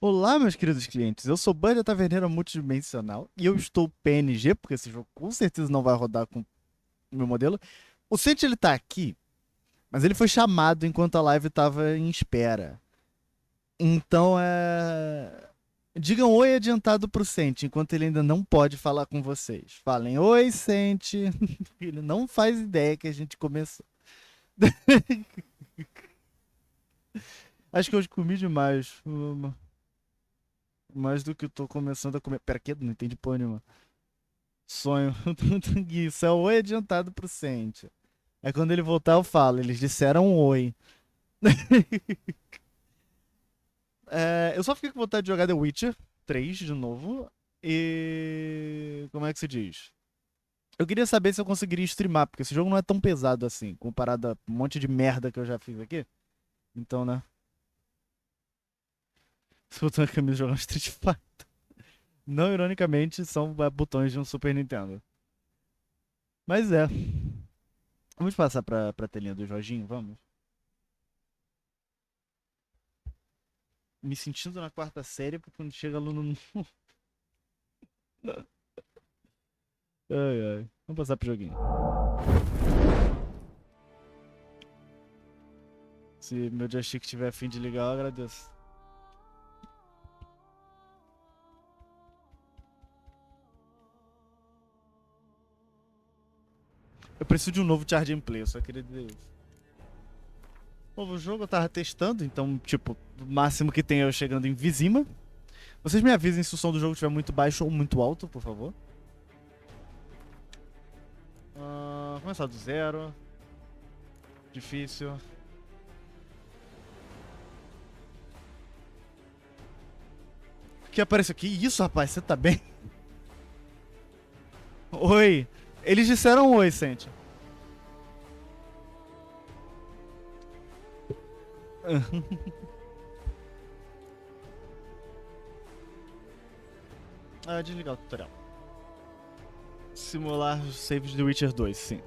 Olá, meus queridos clientes. Eu sou Birdie da Taverneira multidimensional e eu estou PNG, porque esse jogo com certeza não vai rodar com o meu modelo. O Sente ele tá aqui, mas ele foi chamado enquanto a live estava em espera. Então digam oi adiantado pro Sente, enquanto ele ainda não pode falar com vocês. Falem oi, Sente. Ele não faz ideia que a gente começou. Acho que hoje comi demais. Mais do que eu tô começando a comer. Pera, que? Não entendi porra nenhuma. Sonho. Isso é o oi adiantado pro Sente. Aí quando ele voltar eu falo. Eles disseram um oi. Eu só fiquei com vontade de jogar The Witcher 3 de novo. E... como é que se diz? Eu queria saber se eu conseguiria streamar, porque esse jogo não é tão pesado assim, comparado a um monte de merda que eu já fiz aqui. Então, né? Se botar a camisa e jogar um Street Fighter. Não, ironicamente, são botões de um Super Nintendo. Mas é. Vamos passar pra telinha do Jorginho, vamos? Me sentindo na quarta série, porque quando chega aluno novo. Ai, ai. Vamos passar pro joguinho. Se meu joystick tiver a fim de ligar, eu agradeço. Eu preciso de um novo Charge and Play, eu só queria dizer isso. Novo jogo eu tava testando, então, tipo, o máximo que tem é eu chegando em Vizima. Vocês me avisem se o som do jogo estiver muito baixo ou muito alto, por favor. Começar do zero. Difícil. O que apareceu aqui? Isso, rapaz, você tá bem? Oi. Eles disseram oi, Sente. Desligar o tutorial. Simular os saves de Witcher 2, sim.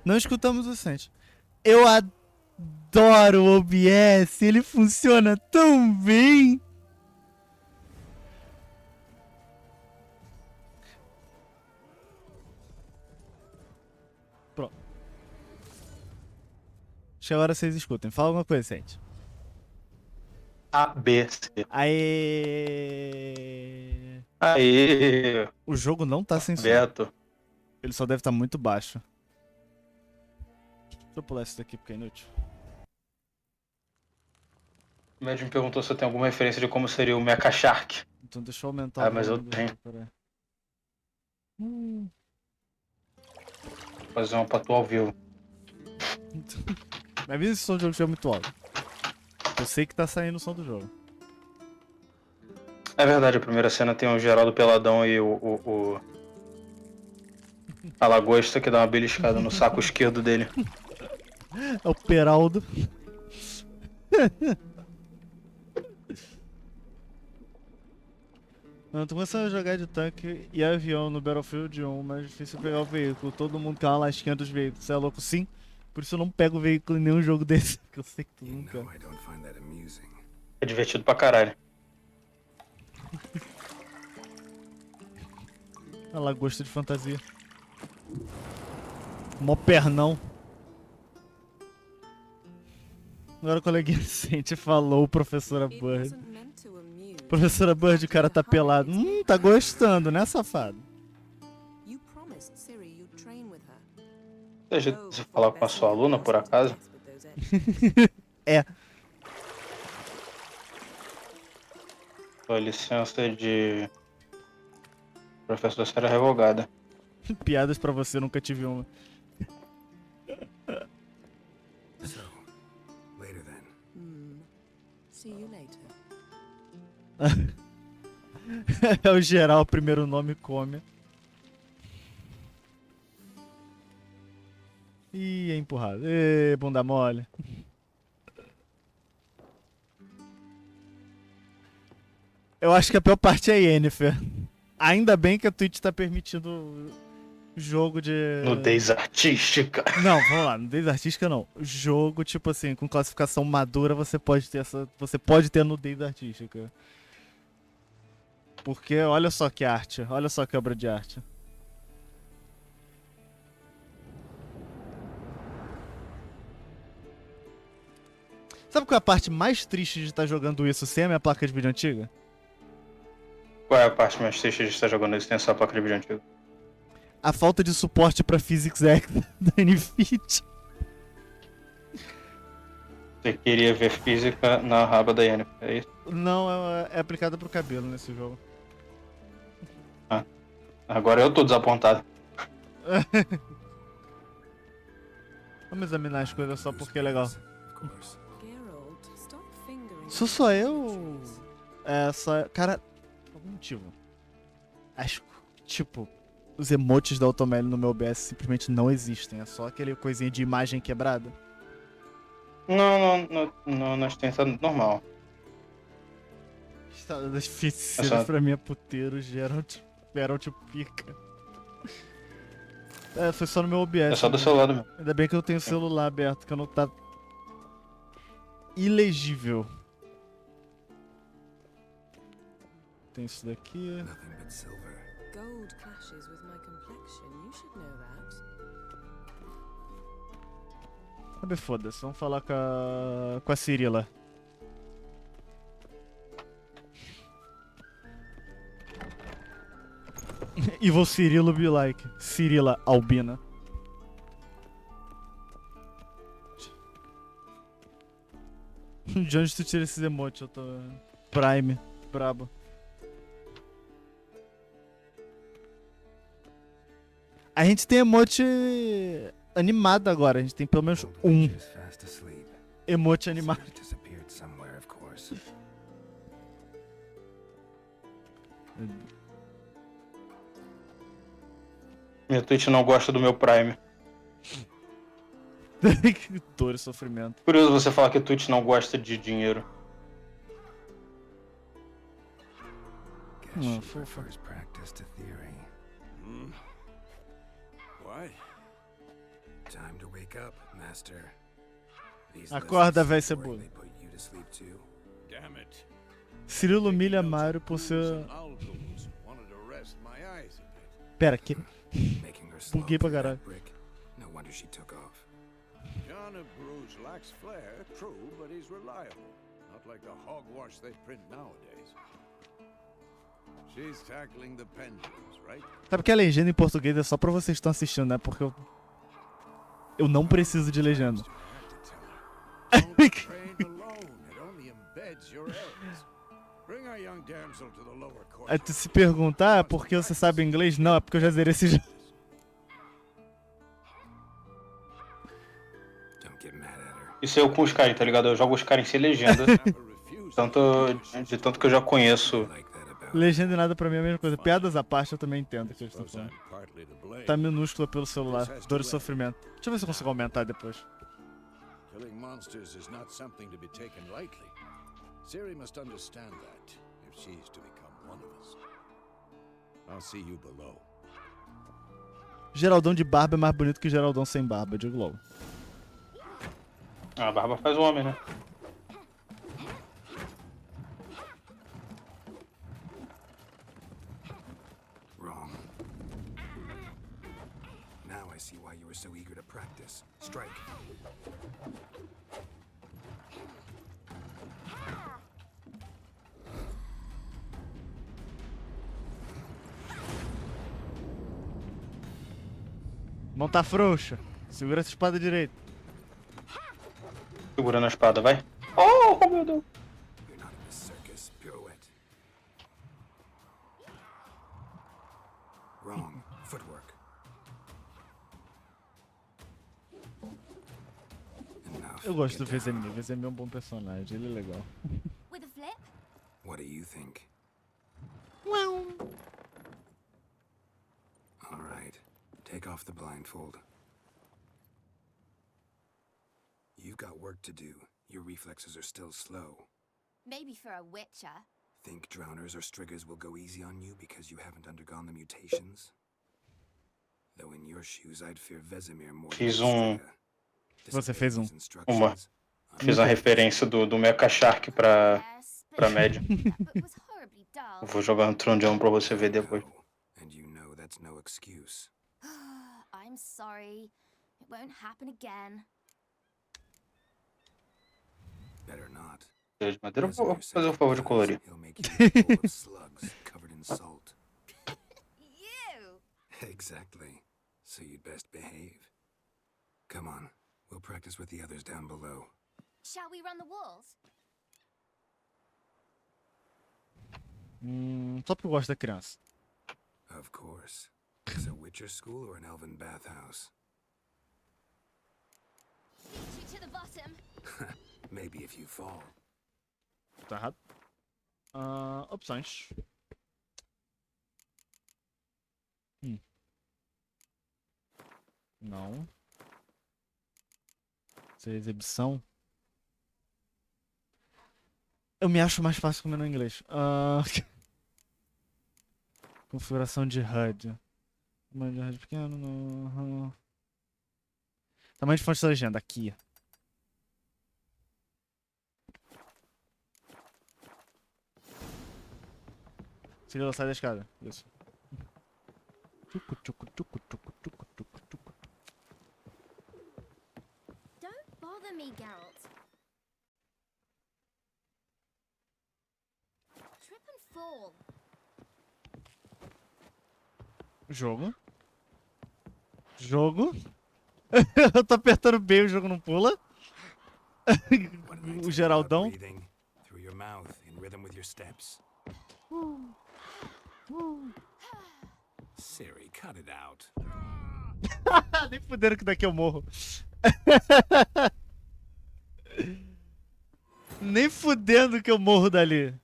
Não escutamos o Sente. Eu adoro o OBS, ele funciona tão bem. Pronto. Acho que agora vocês escutem. Fala alguma coisa, Sente. A, B, C. Aê! Aê! O jogo não tá sem som. Beto. Ele só deve estar muito baixo. Deixa eu pular isso daqui porque é inútil. O médico me perguntou se eu tenho alguma referência de como seria o Mecha Shark. Então deixa eu aumentar o mas eu volume do tenho. jogo, peraí. Vou fazer uma patua ao vivo. Me avisa se o som do jogo estiver muito alto. Eu sei que tá saindo o som do jogo. É verdade, a primeira cena tem o Geraldo Peladão e a lagosta que dá uma beliscada no saco esquerdo dele. É o Peraldo. Eu tô começando a jogar de tanque e avião no Battlefield 1, mas é difícil pegar o veículo. Todo mundo cai uma lasquinha dos veículos. Você é louco? Sim. Por isso eu não pego veículo em nenhum jogo desse. Que eu sei que tu nunca. É divertido pra caralho. A lagosta de fantasia. Mó pernão. Agora o coleguinha Sente falou, professora Bird. Professora Bird, o cara tá pelado. Tá gostando, né, safado? Você já você falar com a sua aluna, por acaso? É. Sua licença de professor será revogada. Piadas pra você, nunca tive uma. É o geral, o primeiro nome come. Ih, é empurrado. Ê, bunda mole. Eu acho que a pior parte é a Yennefer. Ainda bem que a Twitch tá permitindo jogo de... Nudez artística. Não, vamos lá, nudez artística não. Jogo, tipo assim, com classificação madura, você pode ter você pode ter nudez artística. Porque olha só que arte, olha só que obra de arte. Sabe qual é a parte mais triste de estar jogando isso sem a minha placa de vídeo antiga? Qual é a parte mais triste de estar jogando isso sem essa placa de vídeo antiga? A falta de suporte pra Physics X da NVIDIA. Você queria ver física na raba da Yennefer, é isso? Não, é aplicada pro cabelo nesse jogo. Agora eu tô desapontado. Vamos examinar as coisas só porque é legal. Sou só eu? É, só... Cara, por algum motivo. Acho que, tipo, os emotes da Automel no meu OBS simplesmente não existem. É só aquele coisinha de imagem quebrada. Não, na extensão normal. Estado das feiticeiras Essa- pra mim é puteiro, Geralt pica. É, foi só no meu OBS. É só do mesmo. seu lado mesmo. Ainda bem que eu tenho o celular aberto, que eu não tá ilegível. Tem isso daqui. Nothing but silver. Gold clashes with my complexion. You should know that. Sabe, foda-se, vamos falar com a Cirila. Evil Cirilo be like. Cirila Albina. De onde tu tira esses emotes? Eu tô. Prime, brabo. A gente tem emote animado agora. A gente tem pelo menos um Is fast asleep. emote animado. It disappeared somewhere, of course. Minha Twitch não gosta do meu Prime. Dor e sofrimento. Curioso você falar que a Twitch não gosta de dinheiro. Guess Oh, she fofa. prefers practice to theory. Why? Time to wake up, master. These Acorda, lists véi where cebola. they put you to sleep too. Damn it. Cirilo humilha Mario por ser. Albums wanted to rest my eyes a bit. Pera, que. Making her slow Buguei pra through caralho. that brick. No wonder she took off. John of Bruges lacks flair, true, but he's reliable. Not like the hogwash they print nowadays. She's tackling the pendulums, right? Sabe que a legenda em português é só pra vocês que estão assistindo, né? Porque eu não preciso de legenda. I had to tell her. Don't train alone. It only embeds your errors. Bring our young damsel to the lower court. Aí tu se perguntar, é porque você sabe inglês? Não, é porque eu já zerei esse jogo. Don't get mad at her. Isso eu com os caras, tá ligado? Eu jogo os caras sem legenda. De tanto que eu já conheço. I like that about Legenda e nada pra mim é a mesma coisa. Piadas à parte eu também entendo o que eles estão Suppose falando. I'm partly to blame. Tá minúscula pelo celular. Dor e sofrimento. Deixa eu ver se eu consigo aumentar depois. Killing monsters is not something to be taken lightly. Ciri must understand that if she's to become one of us. I'll see you below. Geraldão de barba é mais bonito que Geraldão sem barba, eu digo logo. A barba faz o homem, né? wrong. Now I see why you were so eager to practice. Strike. Mão tá frouxa. Segura essa espada direita. Segurando a espada, vai. Oh, meu Deus. You're not in this circus. Pirouette. Wrong. Footwork. Enough. Eu gosto do Get down. VZM. O VZM é um bom personagem, ele é legal. With a flip? What do you think? All right. Take off the blindfold. You've got work to do. Your reflexes are still slow. Maybe for a witcher. Think drowners or striggers will go easy on you because you haven't undergone the mutations? Though in your shoes, I'd fear Vesemir more than Fiz um- Striga. Você fez um. Disobey these instructions. Fiz uma referência do Mecha Shark pra Yes, but média. that book was horribly dull. Eu vou jogar no Trondião pra você ver depois. No. And you know that's no excuse. I'm sorry. It won't happen again. Better not. De madeira, eu vou Vesemir said fazer o if favor de it colorir. does, he'll make you full of slugs covered in salt. You! Exactly. So you'd best behave. Come on. We'll practice with the others down below. Shall we run the walls? Só porque eu gosto da criança. Of course. Is a Witcher school or an elven bathhouse? Beat you to the bottom. Maybe if you fall. tá errado. Opções. Não. Essa é exibição. Eu me acho mais fácil comer no inglês. Configuração de HUD. Tamanho de HUD pequeno. Tamanho de fonte de legenda. Aqui. Filha, sai da escada. Isso. Don't bother me, Geralt. Trip and fall. Jogo. Jogo. Eu tô apertando B, o jogo não pula. O Geraldão. Through your mouth in rhythm with your steps. Siri, cut it out. Nem fuderam que daqui eu morro. Nem fudendo que eu morro dali.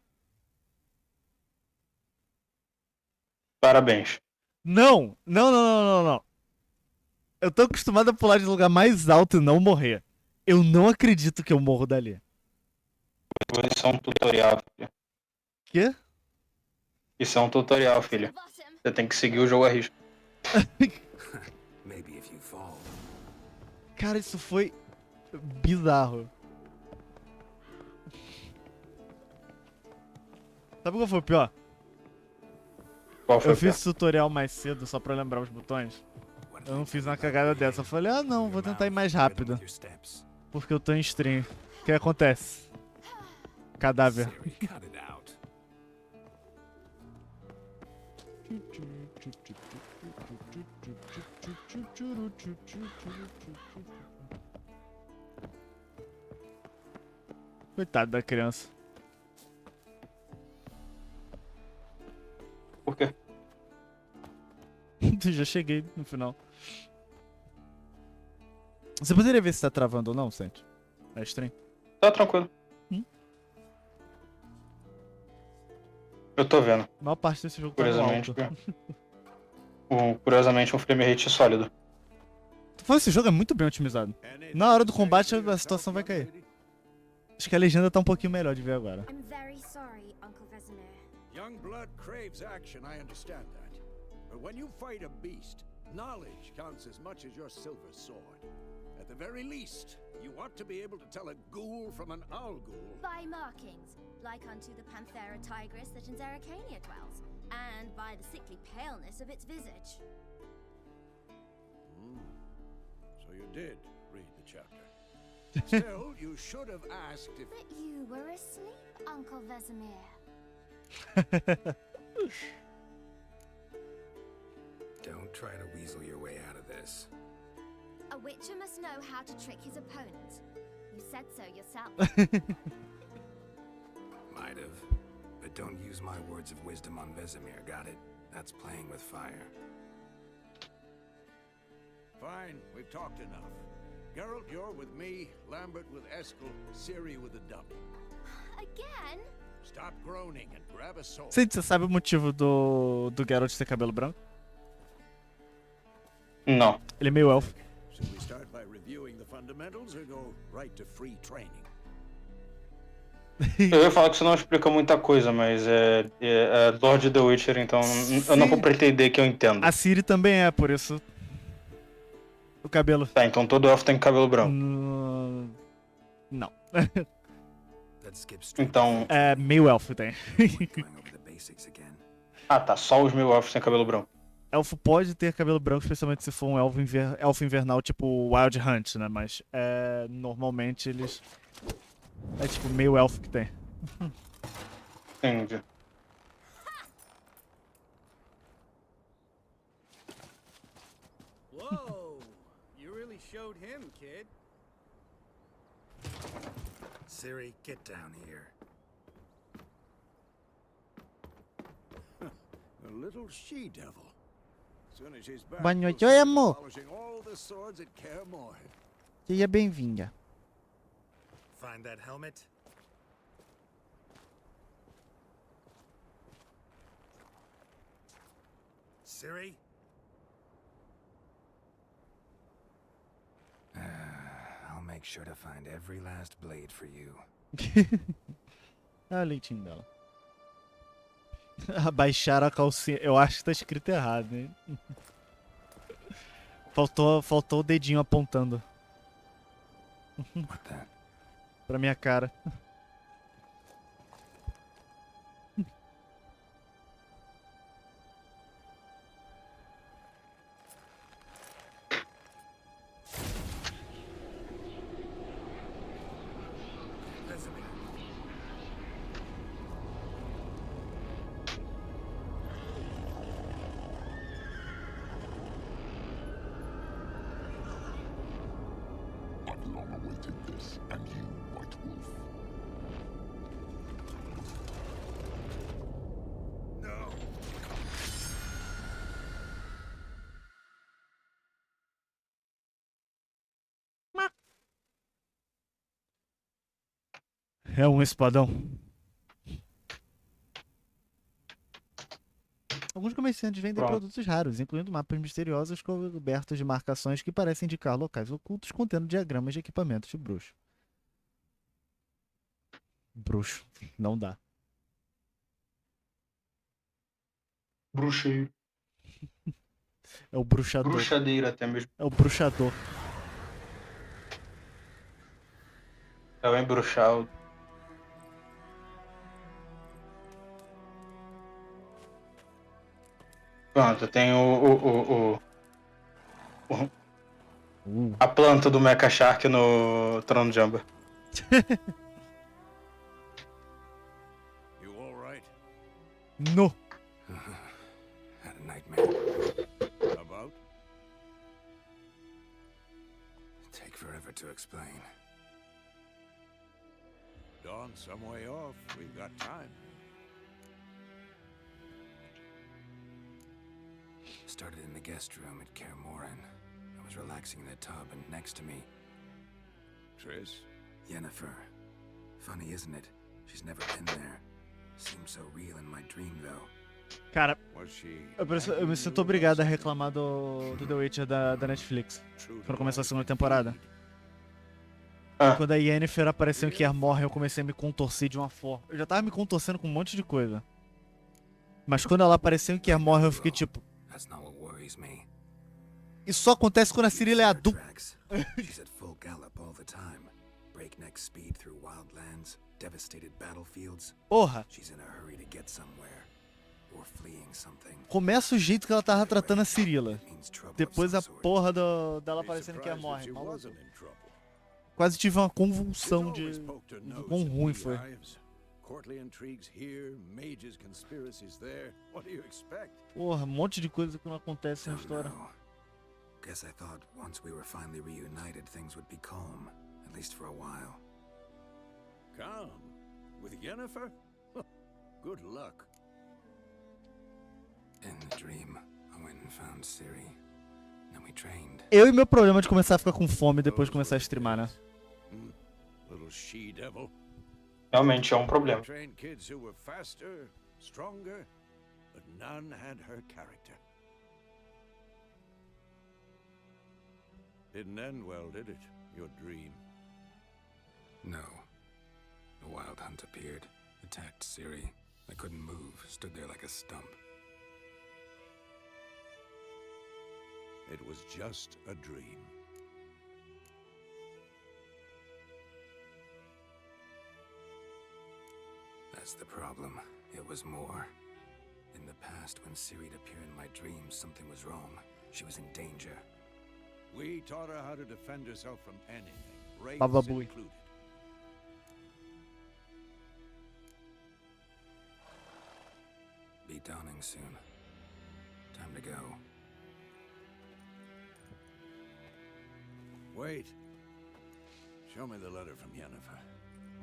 Parabéns. Não. Eu tô acostumado a pular de lugar mais alto e não morrer. Eu não acredito que eu morro dali. Isso é um tutorial, filho. Quê? Isso é um tutorial, filho. Bottom. Você tem que seguir o jogo a risco. Maybe if you fall. Cara, isso foi bizarro. Sabe qual foi o pior? Qual foi Eu o pior? fiz tutorial mais cedo só pra lembrar os botões. Eu não fiz uma cagada dessa. Eu falei, não, vou tentar ir mais rápido. Porque eu tô em stream. O que acontece? Cadáver. Siri, cut it out. Coitado da criança. Por quê? Já cheguei no final. Você poderia ver se tá travando ou não, Sente? É estranho. Tá tranquilo. Eu tô vendo. A maior parte desse jogo tá no Curiosamente. alto. Curiosamente, um frame rate sólido. Tu falou, esse jogo é muito bem otimizado. Na hora do combate a situação vai cair. Acho que a legenda tá um pouquinho melhor de ver agora. I'm very sorry, Uncle Vesemir. Young blood craves action, I understand that. But when you fight a beast, knowledge counts as much as your silver sword. At the very least, you ought to be able to tell a ghoul from an owl ghoul. By markings, like unto the Panthera tigris that in Zeracania dwells, and by the sickly paleness of its visage. So you did read the chapter. Still, you should have asked if... But you were asleep, Uncle Vesemir. Don't try to weasel your way out of this. A witcher must know how to trick his opponent. You said so yourself. Might have. But don't use my words of wisdom on Vesemir, got it? That's playing with fire. Fine, we've talked enough. Geralt, you're with me, Lambert with Eskel, Ciri with the dummy. Again? Stop groaning and grab a sword. Sente, você sabe o motivo do Geralt ter cabelo branco? Não. Ele é meio elfo. Should we start by reviewing the fundamentals or go right to free training? Eu ia falar que isso não explica muita coisa, mas é Lord The Witcher, então eu não vou pretender que eu entenda. A Ciri também é, por isso. O cabelo. Tá, então todo elfo tem cabelo branco. Não. Let's skip straight Então. É, meio elfo tem. going over the basics again. Ah, tá. Só os mil elfos têm cabelo branco. Elfo pode ter cabelo branco, especialmente se for um elfo invernal tipo Wild Hunt, né? Mas normalmente eles... É tipo meio elfo que tem. Entendi. Whoa! You really showed him, kid. Ciri, get down here. A little she-devil. Soon as she's back, Banho we'll de oi, start amor. polishing all the swords at Kaer Morhen. Seja bem-vinda. Find that helmet? Siri? I'll make sure to find every last blade for you. Ah, o leitinho dela. Abaixar a calcinha. Eu acho que tá escrito errado, hein? Faltou o dedinho apontando What the? pra minha cara. I've long awaited this, and you, White Wolf. No. É um espadão. Alguns comerciantes vendem Pronto. produtos raros, incluindo mapas misteriosos cobertos de marcações que parecem indicar locais ocultos contendo diagramas de equipamentos de bruxo. Bruxo. Não dá. Bruxeiro. É o bruxador. Bruxadeira até mesmo. É o bruxador. É o embruxado. Pronto, tem a planta do Mecha Shark no Trono de Amba. You all right? No. Had a nightmare. About? Take forever to explain. Dawn's some way off. We've got time. Started in the guest room at Kaer Morhen. I was relaxing in the tub, and next to me, Triss? Yennefer. Funny, isn't it? She's never been there. Seems so real in my dream, though. Cara, Was she eu me sinto obrigado a reclamar do The Witcher da Netflix. Quando começou a segunda temporada. Ah. Quando a Yennefer apareceu em Kaer Morhen, eu comecei a me contorcer de uma forma. Eu já tava me contorcendo com um monte de coisa. Mas quando ela apareceu em Kaer Morhen, eu fiquei tipo... That's not what worries me. Isso só acontece quando a Cirilla é Her adulta. tracks. She's at full gallop all the time. Breakneck speed through wildlands, devastated battlefields. Porra, She's in a hurry to get somewhere. Or fleeing something. começa o jeito que ela tava tratando a Cirilla. It means trouble of Depois a some sort. porra dela Be aparecendo em Kaer surprised if Morhen. she Maluco. wasn't in trouble. Quase tive uma She's convulsão de always poked her nose quão in ruim foi. beehives. Courtly intrigues here, mages conspiracies there. What do you expect? Porra, um monte de coisa que não acontece na Don't história. know. Guess I thought once we were finally reunited, things would be calm, at least for a while. Calm? With Yennefer? Good luck. In the dream, I went and found Ciri. Then we trained. Eu e meu problema de começar a ficar com fome depois de começar a streamar, né? Little she-devil. Realmente é um problema. Trained kids who were faster, stronger, but none had her character. Didn't end well, did it? Your dream. No. The wild hunt appeared, attacked Ciri. I couldn't move, stood there like a stump. It was just a dream. That's the problem. It was more. In the past, when Ciri'd appear in my dreams, something was wrong. She was in danger. We taught her how to defend herself from anything, wraiths Baba Booey. included. Be dawning soon. Time to go. Wait. Show me the letter from Yennefer.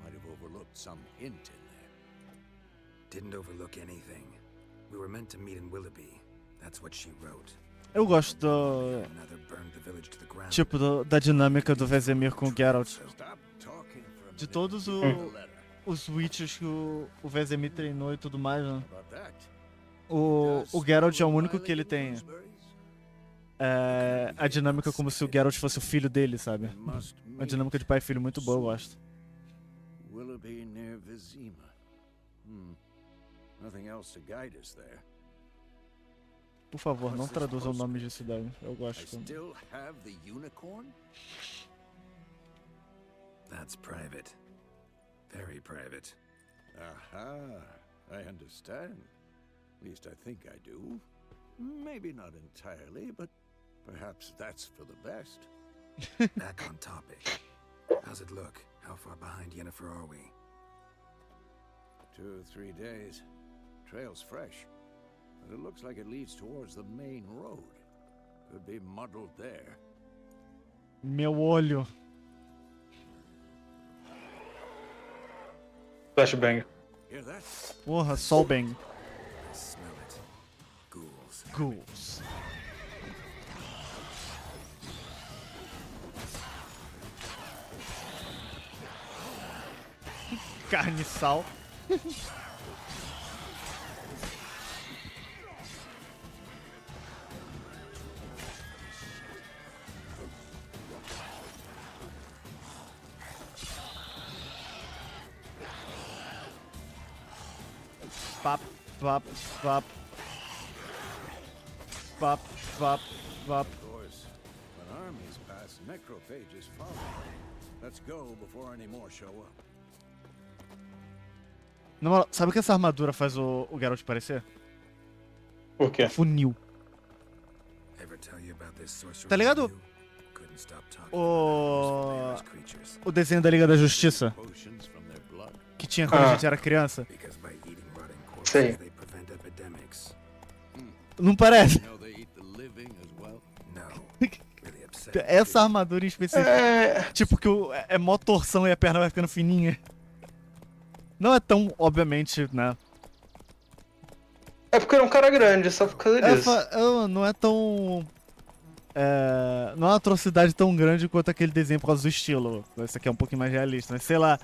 Might have overlooked some hint in there. Didn't overlook anything. We were meant to meet in Willoughby. That's what she wrote. Eu gosto Another burned the village to the ground. tipo, da dinâmica do Vesemir com o Geralt. Stop talking for a De minute. todos Read the letter. os Witchers que o Vesemir treinou e tudo mais, né? About that. O Geralt é o único que ele tem a dinâmica como se o Geralt fosse o filho dele, sabe? Uma dinâmica de pai e filho muito boa, eu gosto. Willoughby near Vizima. Nothing else to guide us there. Por favor, não traduza o nome de cidade. Eu I gosto. still have the unicorn? That's private. Very private. Aha, I understand. At least I think I do. Maybe not entirely, but perhaps that's for the best. Back on topic. How's it look? How far behind Yennefer are we? 2 or 3 days. Trail's fresh, but it looks like it leads towards the main road. Could be muddled there. Meu olho. Flashbang. Hear that? Porra, Solbang. I smell it. Ghouls. Ghouls. Carne e sal. Pap, pap, pap. Pap, pap, pap. Of course, when armies pass, necrophages follow. Let's go before any more show up. Na moral, sabe o que essa armadura faz o Geralt parecer? Por quê? Funil. Ever tell you about this sorcerer? Tá ligado? you couldn't stop talking O... about creatures o desenho da Liga da Justiça Potions from their blood. que tinha quando a gente era criança. because by eating rotting Sei. corpses they prevent epidemics. Não parece? You know they eat the living as well. No. Really upset. Essa armadura em específico. Tipo que é mó torção e a perna vai ficando fininha. Não é tão, obviamente, né? É porque era um cara grande, só por causa disso. Não é tão... não é uma atrocidade tão grande quanto aquele desenho por causa do estilo. Esse aqui é um pouquinho mais realista, mas sei lá,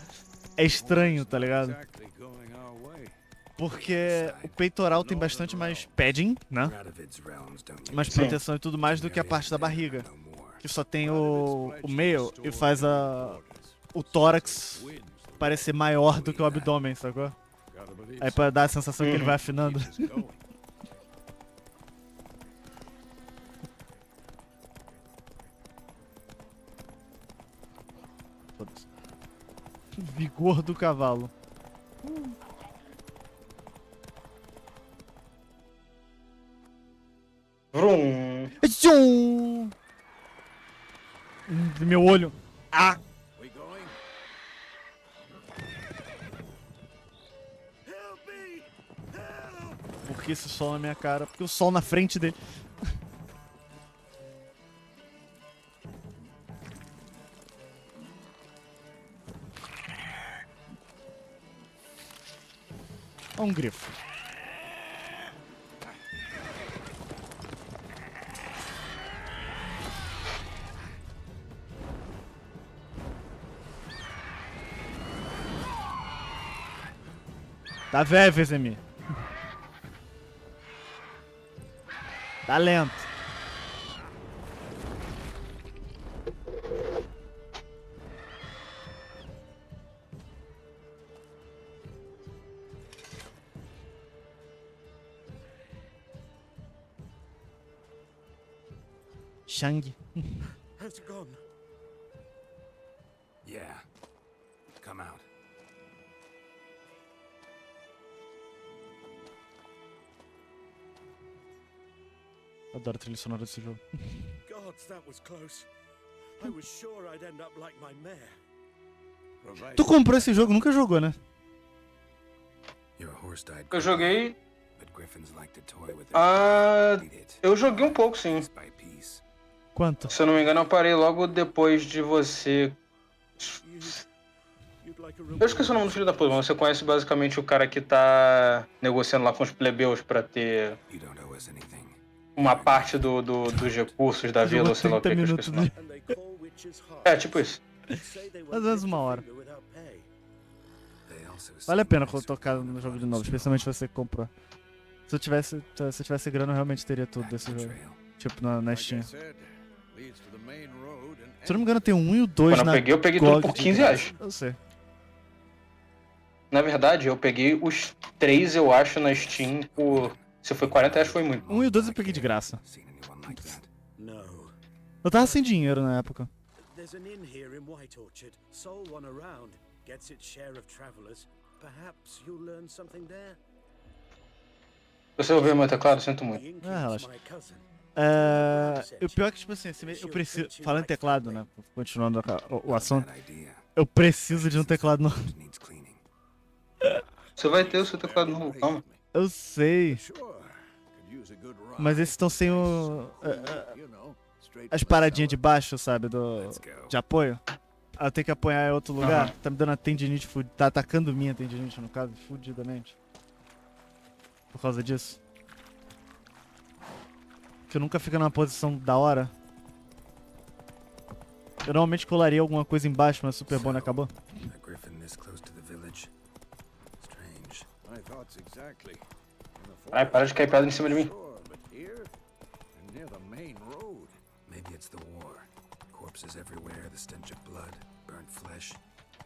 é estranho, tá ligado? Exactly going our way. Porque o peitoral tem bastante mais padding, né? Radovid's realms don't use Mais proteção e tudo mais do que a parte da barriga. Que só tem o meio e faz o tórax parecer maior do que o abdômen, sacou? Gotta believe Aí pra dar a sensação que ele vai afinando. it's going. Foda-se. Vigor do cavalo. Vrum. Tchum! Meu olho. Ah! We going? Help me! Help! Por que esse sol na minha cara? Porque o sol na frente dele. Olha um grifo. Tá velho, Vezemir. Tá lento. Shang. Has it gone? Yeah. Come out. Adoro a trilha sonora desse jogo. Gods, that was close. I was sure I'd end up like my mare. Provided Tu comprou esse jogo, nunca jogou, né? Your horse died Eu joguei. but griffins like to toy with Ah, Eat it. eu joguei um pouco, sim. Piece by piece. Quanto? Se eu não me engano, eu parei logo depois de você. you'd like a Eu esqueci o nome do filho da puta, mas você conhece basicamente o cara que tá negociando lá com os plebeus pra ter You don't owe us anything. uma parte dos recursos da vila, ou sei lá o que, que eu esqueci o nome. and they call witches hard. É, tipo isso. Say they Às vezes uma hora. finger without pay. They also Vale a seem pena nice tocar for no jogo de the novo, especialmente você que comprou. Se eu tivesse grana, eu realmente teria tudo Back desse to the jogo. trail. Tipo, na Like I Steam. said, leads to the main road and Se eu não me engano, tem o 1 e o 2 Quando na eu peguei tudo GOG por de 15 graça. reais. Eu sei. Na verdade, eu peguei os 3, eu acho, na Steam por... Se foi 40 reais, foi muito. 1 e o 2 eu peguei de graça. Seen anyone like that? No. Eu tava sem dinheiro na época. There's an inn here in White Orchard. Sole one around. Gets its share of travelers. Perhaps you'll learn something there. Você ouviu meu teclado? Sinto muito. The innkeep's relaxa. my cousin. O pior é que, tipo assim, eu preciso. Falando em teclado, né? Continuando o assunto. Bad idea. Eu preciso de um teclado novo. It needs cleaning. Você vai ter o seu teclado novo, calma. Eu sei. Sure. Could use a good ride. Mas esses estão sem o. You know, straight As from the paradinhas de cellar. baixo, sabe? Let's go. De apoio. Aí eu tenho que apoiar em outro lugar. Aham. Tá me dando a tendinite fudida. Tá atacando minha tendinite, no caso, fudidamente. Por causa disso. Que eu nunca fico numa posição da hora. Eu normalmente colaria alguma coisa embaixo, mas Super Bond acabou. A griffin this close to the village. Strange. My thoughts exactly. In the Ai, para de cair pedra em cima de mim. Sure, but here and near the main road. Maybe it's the war. Corpses everywhere, the stench of blood, burnt flesh.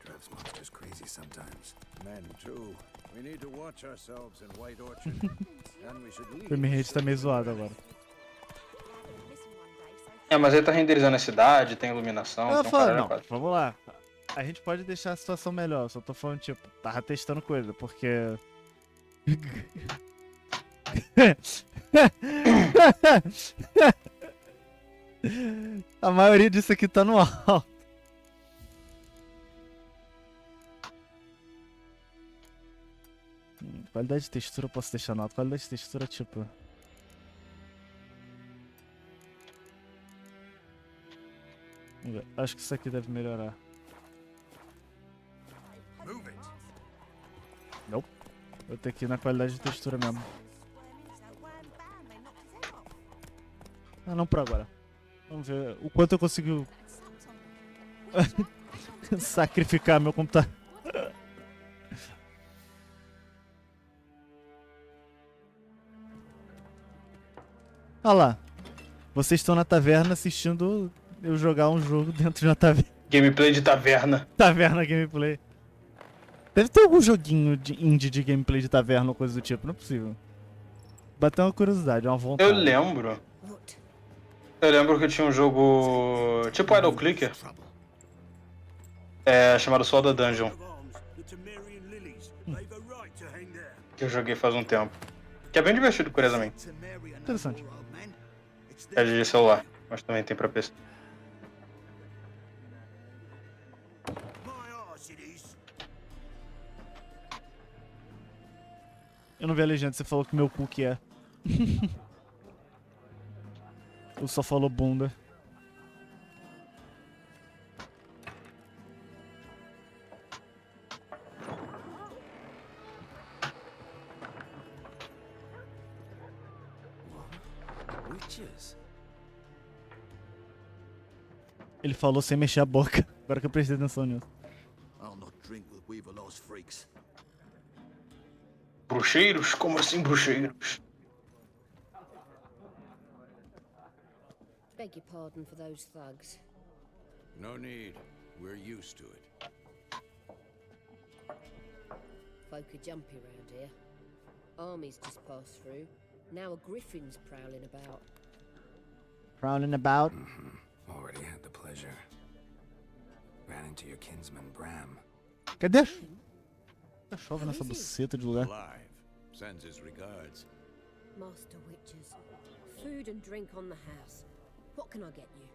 Drives monsters crazy sometimes. Men too. We need to watch ourselves in White Orchard. And we should leave. O minha rede tá meio zoada agora. É, mas ele tá renderizando a cidade, tem iluminação, Eu tem um falo, caralho a não, quatro. vamos lá. A gente pode deixar a situação melhor. Eu só tô falando, tipo, tava testando coisa, porque. A maioria disso aqui tá no alto. Qualidade de textura eu posso deixar no alto. Qualidade de textura, tipo. Vamos ver. Acho que isso aqui deve melhorar. Move it! Eu tenho que ir na qualidade de textura mesmo. Ah, não por agora. Vamos ver o quanto eu consigo sacrificar meu computador. Olha lá. Vocês estão na taverna assistindo eu jogar um jogo dentro de uma taverna. Gameplay de taverna. Taverna gameplay. Deve ter algum joguinho de indie de gameplay de taverna ou coisa do tipo, não é possível. Bateu uma curiosidade, uma vontade. Eu lembro. Eu lembro que tinha um jogo tipo Idle Clicker, chamado Soda Dungeon, Of arms, the Temerian lilies. They've a right to hang there. que eu joguei faz um tempo. Que é bem divertido, curiosamente. Interessante. É de celular, mas também tem pra PC. My arse it is. Eu não vi a legenda, você falou que meu cu que é. Eu só falou bunda. Witches? Ele falou sem mexer a boca. Agora que eu prestei atenção nisso. I'll not drink with Weaverlaw's freaks. Bruxeiros? Como assim, bruxeiros? Beg your pardon for those thugs. No need. We're used to it. Folk are jumpy round here. Armies just passed through. Now a griffin's prowling about. Prowling about. Already had the pleasure. Ran into your kinsman Bram. Cadê? Tá chove nessa buceta de lugar. Alive. Sends his regards. Master witches. Food and drink on the house. What can I get you?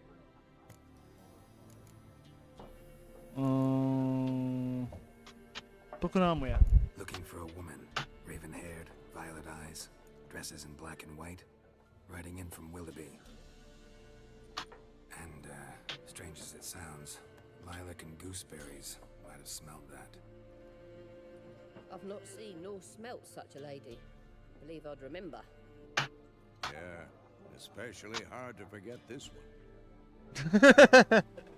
Procurando uma mulher. Looking for a woman. Raven-haired, violet eyes. Dresses in black and white. Riding in from Willoughby. And, strange as it sounds, lilac and gooseberries might have smelled that. I've not seen nor smelt such a lady. Believe I'd remember. Yeah. Especially hard to forget this one.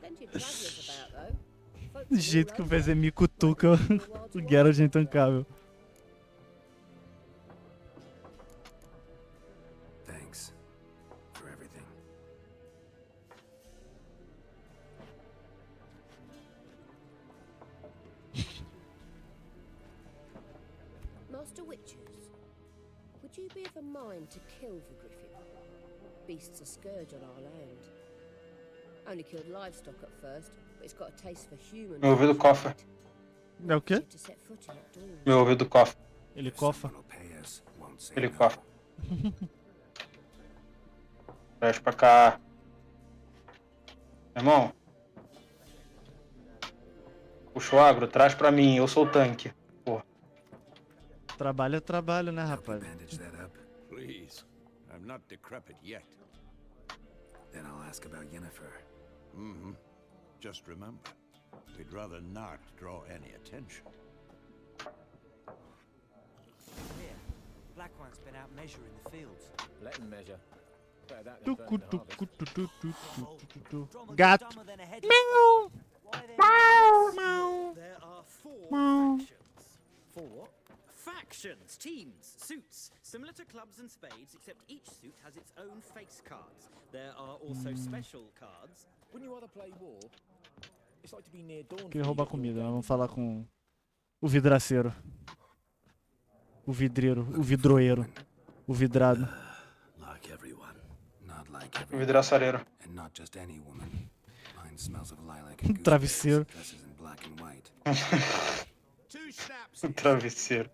Plenty of travellers about, though. Folk Do from jeito all que o over. Vezemir cutuca o Geralt é intancável. Master Witchers, would you be of a mind to kill the griffin? Beast's a scourge on our land. Only killed livestock at first, but it's got a taste for human. Meu ouvido cofa. É o quê? To set foot outdoors. Meu ouvido cofa. Ele cofa. Someone will pay us, won't say Ele no. cofa. Traz pra cá. Irmão. Puxa o agro, traz pra mim, eu sou o tanque. Porra. Trabalho é trabalho, né, Help you rapaz? bandage that up? Please. I'm not decrepit yet. Then I'll ask about Yennefer. Mm-hmm. Just remember, we'd rather not draw any attention. Here, Black One's been out measuring the fields. Let him measure. Better that than Tucu, burning the harvest. tucu, tucu, tucu, tucu. Drummer Gato. dumber than a head. Meow. Why they There are 4 Meow. factions. 4 what? Factions, teams, suits, similar to clubs and spades, except each suit has its own face cards. There are also special cards. Wouldn't you rather play war? It's like to be near dawn. Queria roubar comida, mas vamos falar com o vidraceiro. O vidreiro, o vidroeiro, o vidrado. Like everyone. Not like O everyone. vidraçareiro. And not just any woman. Mine smells of lilac and Travesseiro. gooseberries, dresses in black and white. 2 snaps O travesseiro.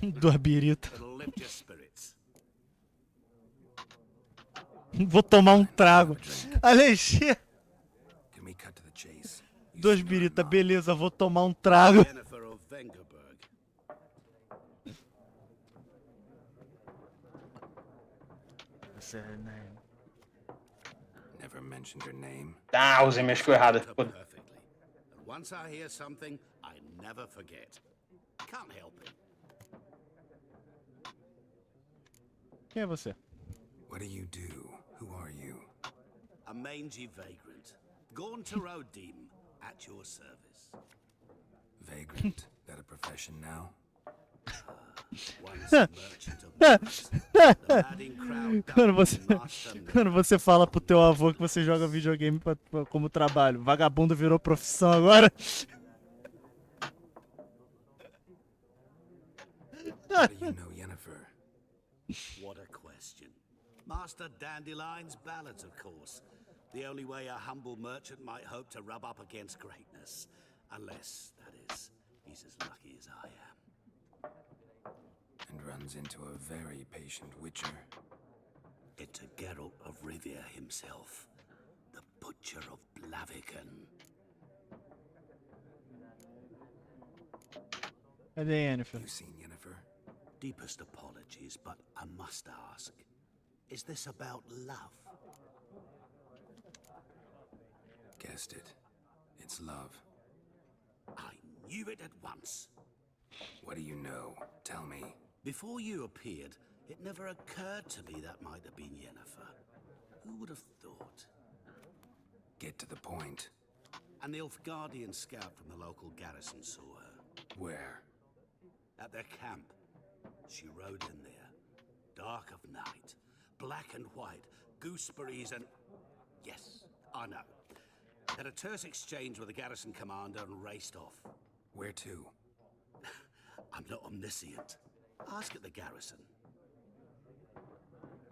Duas birita. that'll lift your spirits. Vou tomar um trago. Alexia. Can we cut to the chase? You Duas seem birita, not- beleza, vou tomar um trago. Yennefer of Vengerberg. Never mentioned her name. Ah, usei minha skill errada. Her Foda. perfectly. And once I hear something, I never forget. Can't help it. Quem é você? What do you do? Who are you? A mangy vagrant. Gone to Rodim, at your service. Vagrant? That a profession now? Once a merchant of goods. The madding crowd Quando você fala pro teu avô que você joga videogame como trabalho, vagabundo virou profissão agora? How do you know Yennefer? What a question. Master Dandelion's ballads, of course. The only way a humble merchant might hope to rub up against greatness. Unless, that is, he's as lucky as I am. And runs into a very patient witcher. It's a Geralt of Rivia himself. The Butcher of Blaviken. Cadê a Yennefer? You seen Yennefer? Deepest apologies, but I must ask. Is this about love? Guessed it. It's love. I knew it at once. What do you know? Tell me. Before you appeared, it never occurred to me that might have been Yennefer. Who would have thought? Get to the point. An Nilfgaardian scout from the local garrison saw her. Where? At their camp. She rode in there. Dark of night. Black and white. Gooseberries and... Yes, I know. Had a terse exchange with the garrison commander and raced off. Where to? I'm not omniscient. Ask at the garrison.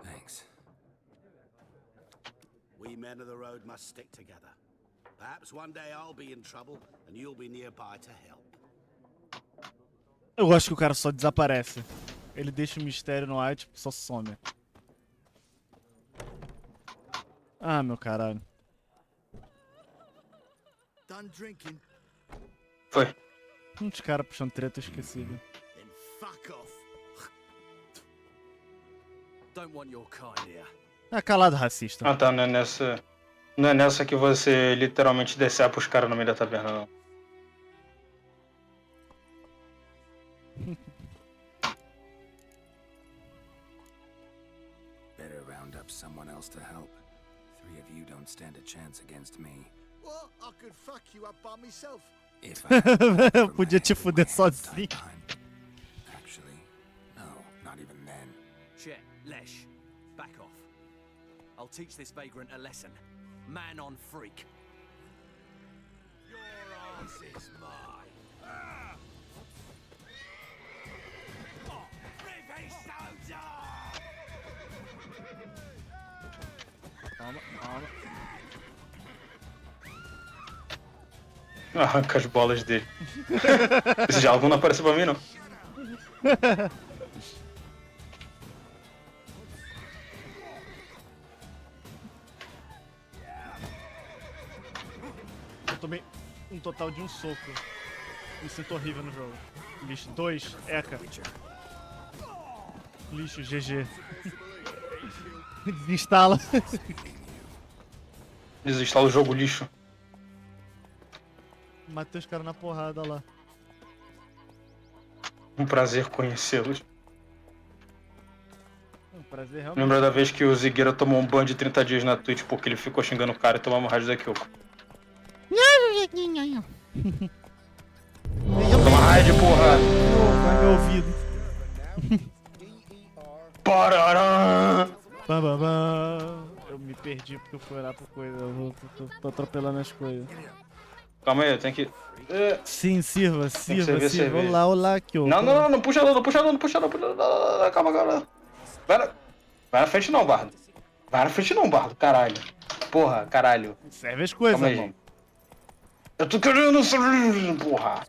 Thanks. We men of the road must stick together. Perhaps one day I'll be in trouble and you'll be nearby to help. Eu gosto que o cara só desaparece. Ele deixa o mistério no ar e tipo, só some. Ah, meu caralho. Done drinking, Foi. Uns caras puxando treta, eu esqueci. Viu? then fuck off. Don't want your kind here. Ah, calado, racista. Ah tá, não é nessa. Não é nessa que você literalmente decepa os caras no meio da taverna, não. Better round up someone else to help. 3 of you don't stand a chance against me. What? I could fuck you up by myself. If I had fought Eu for podia my te head in fuder my hand that sozinho. time. Actually, no, not even then. Shit, Lesh. Back off. I'll teach this vagrant a lesson. Man on freak. Your ass is mine. Arranca as bolas dele. Esse diálogo não apareceu pra mim, não. Eu tomei um total de um soco. Me sinto horrível no jogo. Lixo 2, Eca. Lixo, GG. Desinstala. Desinstala o jogo, lixo. Matei os caras na porrada lá. Um prazer conhecê-los. Um prazer realmente. Lembra da vez que o Zigueira tomou um ban de 30 dias na Twitch porque ele ficou xingando o cara e tomamos raid da Kyoko? Toma raid, porra! Vai meu ouvido. Parará! Eu me perdi porque eu fui olhar pra coisa. Eu tô atropelando as coisas. Calma aí, eu tenho que... Sim, sirva. cerveja. Olá, Kyoko. Não puxa não. Calma. Vai na frente não, Bardo. Caralho. Porra, caralho. Serve as coisas, Calma aí, irmão. gente. Eu tô querendo servir, porra.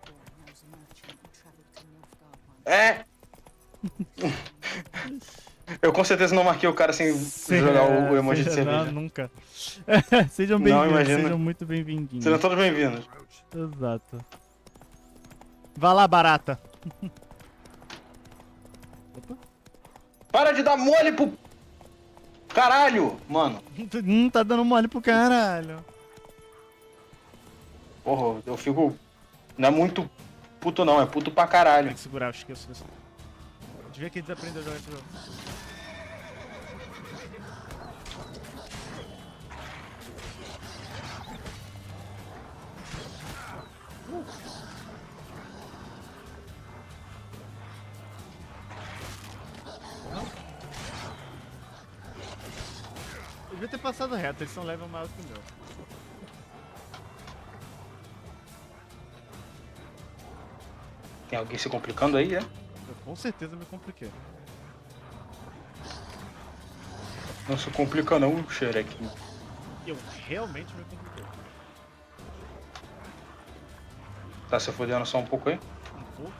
Eu com certeza não marquei o cara sem jogar o emoji de cerveja. Nunca. Sejam Não, bem-vindos, imagina. sejam muito bem-vindos. Sejam todos bem-vindos. Exato. Vai lá, barata. Para de dar mole pro... Caralho, mano. Tá dando mole pro caralho. Porra, eu fico... Não é muito puto não, é puto pra caralho. Tem que segurar, eu esqueço disso. Devia que desaprendeu a jogar esse jogo. Eu devia ter passado reto, eles são level maior que o meu. Tem alguém se complicando aí, é? Eu com certeza me compliquei. Não se complica não, xerequinho. Eu realmente me compliquei. Tá se fodendo só um pouco aí? Um pouco?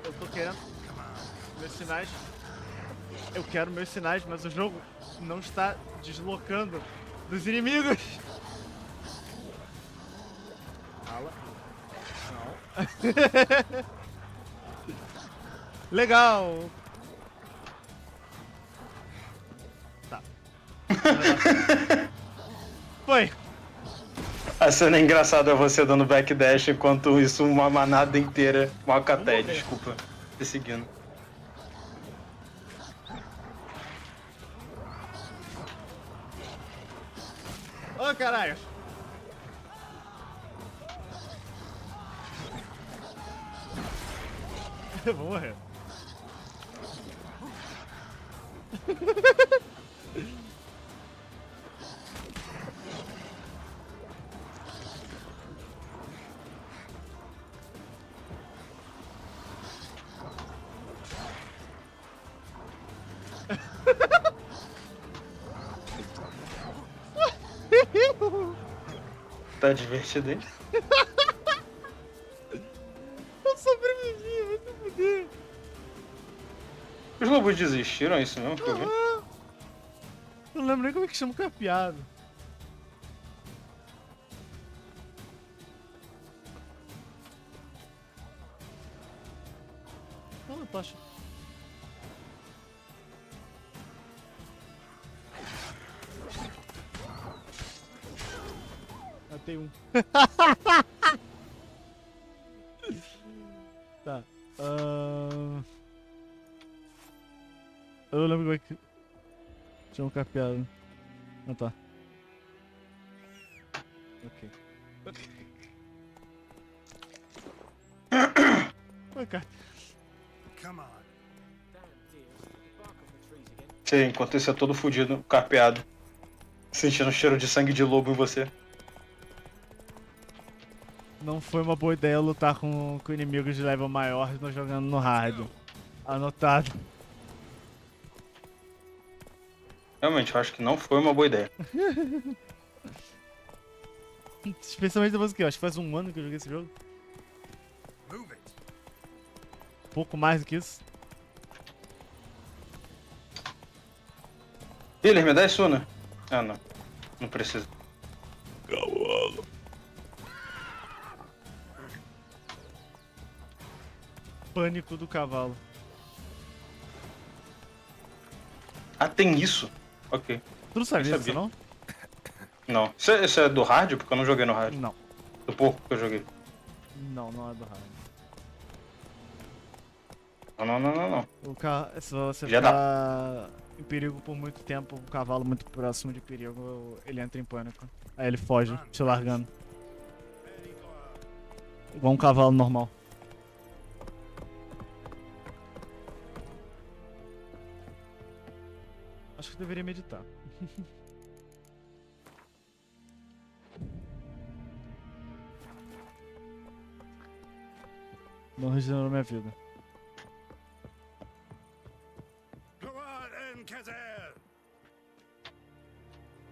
Eu tô querendo meus sinais. Eu quero meus sinais, mas o jogo não está deslocando dos inimigos. Fala. Não. Legal. Tá. Foi. A cena engraçada é você dando backdash enquanto isso uma manada inteira, uma caté, desculpa, te seguindo. Ô, caralho. Eu vou morrer. Tá divertido, hein? Eu sobrevivi, vai se fuder. Os lobos desistiram, é isso mesmo que eu vi? Eu não lembro nem como é que chama o capeado. Fala, tocha. Matei um. Tá. Eu não lembro como é que chama o capeado. Ah, tá. Ok. Oi, cara. Sim, enquanto isso é todo fudido, carpeado. Sentindo o cheiro de sangue de lobo em você. Não foi uma boa ideia lutar com inimigos de level maior jogando no hard. Anotado. Realmente, eu acho que não foi uma boa ideia. Especialmente depois que eu acho que faz um ano que eu joguei esse jogo. Pouco mais do que isso. Healer, me dá isso, né? Ah, não. Não precisa. Cavalo. Pânico do cavalo. Ah, tem isso? Ok. Tu não sabia Eu disso, sabia. não? Não. Isso é do hard? Porque eu não joguei no hard. Não. Do pouco que eu joguei. Não, não é do hard. Não. Se você Já ficar em perigo por muito tempo, o cavalo muito próximo de perigo, ele entra em pânico. Aí ele foge, te largando. Igual um cavalo normal. Acho que eu deveria meditar. Não regenerou minha vida.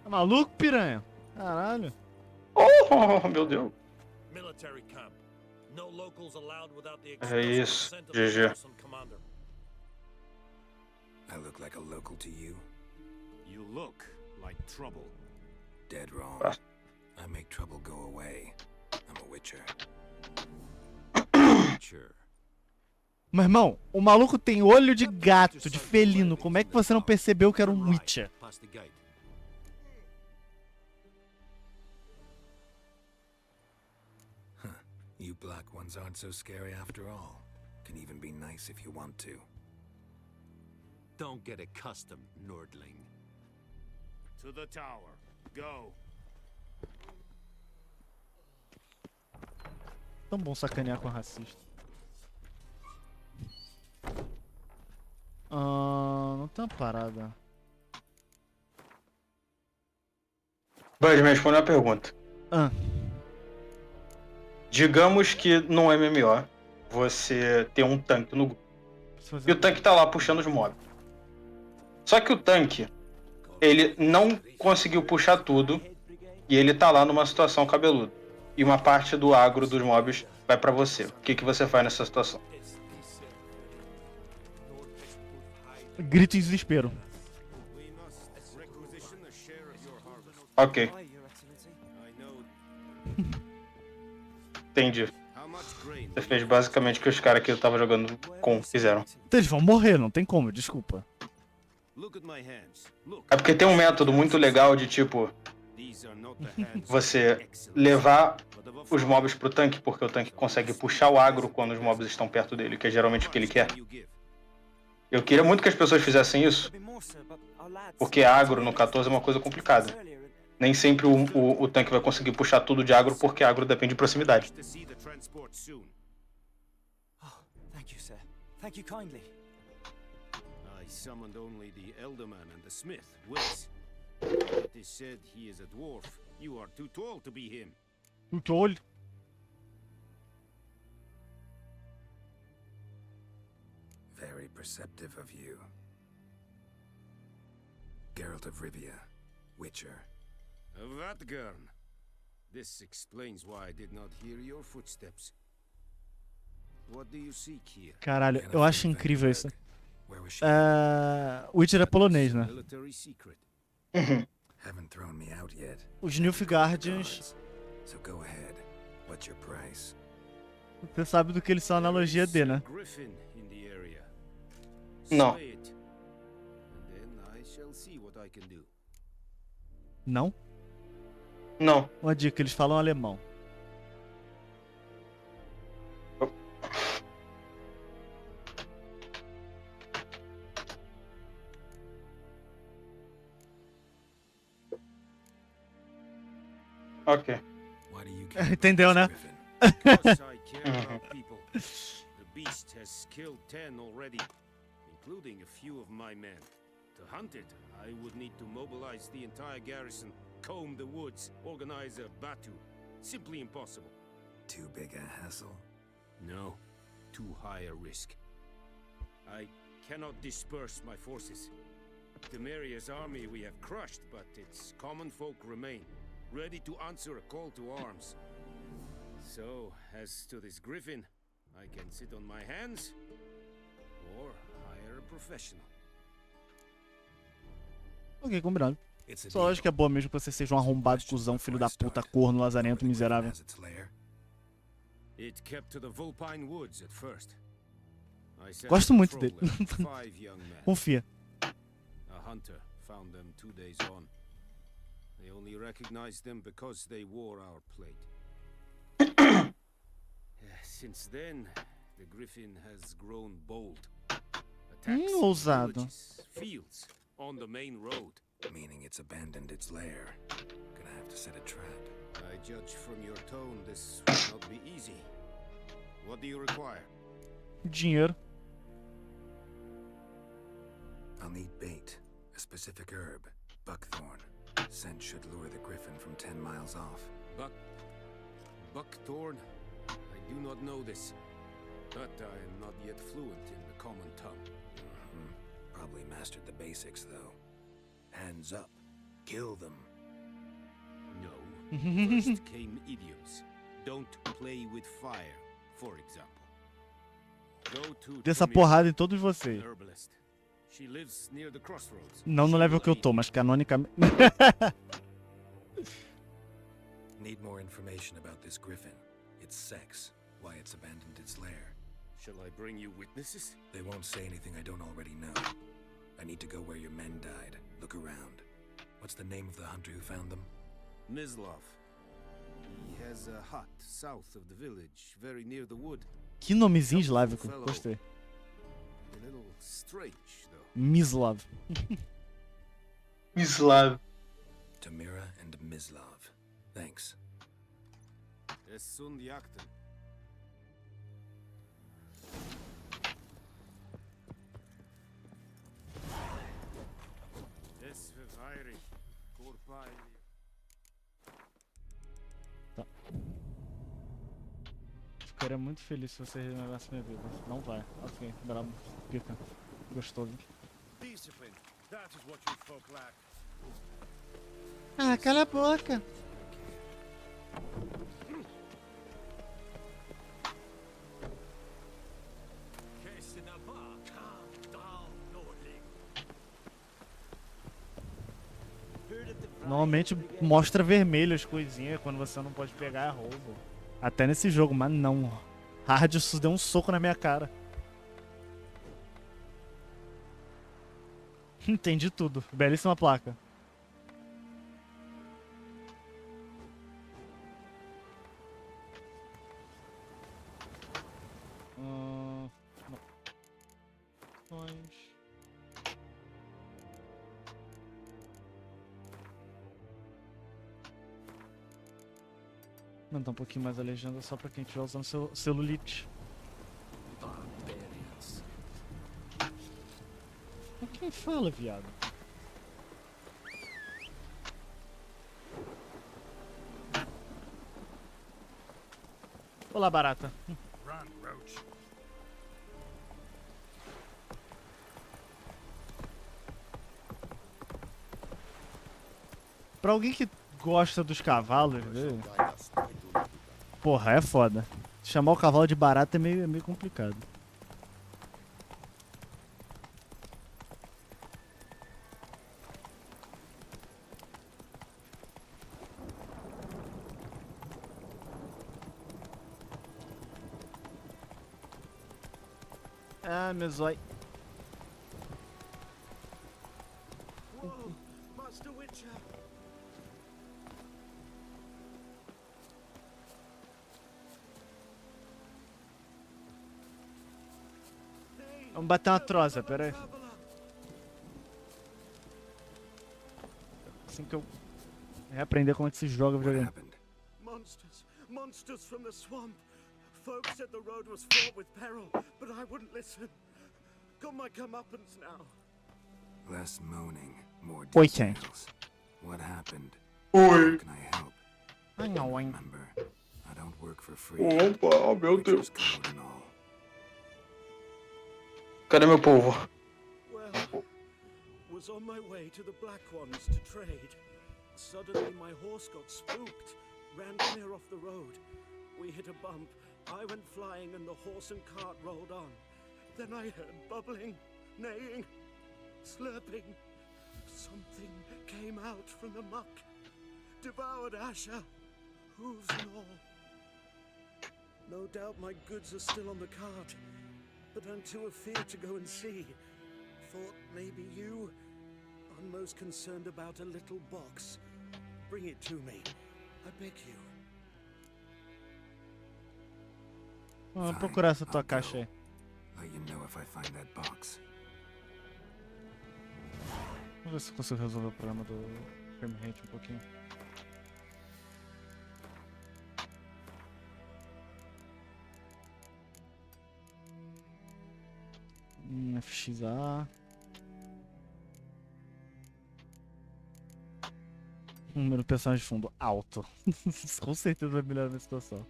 Tá maluco, piranha? Caralho. Oh, meu Deus. Military camp. No locals allowed without the É isso. consent of the GG. person commander. I look like a local to you? You look like trouble. Dead wrong. Ah. I make trouble go away. I'm a witcher. Witcher. Meu irmão, o maluco tem olho de gato, de felino. Como é que você não percebeu que era um Witcher? Past the gate. You black ones aren't so scary after all. Can even be nice if you want to. Don't get accustomed, Nordling. To the tower. Go. Tão bom sacanear com racista. Não tem uma parada. Bud, me responde uma pergunta. Digamos que no MMO você tem um tanque no grupo. E o tanque tá lá puxando os mobs. Só que o tanque, ele não conseguiu puxar tudo e ele tá lá numa situação cabeluda. E uma parte do agro dos mobs vai pra você. O que você faz nessa situação? Grito em desespero. Ok. Entendi. Você fez basicamente o que os caras que eu tava jogando com fizeram. Então eles vão morrer, não tem como, desculpa. É porque tem um método muito legal de tipo você levar os mobs pro tanque, porque o tanque consegue puxar o agro quando os mobs estão perto dele, que é geralmente o que ele quer. Eu queria muito que as pessoas fizessem isso, porque agro no 14 é uma coisa complicada. Nem sempre o tanque vai conseguir puxar tudo de agro, porque agro depende de proximidade. Thank you, sir. Thank you kindly. I summoned only the Elderman and the Smith, Willis. It is said he is a dwarf. You are too tall to be him. Muito olho. Very perceptive of you. Geralt of Rivia, Witcher. Vatgern. This explains why I did not hear your footsteps. What do you seek here? Caralho, eu acho incrível isso. Where was she? Witcher é polonês, né? Military secret. Haven't thrown me out yet. Os Nilfgaardians, So go ahead. What's your price? você sabe do que eles são analogia de, né? Griffin in the area. Não. Slay it. And then I shall see what I can do. Não? Não. Uma dica, eles falam alemão. Ok. Why do you care Entendeu, né? about this, Griffin? Because I care about people. The beast has killed 10 already, including a few of my men. To hunt it, I would need to mobilize the entire garrison, comb the woods, organize a batu. Simply impossible. Too big a hassle? No, too high a risk. I cannot disperse my forces. Temeria's army we have crushed, but its common folk remain, ready to answer a call to arms. So, as to this griffin, I can sit on my hands, or hire a professional. Ok, combinado. Só acho que é boa mesmo que você seja um arrombado, cuzão, filho da puta, corno, lazarento, miserável. It kept to the Vulpine Woods at first. Gosto muito dele. Confia. A hunter found them 2 days on. They only recognized them because they wore our plate. Since then, the griffin has grown bold. Attacks ousado. villages, fields, on the main road. Meaning it's abandoned its lair. Gonna have to set a trap. I judge from your tone this will not be easy. What do you require? Dinheiro. I'll need bait, a specific herb, buckthorn. Scent should lure the griffin from 10 miles off. Buckthorn? I do not know this, but I am not yet fluent in the common tongue. Probably mastered the basics, though. Hands up. Kill them. No. First came idioms. Don't play with fire, for example. Go to Dessa porrada em todos vocês. herbalist. She lives near the crossroads. Não no level que eu tô, mas canonicamente. Need more information about this griffin. Its sex, why it's abandoned its lair. Shall I bring you witnesses? They won't say anything I don't already know. I need to go where your men died. Look around. What's the name of the hunter who found them? Mislov. He has a hut south of the village, very near the wood. Que nomezinho eslávico. Gostei. A little strange, though. Mislav. Mislav. Tamira and Mislov. Thanks. Es sunt jagten. Es verweiri. Corpai. Tá. Ficaria muito feliz se você renovasse minha vida. Não vai. Ok, brabo. Pica. Gostoso. Discipline. That is what you folk lack. Ah, cala a boca. Normalmente mostra vermelho as coisinhas quando você não pode pegar, é roubo. Até nesse jogo, mas não. Hardus deu um soco na minha cara. Entendi tudo. Belíssima placa. Aumentar um pouquinho mais a legenda só pra quem estiver usando celulite. Quem fala, viado? Olá, barata. Run, Roach. Pra alguém que gosta dos cavalos, né? Porra, é foda. Chamar o cavalo de barata é meio complicado. Ah, meu zóio. Vamos bater uma troça, pera aí. Assim que eu reaprender como é que se joga videogame. Monsters from the swamp. Folks said the road was fraught with peril, but I wouldn't listen. Got my comeuppance now. Less moaning, more Oi, quem? details. What happened? Oi. How can I help? Ai, não, hein? Remember, I don't work for free. Opa, oh meu Deus. Code and all. Cadê meu povo? Well, was on my way to the Black Ones to trade. Suddenly my horse got spooked, ran clear off the road. We hit a bump. I went flying and the horse and cart rolled on. Then I heard bubbling, neighing, slurping. Something came out from the muck, devoured Asha, hooves and all. No doubt my goods are still on the cart, but I'm too afeard to go and see. Thought maybe you are most concerned about a little box. Bring it to me, I beg you. Vamos procurar essa tua caixa aí. Let you know if I find that box. Vamos ver se eu consigo resolver o problema do frame rate um pouquinho. FXA. Número de personagem de fundo alto. Com certeza vai melhorar a minha situação.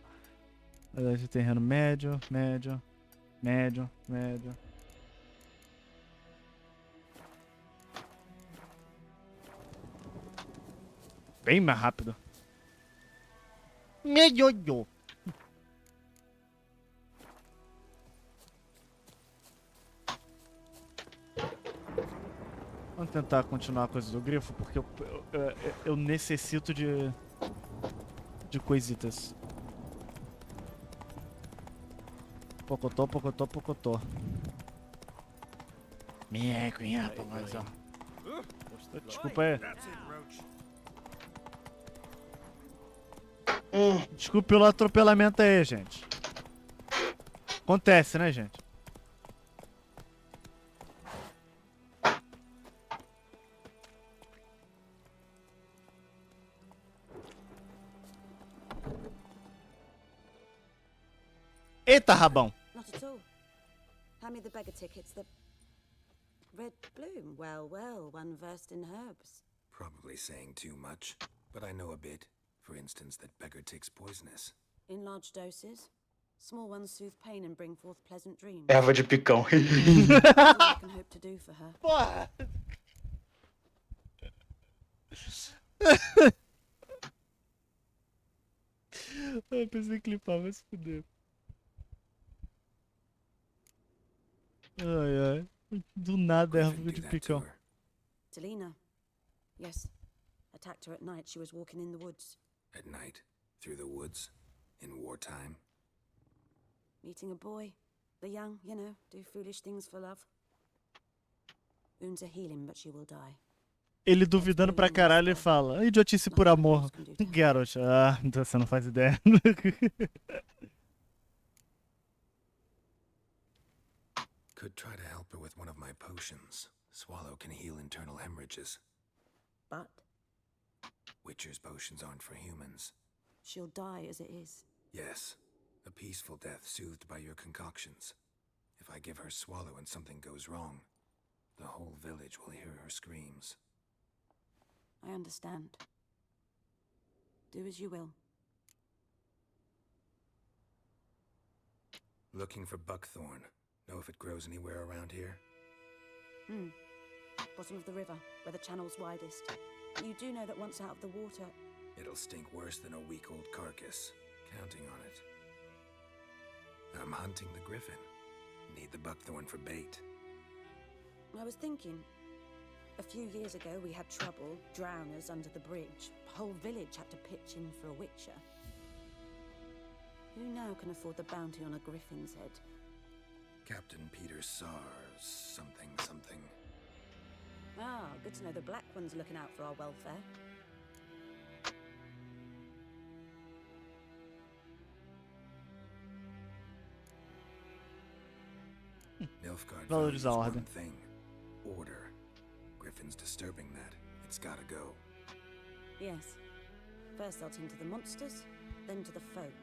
Verdade de terreno médio, médio, médio, médio. Bem mais rápido. Melhor. Vamos tentar continuar a coisa do grifo, porque eu necessito de coisitas. Pocotó, pocotó, pocotó. Minha cunhada, mas ó. Desculpa aí. Desculpe pelo atropelamento aí, gente. Acontece, né, gente? Eita, rabão. Not at all. Hand me the beggar tickets. The red bloom. Well, well, one versed in herbs. Probably saying too much, but I know a bit. For instance, that beggar tick's poisonous. In large doses. Small ones soothe pain and bring forth pleasant dreams. Erva de picão. I can hope to do for her. Porra! Eu pensei em clipar, mas se fuder. Ai, ai. Do nada erva de picão. Delina. Yes. Attacked her at night. She was walking in the woods. At night? Through the woods? In wartime? Meeting a boy. The young, you know, do foolish things for love. Wounds are healing, but she will die. Ele duvidando pra caralho, ele fala: idiotice por amor. Garot, então você não faz ideia. Could try to help her with one of my potions. Swallow can heal internal hemorrhages. But Witcher's potions aren't for humans. she'll die as it is. Yes, a peaceful death soothed by your concoctions. If I give her Swallow and something goes wrong, the whole village will hear her screams. I understand. Do as you will. Looking for buckthorn. Know if it grows anywhere around here? Bottom of the river, where the channel's widest. You do know that once out of the water... It'll stink worse than a week-old carcass. Counting on it. I'm hunting the griffin. Need the buckthorn for bait. I was thinking... A few years ago we had trouble, drowners under the bridge. The whole village had to pitch in for a witcher. Who now can afford the bounty on a griffin's head? Captain Peter Sars, something. Ah, good to know the Black One's looking out for our welfare. Nilfgaard Valorizar a values ordem. one thing. Order. Griffin's disturbing that. It's gotta go. Yes. First I'll tend to the monsters, then to the folk.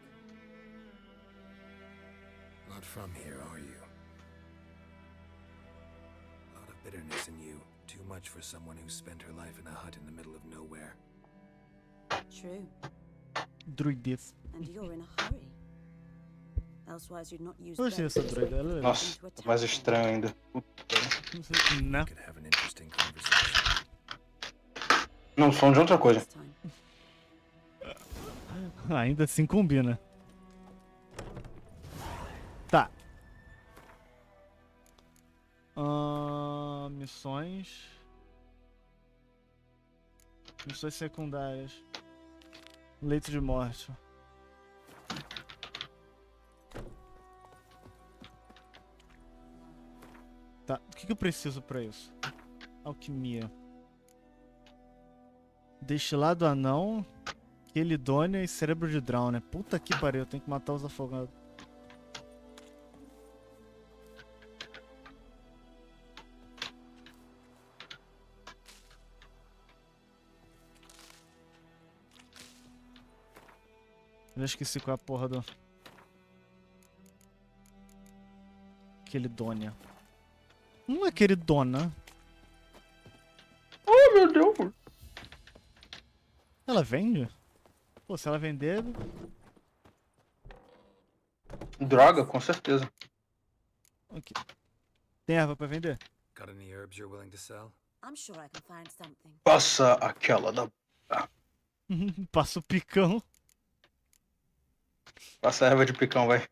Not from here, are you? A lot of bitterness in you. Too much for someone who spent her life in a hut in the middle of nowhere. True. Druidez. And you're in a hurry. Elsewise, you'd not use Gostei dessa droida, ela é legal. Nossa, mais estranho ainda. Né? Could have an interesting conversation. Não, som de outra coisa. Ainda assim combina. Tá. Missões. Missões secundárias. Leito de morte. Tá, o que eu preciso pra isso? Alquimia. Destilado anão, quelidônia e cérebro de drown, né? Puta que pariu, eu tenho que matar os afogados. Eu já esqueci qual é a porra do... Quelidônia. Não é queridona. Oh, meu Deus. Ela vende? Pô, se ela vender... Droga, com certeza. Ok. Tem erva pra vender? Got any herbs you're willing to sell? I'm sure I can find something. Passa aquela da... Passa o picão. Passa a erva de picão, vai.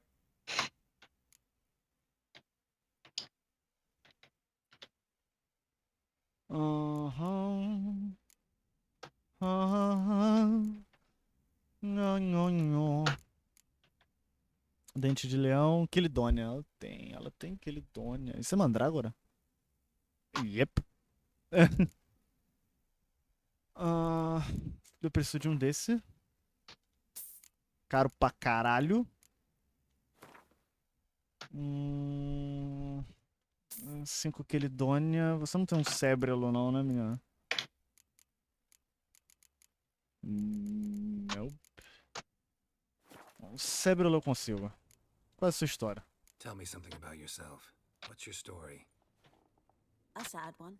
Dente de leão, quelidônia. Ela tem quelidônia. Isso é mandrágora? Yep. Eu preciso de um desse. Caro pra caralho. 5 quelidônia. Você não tem um cébrelo não, né, menina? Não. Um cébrelo eu consigo. Qual é a sua história? Tell me something about yourself. What's your story? A sad one.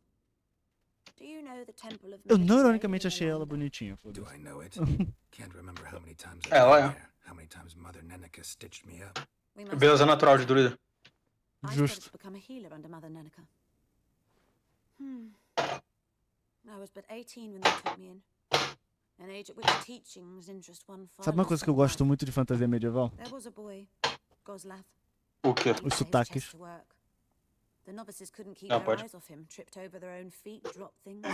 Do you know the Temple of Eu não ironicamente achei ela bonitinha. Do I know it? Can't remember how many times Ela I've é. been there. How many times Mother Nanako stitched me up. Beleza natural de druida. I Justo. started to become a healer under Mother Nanako. I was but 18 when they took me in. An age at which teachings interest one far Sabe uma less coisa que eu than gosto life. muito de fantasia medieval? There was a boy, Goslav. O quê? He put his sotaques. chest to work. The novices couldn't keep Ah, their pode. eyes off him, tripped over their own feet, dropped things.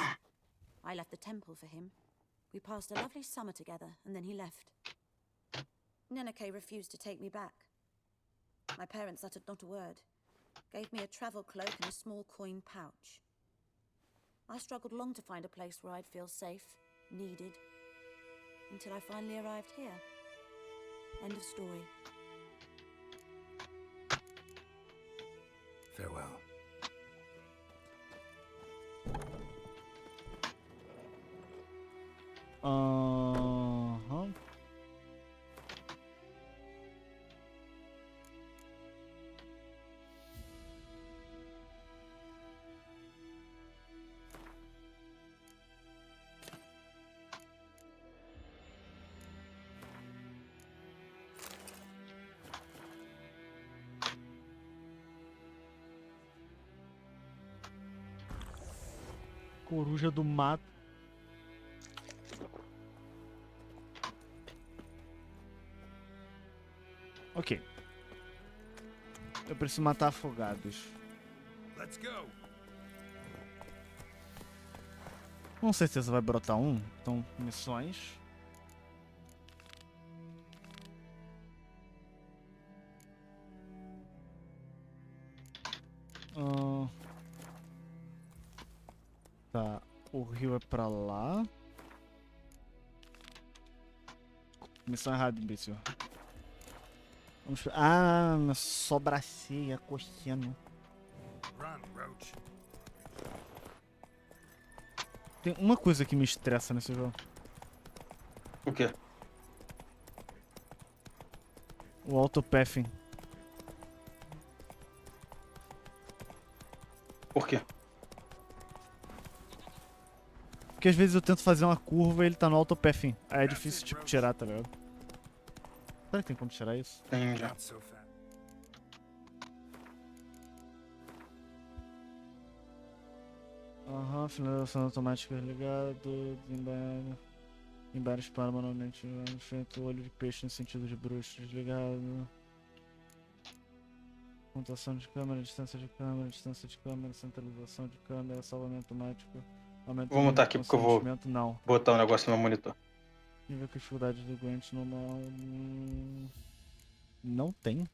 I left the temple for him. We passed a lovely summer together, and then he left. Nanako refused to take me back. My parents uttered not a word. Gave me a travel cloak and a small coin pouch. I struggled long to find a place where I'd feel safe, needed, until I finally arrived here. End of story. Farewell. Aham. Coruja do mato. Ok. Eu preciso matar afogados. Let's go. Com certeza vai brotar um. Então, missões. Tá. O rio é pra lá. Missão errada, imbecil. Vamos... Ah, minha sobrancelha coxando. Run, Roach. Tem uma coisa que me estressa nesse jogo. O quê? O autopathing. Por quê? Porque às vezes eu tento fazer uma curva e ele tá no autopathing. Aí é difícil, tipo, tirar, tá ligado? Será que tem como tirar isso? Entendi. Not so fast. Aham, finalização automática ligado. Embaixo para manualmente frente o olho de peixe no sentido de bruxo desligado. Pontuação de câmera, distância de câmera, centralização de câmera, salvamento automático. Aumento Vou montar aqui porque eu vou não. botar um negócio no meu monitor. Nível de dificuldade do Gwent normal. Não tem.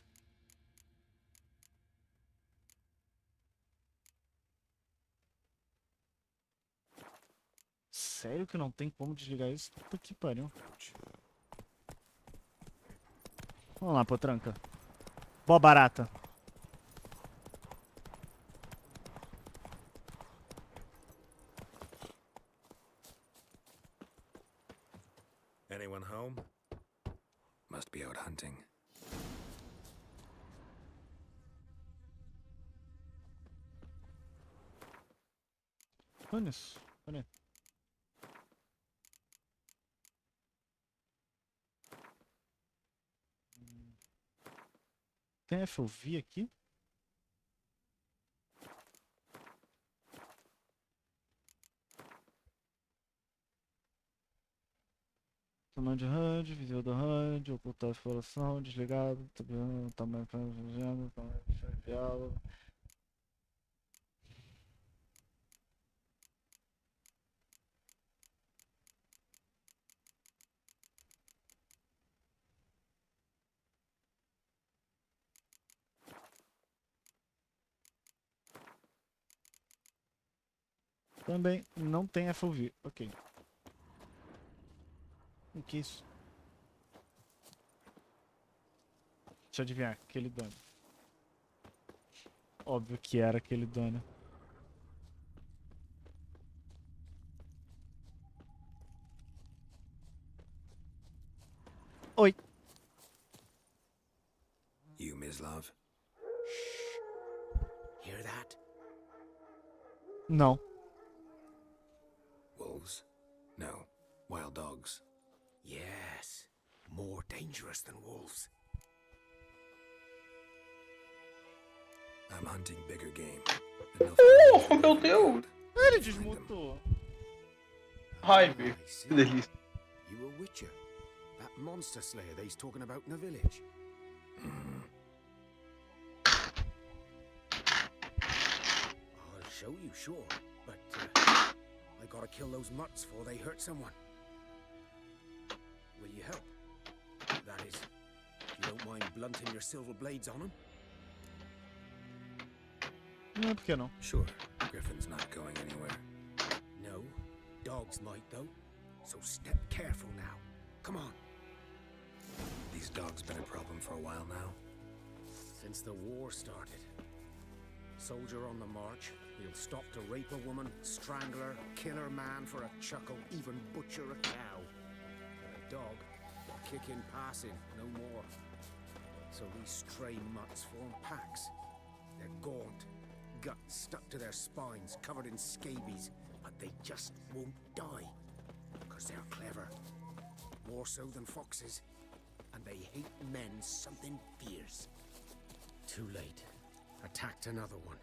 Sério que não tem como desligar isso? Puta que pariu. Vamos lá, potranca. Boa barata. Anyone home? Must be out hunting. Olha isso. Olha. Tem FOV aqui? Tamanho de HUD, visão da HUD, ocultar a exploração, desligado, tamanho para legenda, tamanho de diálogo. Também não tem FOV, ok. O que é isso? Deixa eu adivinhar, aquele dano. Óbvio que era aquele dano. Oi. You, Ms. Love? Hear that? Não. Wolves? No. Wild dogs. Yes. More dangerous than wolves. I'm hunting bigger game. Oh, meu Deus! Ele desmutou. Ai, que see. delícia. You a witcher? That monster slayer they's talking about in the village? I'll show you, sure. But I gotta kill those mutts before they hurt someone. Will you help? That is, if you don't mind blunting your silver blades on them. Não, por que não? Sure. Griffin's not going anywhere. No, dogs might though. So step careful now. Come on. These dogs been a problem for a while now. Since the war started. Soldier on the march, he'll stop to rape a woman, strangle her, kill her man for a chuckle, even butcher a cow. But a dog, a kick in passing, no more. So these stray mutts form packs. They're gaunt, guts stuck to their spines, covered in scabies, but they just won't die. Because they're clever. More so than foxes. And they hate men something fierce. Too late. Attacked another one.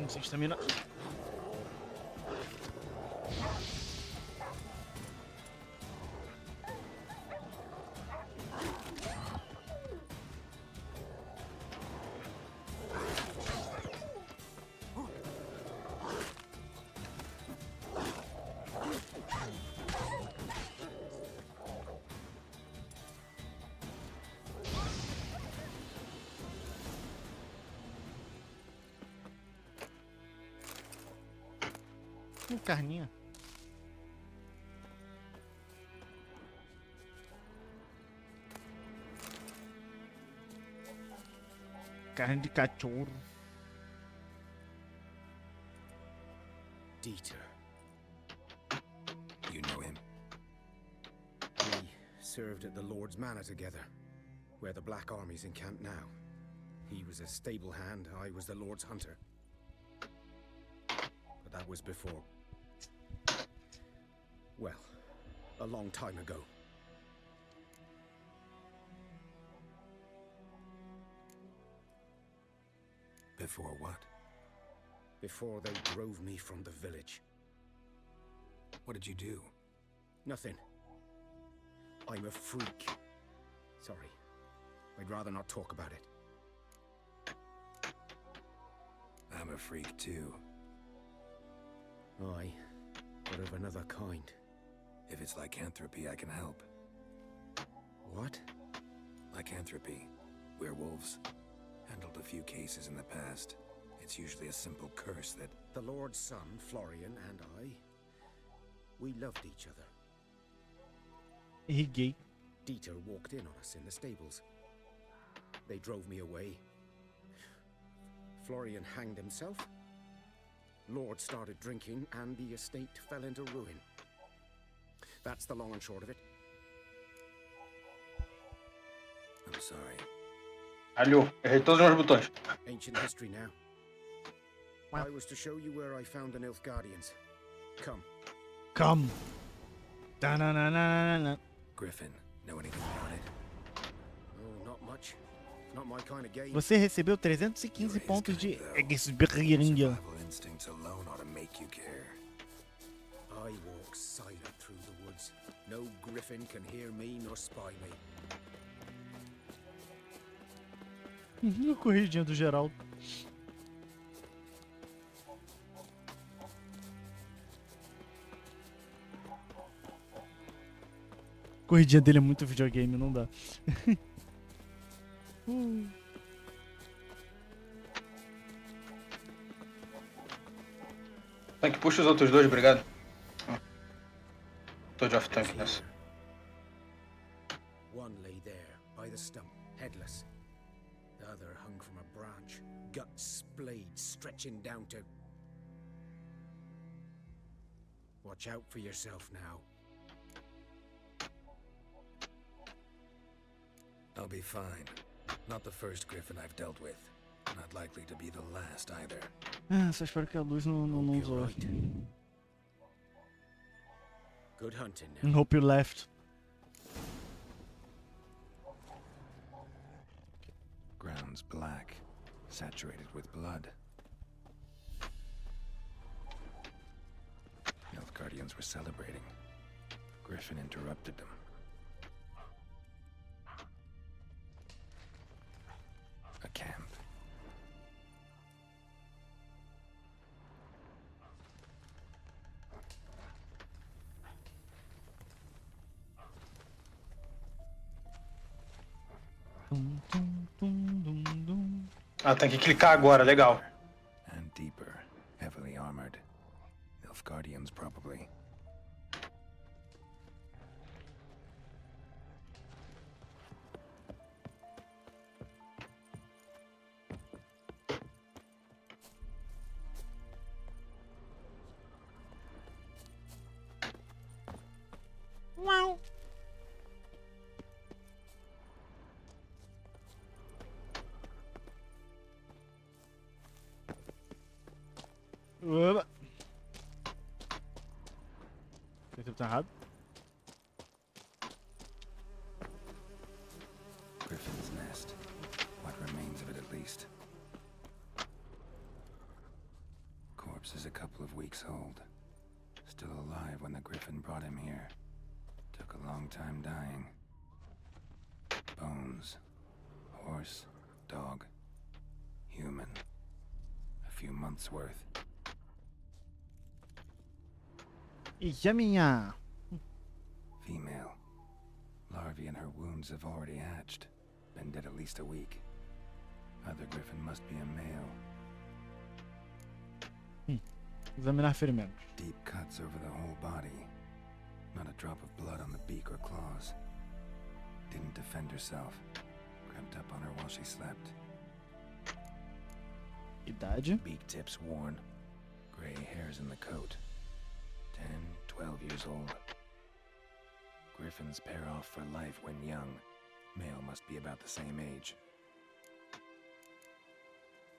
Sem estamina. Carninha. Carne de cachorro. Dieter. You know him? We served at the Lord's Manor together, where the Black Army's encamped now. He was a stable hand, I was the Lord's hunter. But that was before... well, a long time ago. Before what? Before they drove me from the village. What did you do? Nothing. I'm a freak. Sorry. I'd rather not talk about it. I'm a freak too. Aye, but of another kind. If it's lycanthropy, I can help. What? Lycanthropy. Werewolves. Handled a few cases in the past. It's usually a simple curse that... The Lord's son, Florian, and I... we loved each other. He gay. Dieter walked in on us in the stables. They drove me away. Florian hanged himself. Lord started drinking, and the estate fell into ruin. That's the long and short of it. I'm sorry. Alho, errei todos os meus botões. Ancient history now. I was to show you where I found the Nilfgaardians. Come. Come. Da-na-na-na-na-na. Griffin, know anything about it? Oh, not much. Not my kind of game. Você recebeu 315 pontos de experiência. Survival instincts alone ought to make you care. I walk silent through the woods. No griffin can hear me nor spy me. Corridinha do Geraldo. Corridinha dele é muito videogame, não dá. Tank, puxa os outros dois, obrigado. Tô de off-tank nessa. One lay there, by the stump, headless. The other hung from a branch, guts splayed, stretching down to... Watch out for yourself now. I'll be fine. Not the first griffin I've dealt with. Not likely to be the last either. Só espero que a luz não usou. Good hunting now. Hope you left. Ground's black, saturated with blood. Nilfgaardians were celebrating. Griffin interrupted them. A camp. Ah, tem que clicar agora, legal. And deeper, heavily armored. Nilfgaardians, probably. Wow. Opa. Esse tá errado. Griffin's nest. What remains of it, at least. Corpse is a couple of weeks old. Still alive when the griffin brought him here. Took a long time dying. Bones. Horse. Dog. Human. A few months worth. E minha. Female. Larvae in her wounds have already hatched. Been dead at least a week. Other griffin must be a male. Examinar ferimento. Deep cuts over the whole body. Not a drop of blood on the beak or claws. Didn't defend herself. Crept up on her while she slept. Idade. Beak tips worn. Gray hairs in the coat. 10, 12 years old. Griffins pair off for life when young. Male must be about the same age.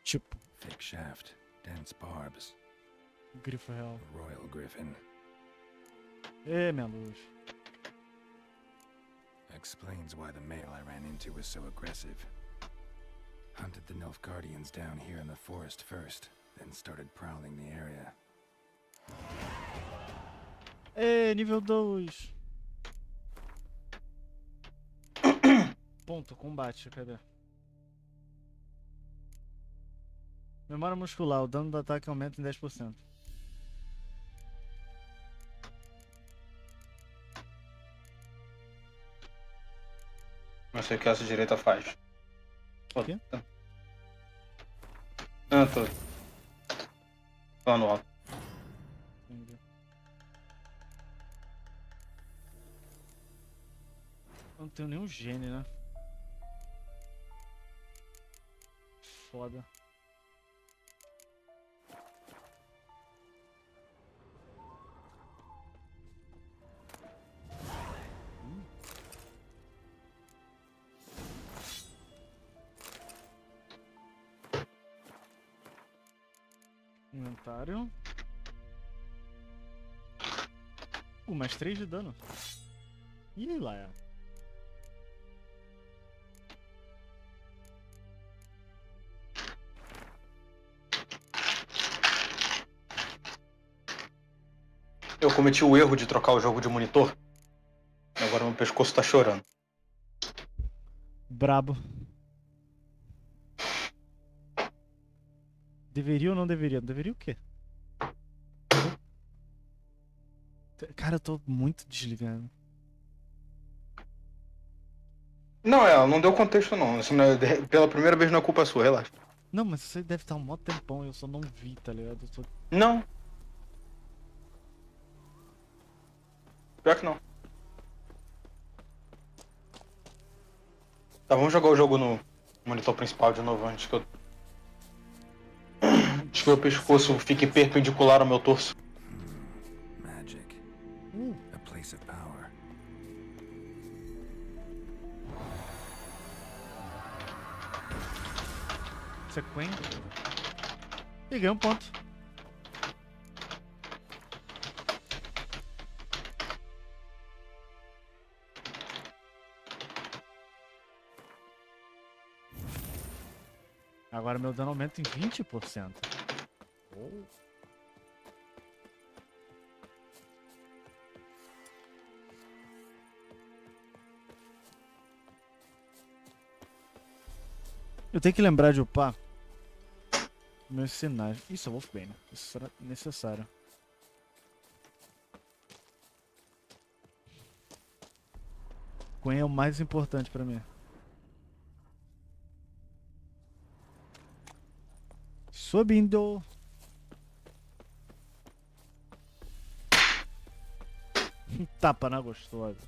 Tipo, Thick shaft, dense barbs. grifo real. Royal Griffin. Ê, minha luz. Explains why the male I ran into was so aggressive. Hunted the Nilfgaardians down here in the forest first, then started prowling the area. Ê, nível 2. Ponto, combate, cadê? Memória muscular, o dano do ataque aumenta em 10%. Não sei o que essa direita faz. O quê? Ah, tô. Lá no alto. Entendi. Não tenho nenhum gene, né? Foda. Inventário. Mais 3 de dano. Ih, lá é. Eu cometi o erro de trocar o jogo de monitor. Agora meu pescoço tá chorando. Brabo. Deveria ou não deveria? Deveria o quê? Cara, eu tô muito desligado. Não, não deu contexto não. Isso não é- pela primeira vez não é culpa sua, relaxa. Não, mas isso aí deve estar um mó tempão e eu só não vi, tá ligado? Eu só... Não. Pior que não. Tá, vamos jogar o jogo no monitor principal de novo antes que eu... Antes que meu pescoço fique perpendicular ao meu torso. Magic. A place of power. Sequência. E ganhei um ponto. Agora meu dano aumenta em 20%. Oh. Eu tenho que lembrar de upar meus sinais. Isso é Wolfbane. Isso será necessário. Gwen é o mais importante pra mim. Subindo. Tapa na gostosa.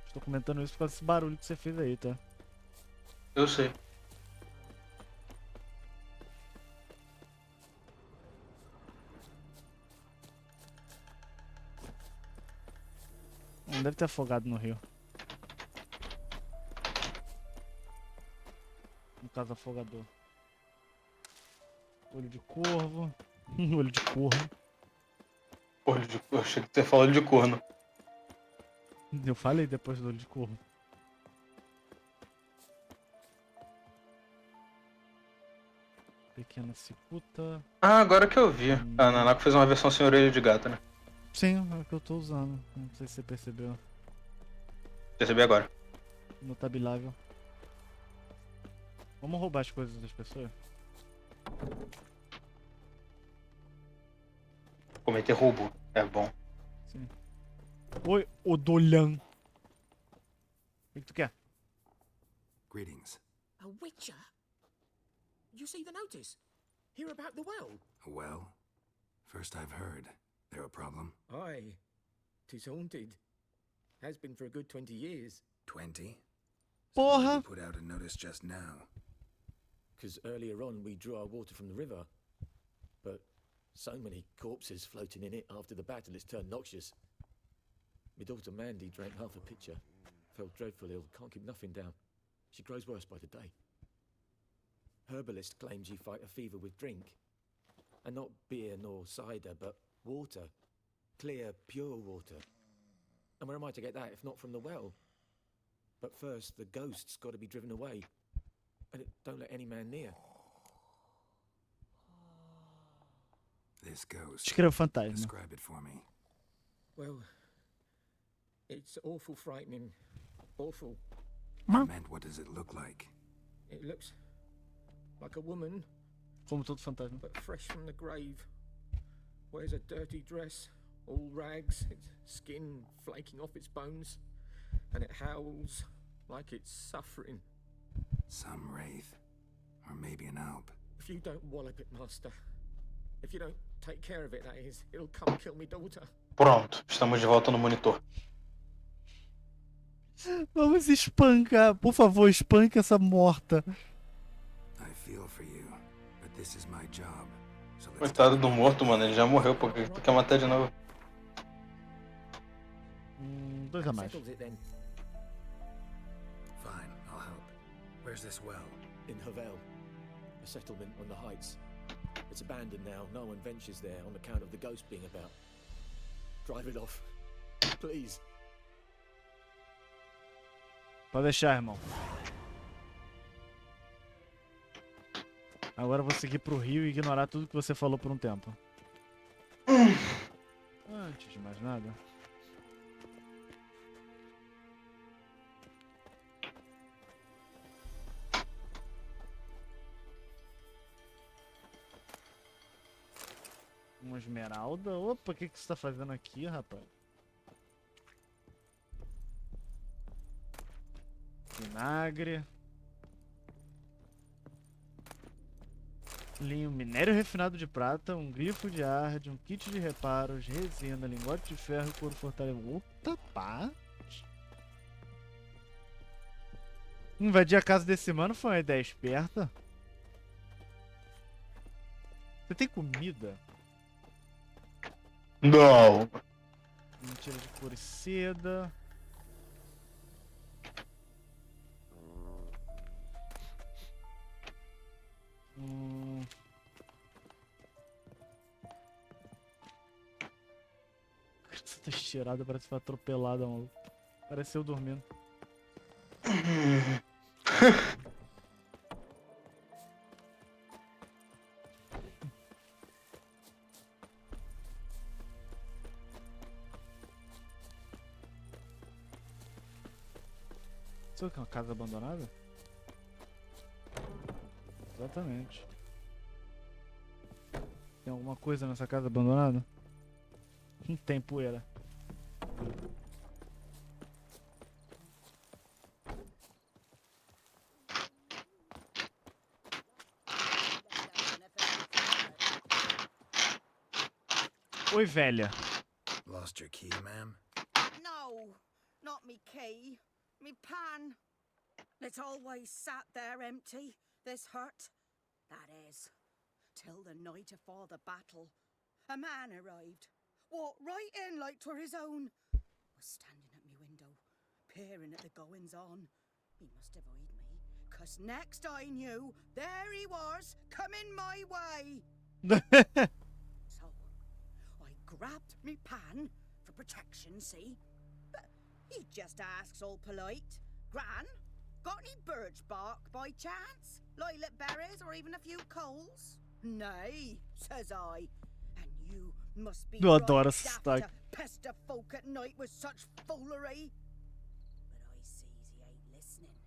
Estou comentando isso por causa desse barulho que você fez aí, tá? Eu sei. Não deve ter afogado no rio. No caso, afogador. Olho de corvo. Olho de corvo. Eu achei que você falou olho de corno. Eu falei depois do olho de corvo. Pequena cicuta. Ah, agora que eu vi. A Nanako fez uma versão sem orelha de gato, né? Sim, é o que eu tô usando. Não sei se você percebeu. Percebi agora. Notabilável. Vamos roubar as coisas das pessoas? Cometer roubo. É bom. Sim. Oi, Odolhan. O que tu quer? Greetings. A witcher? You see the notice? Hear about the well? A well? First I've heard. There a problem? Aye. 'Tis haunted. Has been for a good 20 years. 20? Porra! Put out a notice just now. 'Cause earlier on we drew our water from the river. But so many corpses floating in it after the battle it's turned noxious. My daughter Mandy drank half a pitcher. Fell dreadful ill, can't keep nothing down. She grows worse by the day. Herbalist claims you fight a fever with drink. And not beer nor cider, but water. Clear, pure water. And where am I to get that if not from the well? But first, the ghost's got to be driven away. And it don't let any man near. This ghost. Escreva fantasma. Describe it for me. Well, it's awful frightening. Awful. And what does it look like? It looks like a woman, Como todo fantasma. but fresh from the grave. Wears a dirty dress, all rags, its skin flaking off its bones, and it howls like it's suffering. Some wraith. Or maybe an alp. If you don't wallop it, Master, if you don't take care of it, that is, it'll come kill me daughter. Pronto, estamos de volta no monitor. Vamos espancar. Por favor, espanque essa morta. I feel for you, but this is my job. So let's Coitado do morto, mano. Ele já morreu. Por que tu quer matar de novo? 2 a mais. Settles it then. Fine, I'll help. Where's this well? In Havel, a settlement on the heights. It's abandoned now. No one ventures there on account of the ghost being about. Drive it off, please. Pode deixar, irmão. Agora eu vou seguir pro rio e ignorar tudo que você falou por um tempo. Antes de mais nada. Uma esmeralda. Opa, o que você tá fazendo aqui, rapaz? Vinagre. Linho, minério refinado de prata, um grifo de arde, um kit de reparos, resina, lingote de ferro e couro fortalecido. Outra pá. Invadir a casa desse mano foi uma ideia esperta. Você tem comida? Não. Mentira de couro e seda. Você tá estirada, parece que foi atropelada, maluco. Pareceu dormindo. Isso aqui é uma casa abandonada? Exatamente. Tem alguma coisa nessa casa abandonada? Não tem poeira. Oi, velha. Lost your key, ma'am? No, not me key. Me pan. It's always sat there empty, this hut. That is, till the night afore the battle. A man arrived, walked right in like 'twere his own. Was standing at me window, peering at the goings on. He must have eyed me, 'cause next I knew, there he was, coming my way. So, I grabbed me pan, for protection, see? But he just asks all polite, Gran, got any birch bark by chance? Lilac berries or even a few coals? Nay, says I. And you must be Eu adoro right esse daft sotaque. to pester folk at night with such foolery. But I sees he ain't listening.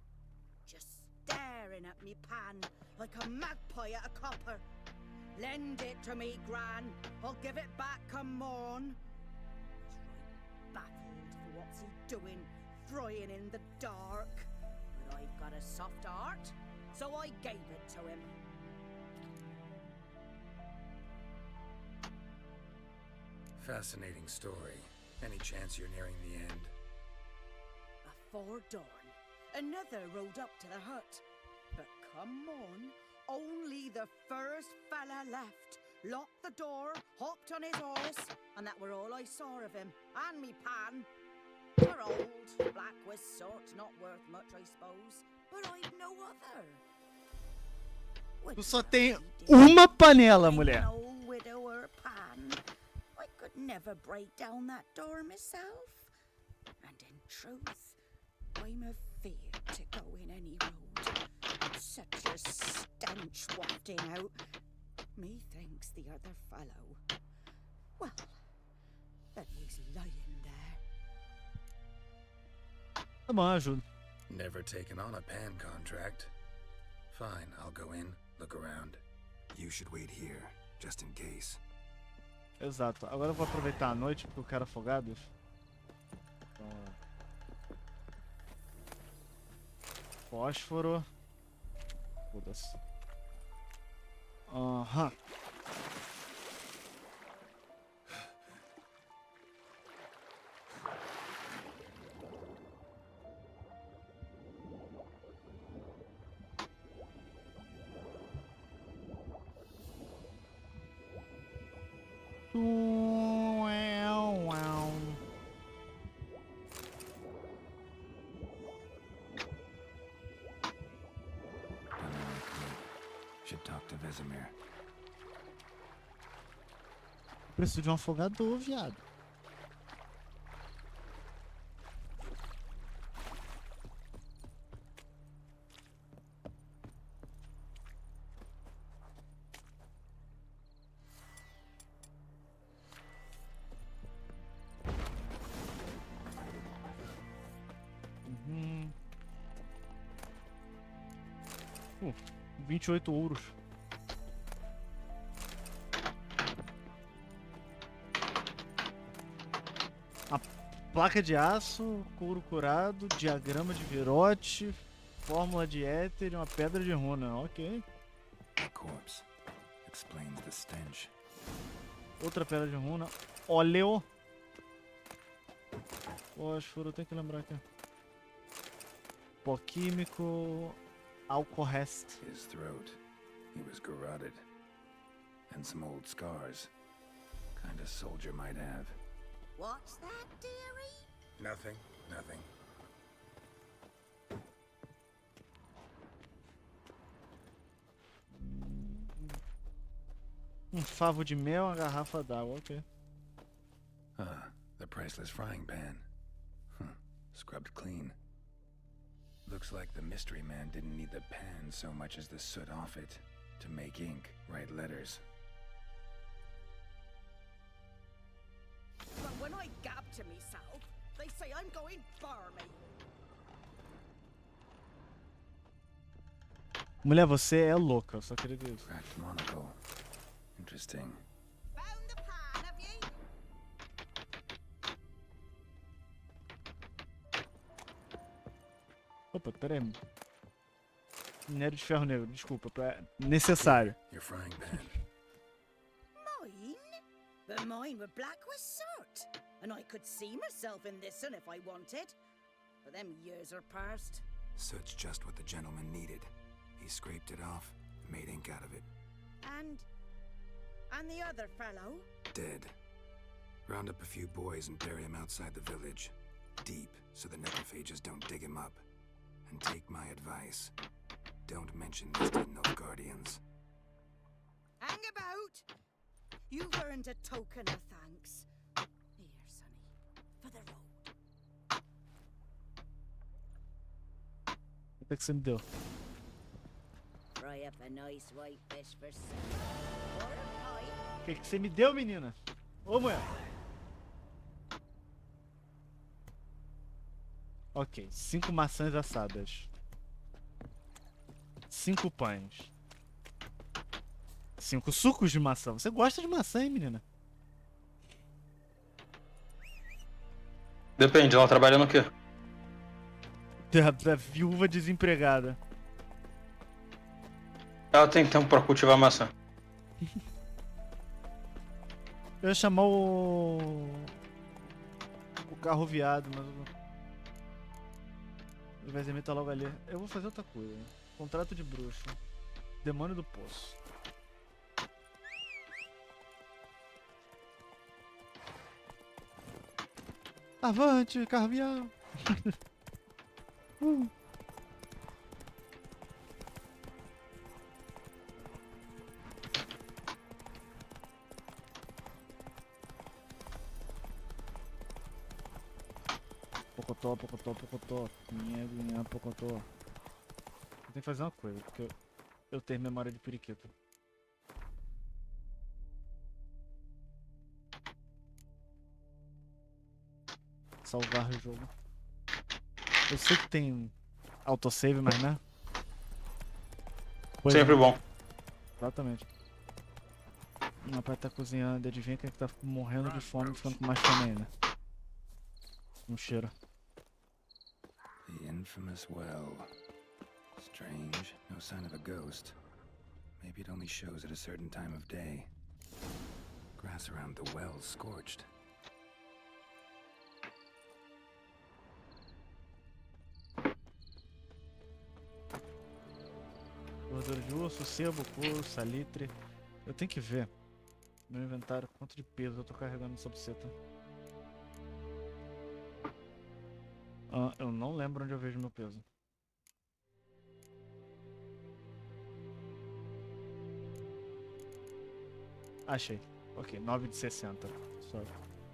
Just staring at me pan like a magpie at a copper. Lend it to me, Gran. I'll give it back come morn. I was right baffled for what's he doing, frying in the dark. But I've got a soft heart, so I gave it to him. Fascinating story. Any chance you're nearing the end? Afore dawn, another rode up to the hut. But come on, only the first fella left. Locked the door, hopped on his horse, and that were all I saw of him, and me pan. You're old, black with sort, not worth much, I suppose. But I've no other. Tu só tem uma panela, mulher. An old widower pan. I could never break down that door myself. And in truth, I'm afeard to go in any road. Such a stench wafting out. Methinks the other fellow. Well, that he's lying there. Tá bom, ajuda. Never taken on a pan contract. Fine, I'll go in, look around. You should wait here, just in case. Exato. Agora eu vou aproveitar a noite porque eu quero afogados. Então, fósforo. Foda-se. Aham. Should talk to Vesemir. Preciso de um afogador, viado. Uhum. 28 ouros. A placa de aço, couro curado, diagrama de virote, fórmula de éter e uma pedra de runa. Ok. Corpse explains the stench. Outra pedra de runa. Óleo. Fósforo, tem que lembrar aqui. Pó químico. Alcohest. His throat. He was garroted. And some old scars. Kind of soldier might have. What's that, dearie? Nothing, nothing. Favo de mel, uma garrafa d'água, ok. Ah, the priceless frying pan. Scrubbed clean. Looks like the mystery man didn't need the pan so much as the soot off it to make ink, write letters. But when I gab to myself, they say I'm going barmy. Mulher, você é louca, eu só queria dizer isso. Cracked monocle. Interesting. Found the pan, have you? Opa, pera aí. Minério de ferro negro, desculpa, necessário. Your frying pan. Mine? But mine were black with soot. And I could see myself in this one if I wanted. But them years are past. Soot's just what the gentleman needed. He scraped it off, made ink out of it. And the other fellow? Dead. Round up a few boys and bury him outside the village. Deep, so the necrophages don't dig him up. And take my advice. Don't mention this to Nilfgaardians. Hang about! You've earned a token of thanks. Here, sonny, for the road. O que você me deu? Fry up a nice white fish for supper. Or a pie. O que você me deu, menina? Ô, mulher. Ok, 5 maçãs assadas. 5 pães. 5 sucos de maçã. Você gosta de maçã, hein, menina? Depende, ela trabalha no quê? Da viúva desempregada. Ela tem tempo pra cultivar maçã. Eu ia chamar o carro viado, mas o Vesemir tá logo ali. Eu vou fazer outra coisa. Contrato de bruxo. Demônio do poço. Avante, carvião! Pocotó, pocotó, pocotó. Minha, pocotó. Eu tenho que fazer uma coisa, porque eu tenho memória de periquito. Salvar o jogo. Eu sei que tem autosave, mas né? Sempre bom. Exatamente. Meu pai tá cozinhando, adivinha quem é que tá morrendo de fome e ficando com mais fome ainda. Um cheiro. The infamous well. Strange, no sign of a ghost. Maybe it only shows at a certain time of day. Grass around the well scorched. Gordura de osso, sebo, couro, salitre. Eu tenho que ver meu inventário, quanto de peso eu tô carregando nessa buceta. Eu não lembro onde eu vejo meu peso. Achei. Ok, 9 de 60. Só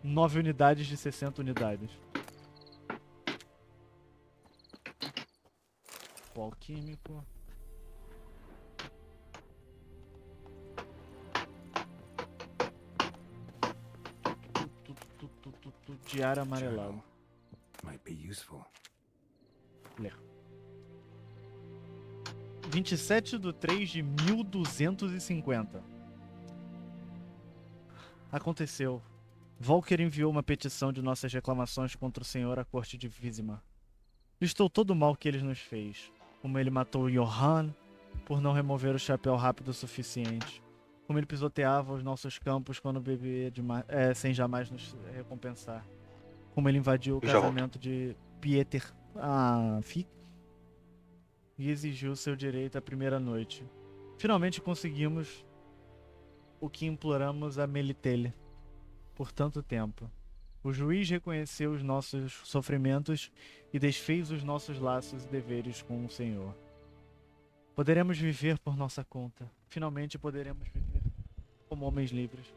9 unidades de 60 unidades. Pó alquímico. Diário amarelado. Might be useful. Ler. 27/3/1250. Aconteceu. Volker enviou uma petição de nossas reclamações contra o senhor à corte de Vizima. Listou todo o mal que ele nos fez. Como ele matou Johann por não remover o chapéu rápido o suficiente. Como ele pisoteava os nossos campos quando bebia demais, sem jamais nos recompensar. Como ele invadiu o casamento de Pieter Fick e exigiu seu direito à primeira noite. Finalmente conseguimos o que imploramos a Melitele por tanto tempo. O juiz reconheceu os nossos sofrimentos e desfez os nossos laços e deveres com o Senhor. Poderemos viver por nossa conta. Finalmente poderemos viver como homens livres.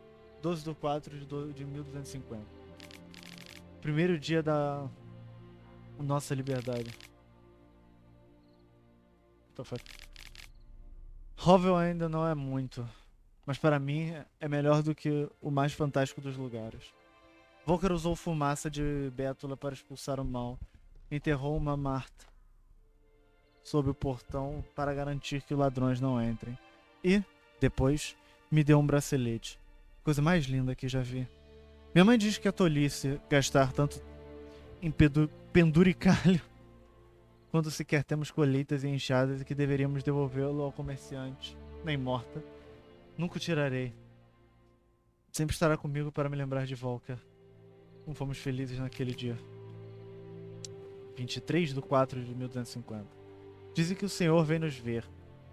12/4/1250. Primeiro dia da nossa liberdade. Hovel ainda não é muito, mas para mim é melhor do que o mais fantástico dos lugares. Volker usou fumaça de bétula para expulsar o mal. Enterrou uma Marta sob o portão para garantir que os ladrões não entrem. E, depois, me deu um bracelete. Coisa mais linda que já vi. Minha mãe diz que é tolice gastar tanto em penduricalho quando sequer temos colheitas e enxadas e que deveríamos devolvê-lo ao comerciante. Nem morta. Nunca o tirarei. Sempre estará comigo para me lembrar de Volker. Como fomos felizes naquele dia. 23/4/1250. Dizem que o Senhor vem nos ver,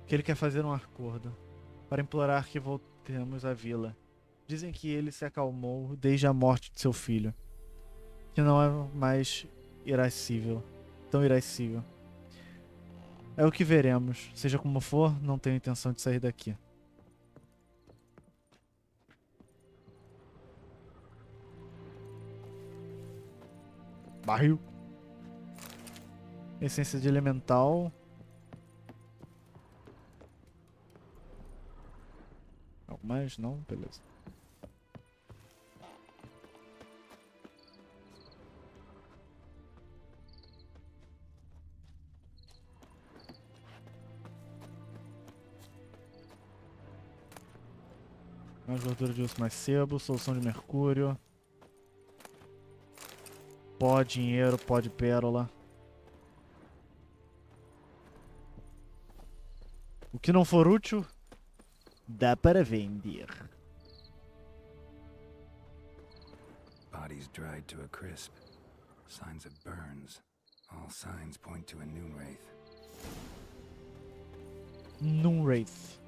que ele quer fazer um acordo, para implorar que voltemos à vila. Dizem que ele se acalmou desde a morte de seu filho, que não é mais tão irascível. É o que veremos. Seja como for, não tenho intenção de sair daqui. Barril. Essência de elemental. Algo mais? Não? Beleza. Mais gordura de osso, mais sebo, solução de mercúrio. Pó, dinheiro, pó de pérola. O que não for útil, dá para vender. Bodies dried to a crisp. Signs of burns. All signs point to a noon wraith. Noon wraith.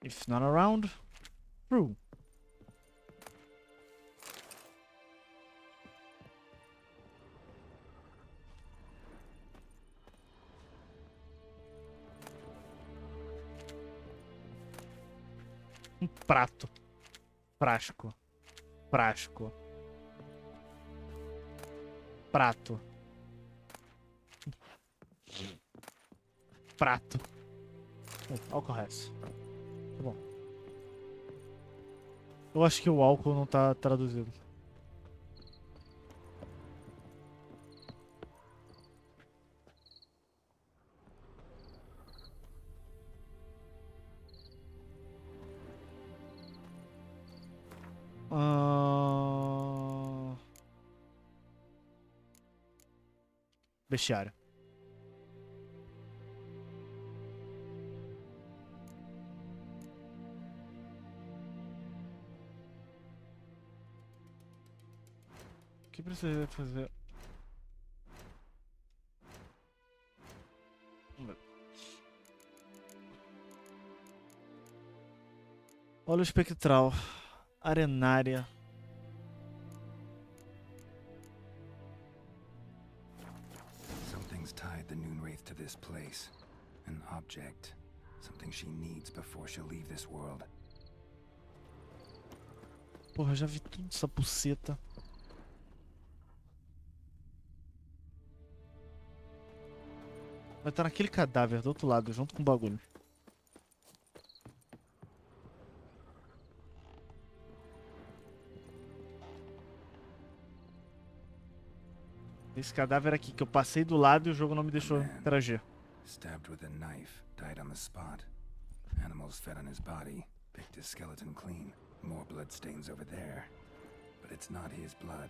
If not around, true. Um prato. Frasco. Frasco. Prato. Prato. Álcool resto. Tá bom. Eu acho que o álcool não tá traduzido. Bestiário. O que precisa fazer? Olho espectral. Arenária. Something's tied the Noonwraith to this place. An object. Something she needs before she'll leave this world. Porra, eu já vi tudo essa buceta. Vai estar naquele cadáver do outro lado, junto com o bagulho. Esse cadáver aqui, que eu passei do lado e o jogo não me deixou interagir. Stabbed with a knife, died on the spot. Animals fed on his body, picked his skeleton clean. More blood stains over there. But it's not his blood.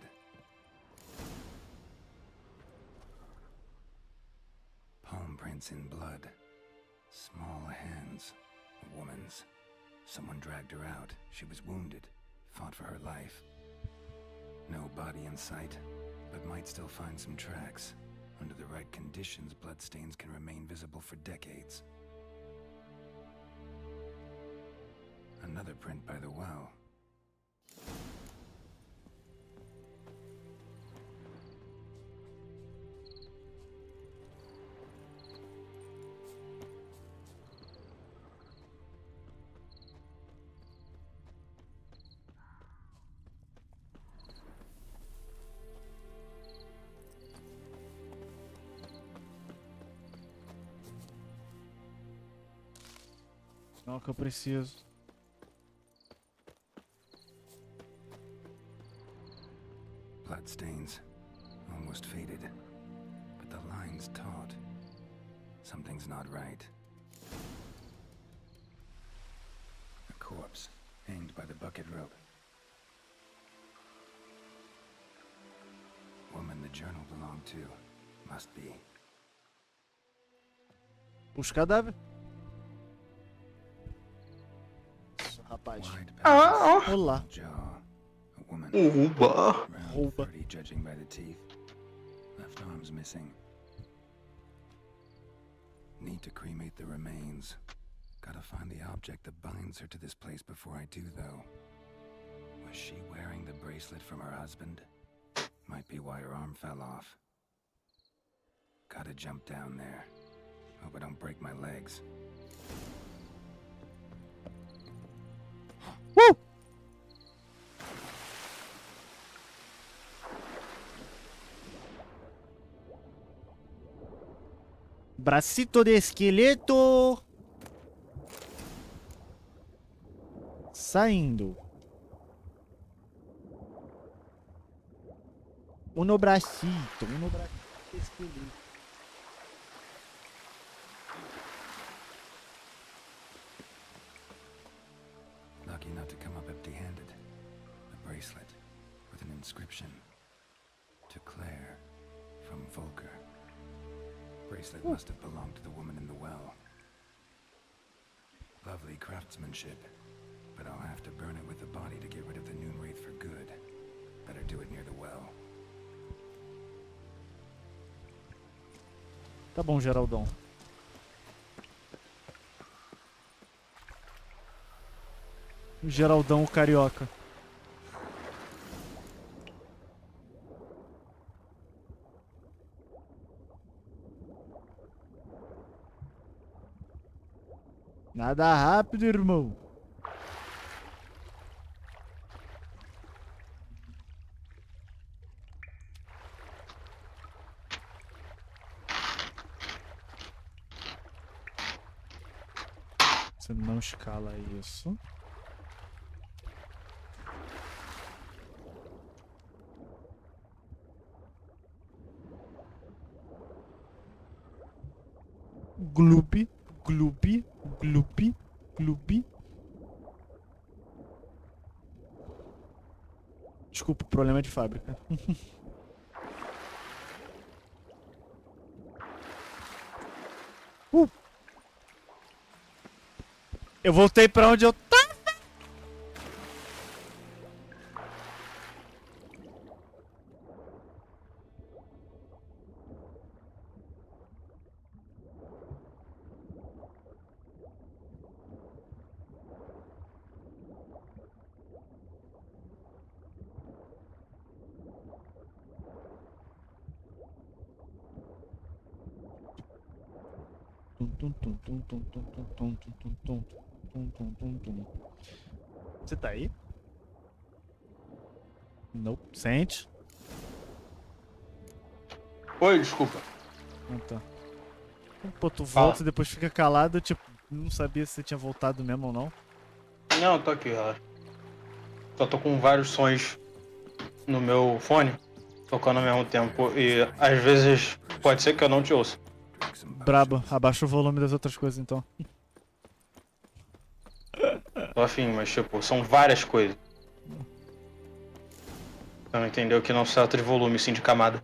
Palm prints in blood. Small hands. A woman's. Someone dragged her out. She was wounded. Fought for her life. No body in sight, but might still find some tracks. Under the right conditions, bloodstains can remain visible for decades. Another print by the well. Não é o que eu preciso. Bloodstains, almost faded, but the line's taut. Something's not right. A corpse, hanged by the bucket rope. Woman the journal belonged to, must be. Puxa o cadáver. Isso, rapaz. Olá. Rouba. Judging by the teeth. Left arm's missing. Need to cremate the remains. Gotta find the object that binds her to this place before I do, though. Was she wearing the bracelet from her husband? Might be why her arm fell off. Gotta jump down there. Hope I don't break my legs. Woo! Bracito de esqueleto. Saindo. Uno bracito. Uno bracito de esqueleto. Lucky not to come up empty-handed. A bracelet with an inscription. To Claire, from Volker. Bracelet must have belonged to the woman in the well. Lovely craftsmanship, but I'll have to burn it with the body to get rid of the Noonwraith for good. Better do it near the well. Tá bom, Geraldão. O Geraldão, o carioca. Nada rápido, irmão. Você não escala isso. Gloop, gloop, gloop, gloop. Desculpa, o problema é de fábrica. Eu voltei pra onde eu tava. Você tá aí? Não. Sente. Oi, desculpa. Ah, tá. Pô, tu volta e depois fica calado, tipo, não sabia se você tinha voltado mesmo ou não. Não, eu tô aqui, relaxa. Só tô com vários sons no meu fone, tocando ao mesmo tempo. E às vezes pode ser que eu não te ouça. Brabo, abaixa o volume das outras coisas então. Tô afim, mas tipo, são várias coisas. Então entendeu que não se trata de volume, sim de camada.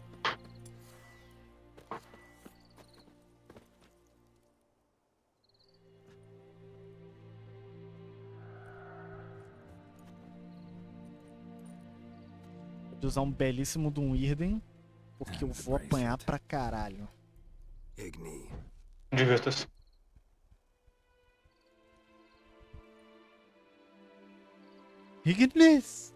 De usar um belíssimo de um Irden, porque eu vou apanhar pra caralho. Divirta-se. Ignis!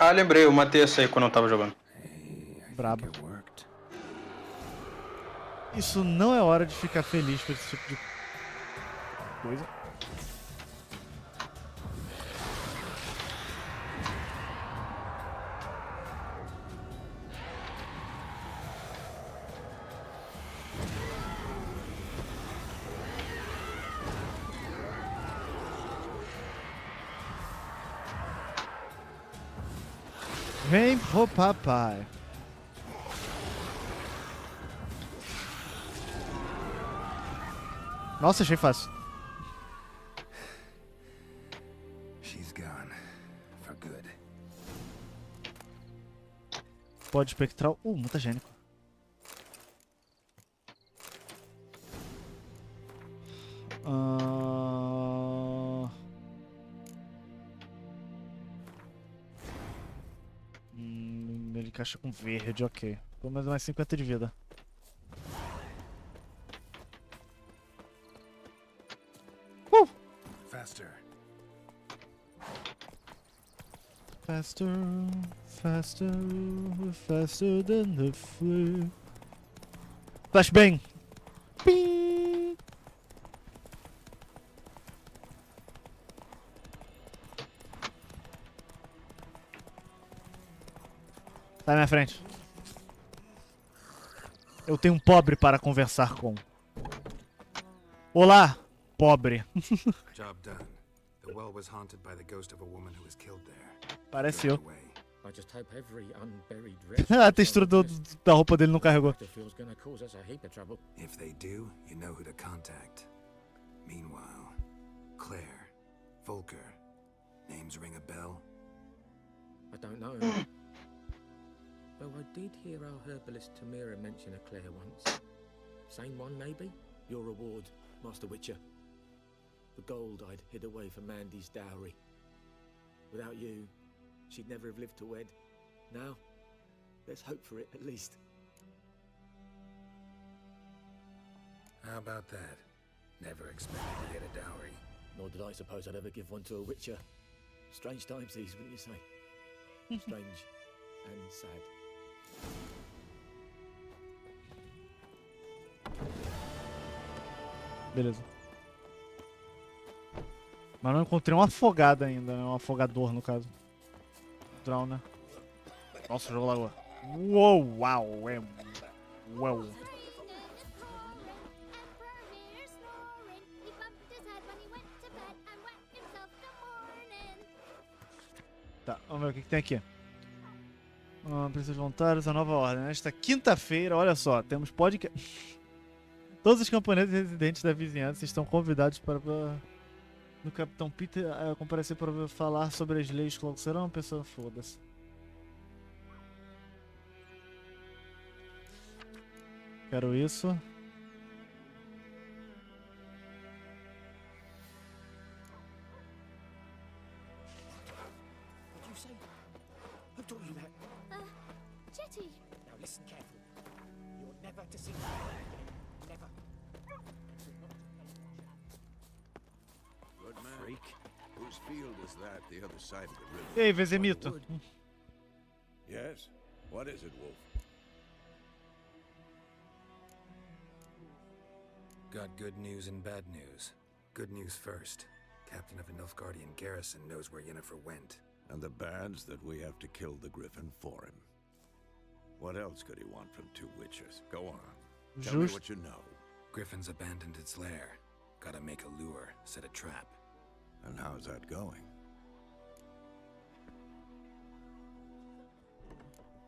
Ah, lembrei, eu matei essa aí quando eu tava jogando. Brabo. Isso não é hora de ficar feliz com esse tipo de coisa. Vem pro papai. Nossa, achei fácil. She's gone for good. Pode espectral. Mutagênico. Ele encaixa com verde, ok. Pelo menos mais 50 de vida. Faster. Faster, faster, faster than the flame. Flashbang! Ping! Sai na minha frente. Eu tenho um pobre para conversar com. Olá, pobre. Job done. The well was haunted by the ghost of a woman who was killed there. Parece eu. I just hope every unburied A textura da roupa dele não carregou. If they do, you know who to contact. Meanwhile, Claire, Volker, names ring a bell? I don't know. Well, I did hear our herbalist Tamira mention a Claire once. Same one, maybe? Your reward, Master Witcher. The gold I'd hid away for Mandy's dowry. Without you, she'd never have lived to wed. Now, let's hope for it, at least. How about that? Never expected to get a dowry. Nor did I suppose I'd ever give one to a witcher. Strange times these, wouldn't you say? Strange and sad. Beleza. Mas não encontrei um afogado ainda, né? Um afogador, no caso. Drown, né? Nossa, jogo lagoa. Uou, uau, é... Uau. Tá, vamos ver o que tem aqui. Precisas voluntários, a nova ordem. Nesta quinta-feira, olha só, temos podcast. Todos os camponeses residentes da vizinhança estão convidados para o Capitão Peter comparecer para falar sobre as leis que logo serão. Pessoa, foda-se. Quero isso. Jetty. Now listen carefully. You're never to see me again. Never. Good man. Freak. Whose field is that the other side of the river? E aí, Vezemito? Yes. What is it, Wolf? Got good news and bad news. Good news first. Captain of a Nilfgaardian garrison knows where Yennefer went. And the bad's that we have to kill the griffin for him. What else could he want from two witchers? Go on. Tell me what you know. Griffin's abandoned its lair. Gotta make a lure, set a trap. And how's that going?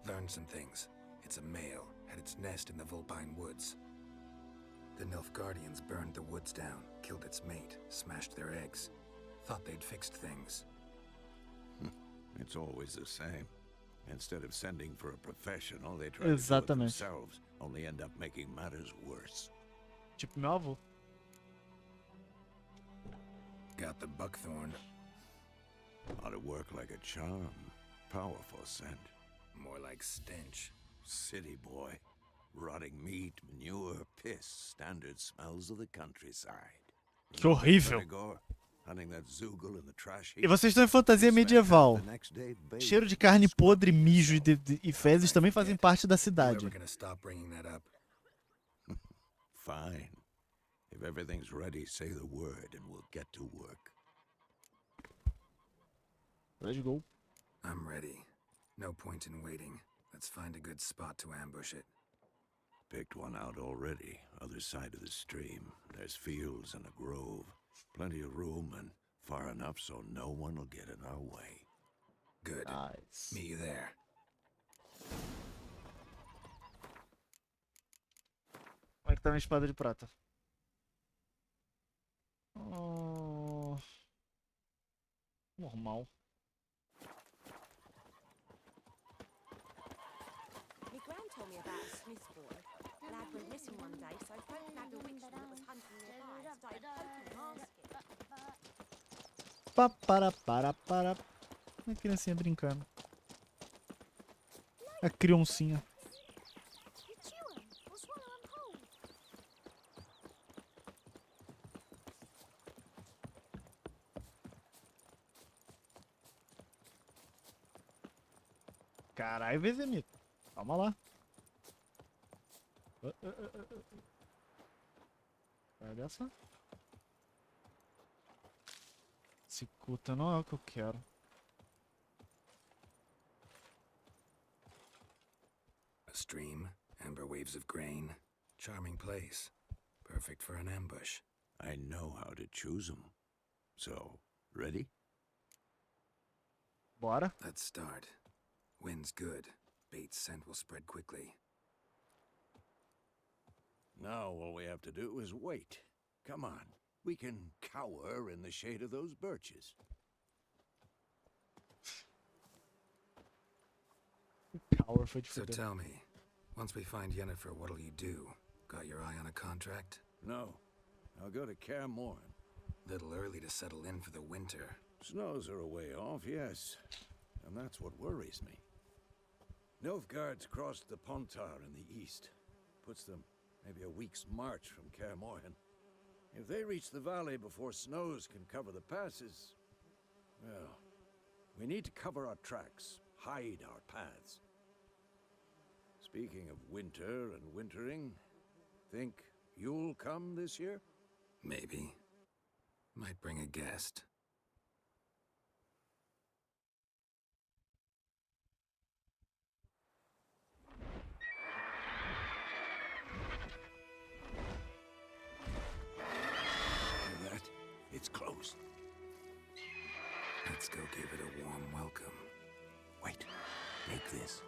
Learned some things. It's a male, had its nest in the Vulpine Woods. The Nilfgaardians burned the woods down, killed its mate, smashed their eggs. Thought they'd fixed things. It's always the same. Instead of sending for a professional, they try to do it themselves, only end up making matters worse. Tipo meu avô. Got the buckthorn. Ought to work like a charm. Powerful scent. More like stench. City boy. Rotting meat, manure, piss. Standard smells of the countryside. Que horrível. Hunting that Zoogle in the trash heap. E vocês estão em fantasia medieval. Cheiro de carne podre, mijo e fezes também fazem parte da cidade. Fine. If everything's ready, say the word and we'll get to work. Let's go. I'm ready. No point in waiting. Let's find a good spot to ambush it. Picked one out already. Other side of the stream. There's fields and a grove. Plenty of room and far enough so no one will get in our way. Good. Nice. Meet you there. Como é que tá minha espada de prata? Oh... Normal. My gran told me about a Smith's boy. The lad went missing one day, so folk nabbed a witch that was hunting nearby and started poking and asking. Para. Uma criancinha brincando. A criancinha. Caralho, Vezemito. Calma lá. Vai dessa. Cicuta não é o que eu quero. A stream, amber waves of grain. Charming place. Perfect for an ambush. I know how to choose them. So, ready? Bora. Let's start. Wind's good. Bait's scent will spread quickly. Now all we have to do is wait. Come on. We can cower in the shade of those birches. Cower foi de So fuder. tell me, once we find Yennefer, what'll you do? Got your eye on a contract? No. I'll go to Kaer Morhen. Little early to settle in for the winter. Snows are a way off, yes. And that's what worries me. Nilfgaard's crossed the Pontar in the east. Puts them maybe a week's march from Kaer Morhen. If they reach the valley before snows can cover the passes, well, we need to cover our tracks, hide our paths. Speaking of winter and wintering, think you'll come this year? Maybe. Might bring a guest. Hear that? It's close. Let's go give it a warm welcome. Wait, take this.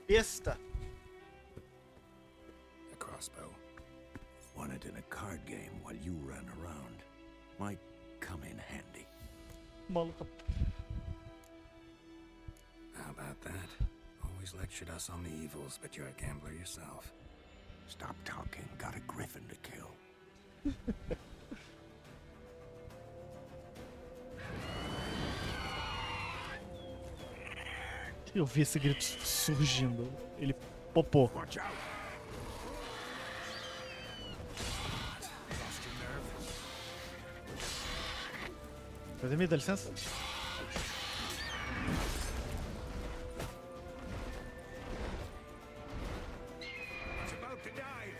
Besta. A crossbow. Won it in a card game while you ran around. Might come in handy. Maluca. How about that? Always lectured us on the evils, but you're a gambler yourself. Stop talking. Got a griffin to kill. Eu vi esse grito surgindo. Ele popou. Watch out. Fazer dá licença? It's about to dive.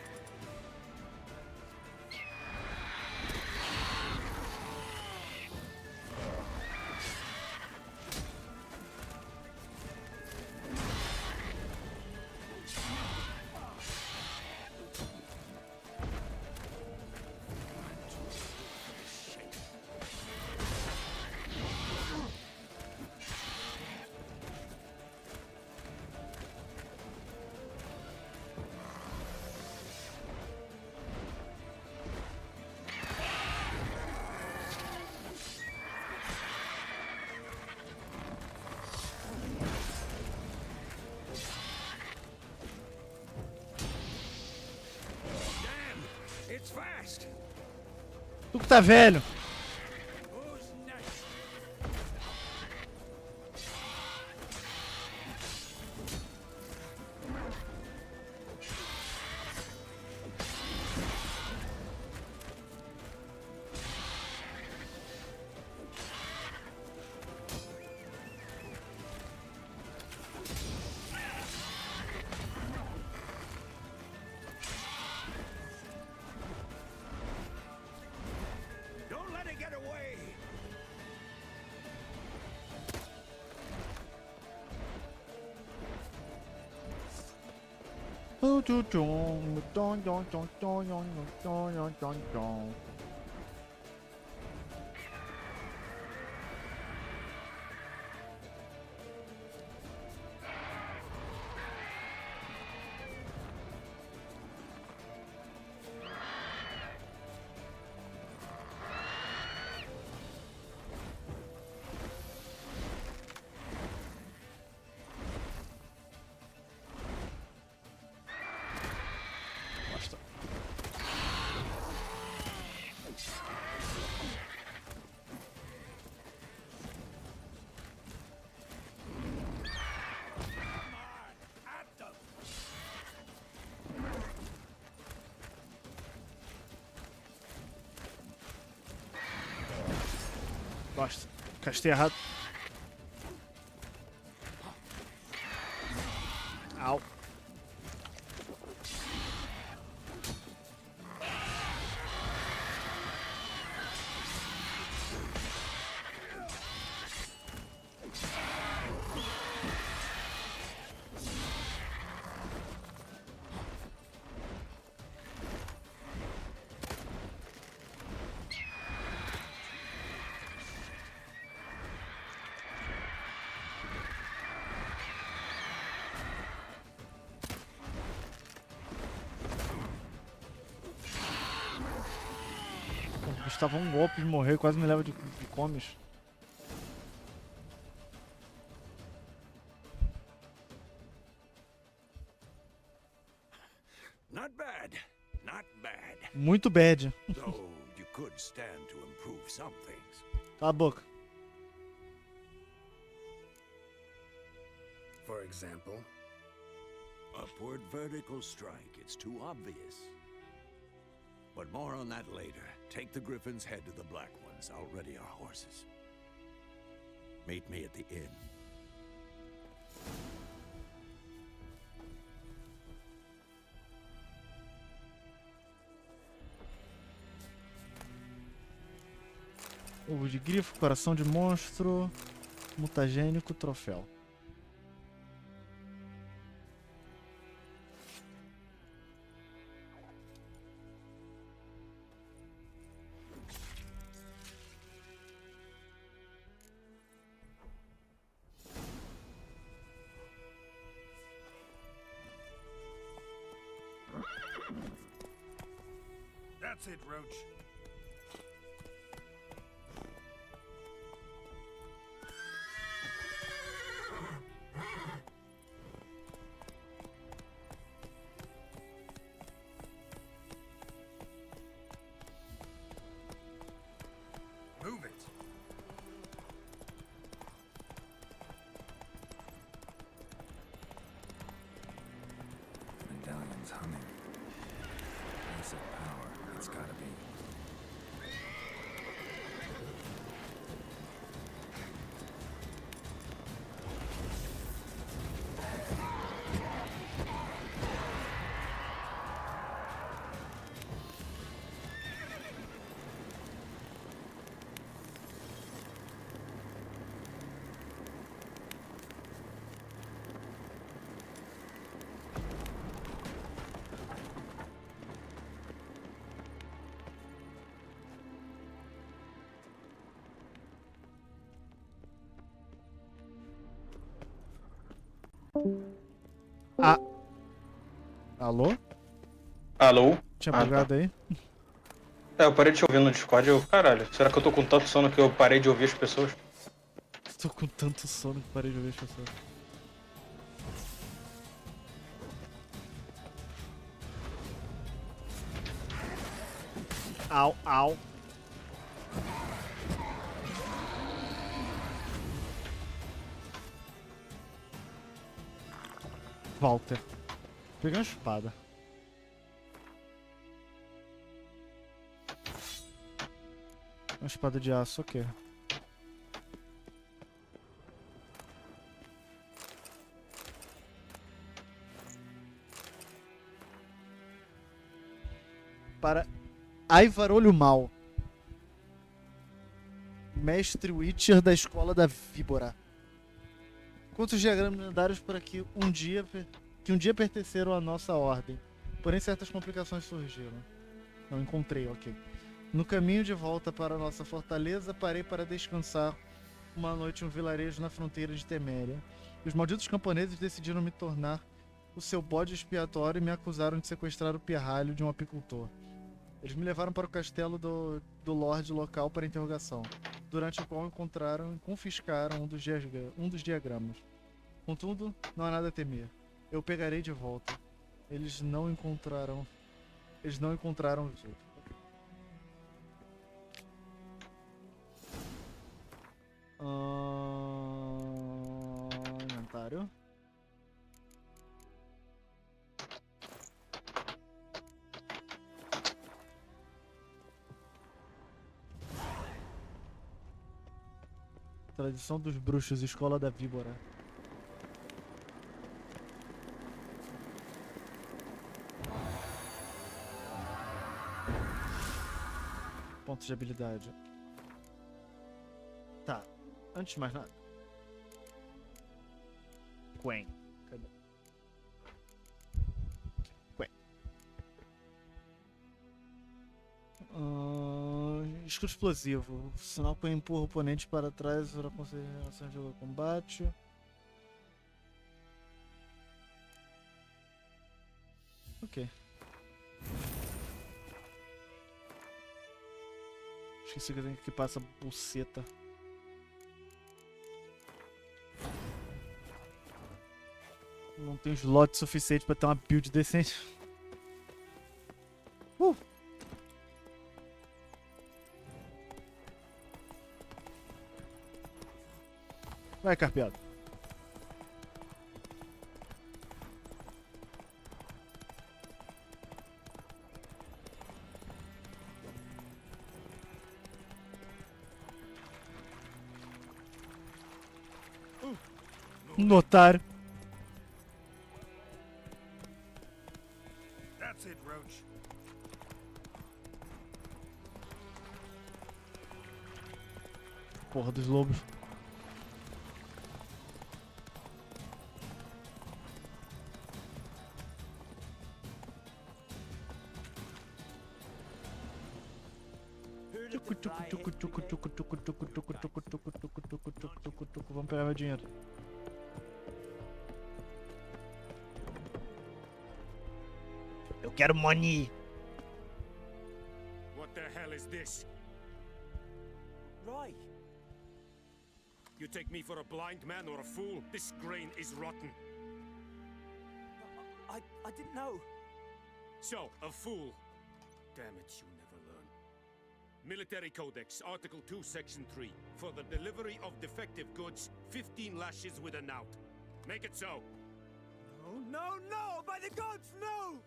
It's fast. Tu que tá velho. Who's next? Don't let it get away. Basta. Basta. Castei errado. Au. Estava um golpe de morrer, quase me leva de comes. Not bad. Not bad. Muito bad. Though you could stand to improve some things. Cala a boca. For example, Upward vertical strike. It's too obvious. But more on that later. Take the Griffin's head to the Black Ones. I'll ready our horses. Meet me at the inn. Ovo de grifo, coração de monstro, mutagênico, troféu. That's it, Roach. Move it. Medallion's humming. Piece of power. It's gotta be. Ah. Alô? Alô? Tinha Ah, bugado tá. aí? É, eu parei de te ouvir no Discord e eu, caralho, será que eu tô com tanto sono que eu parei de ouvir as pessoas? Tô com tanto sono que parei de ouvir as pessoas. Au, au. Walter. Peguei uma espada. Uma espada de aço, ok. Para Aivar Olho Mal. Mestre Witcher da Escola da Víbora. Quantos diagramas lendários para que um dia pertenceram à nossa ordem. Porém, certas complicações surgiram. Não encontrei, ok. No caminho de volta para a nossa fortaleza, parei para descansar uma noite em um vilarejo na fronteira de Teméria. E os malditos camponeses decidiram me tornar o seu bode expiatório e me acusaram de sequestrar o pirralho de um apicultor. Eles me levaram para o castelo do lorde local para interrogação, durante o qual encontraram e confiscaram um dos diagramas. Contudo, não há nada a temer. Eu o pegarei de volta. Eles não encontraram os outros. Inventário. Tradição dos bruxos, Escola da Víbora. Pontos de habilidade. Tá. Antes de mais nada. Quen. Cadê? Quen. Escudo explosivo. Sinal que empurra o oponente para trás para conseguir ação de combate. Ok. Esqueci que eu tenho que equipar essa buceta. Não tem slot suficiente pra ter uma build decente. Vai, carpeado. Um otário. That's it, Roach. Porra dos lobos. Vamos pegar meu dinheiro. Eu quero money. What the hell is this? Right. You take me for a blind man or a fool? This grain is rotten. I didn't know. So, a fool. Damn it, you never learn. Military Codex, Article 2, Section 3. For the delivery of defective goods, 15 lashes with a knout. Make it so. No, no, no! By the gods, no!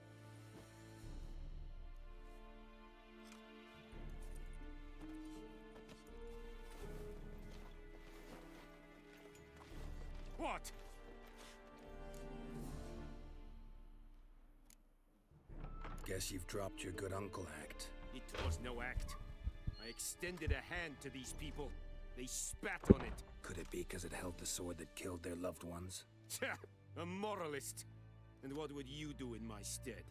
What? Guess you've dropped your good uncle act. It was no act. I extended a hand to these people. They spat on it. Could it be because it held the sword that killed their loved ones? A moralist. And what would you do in my stead?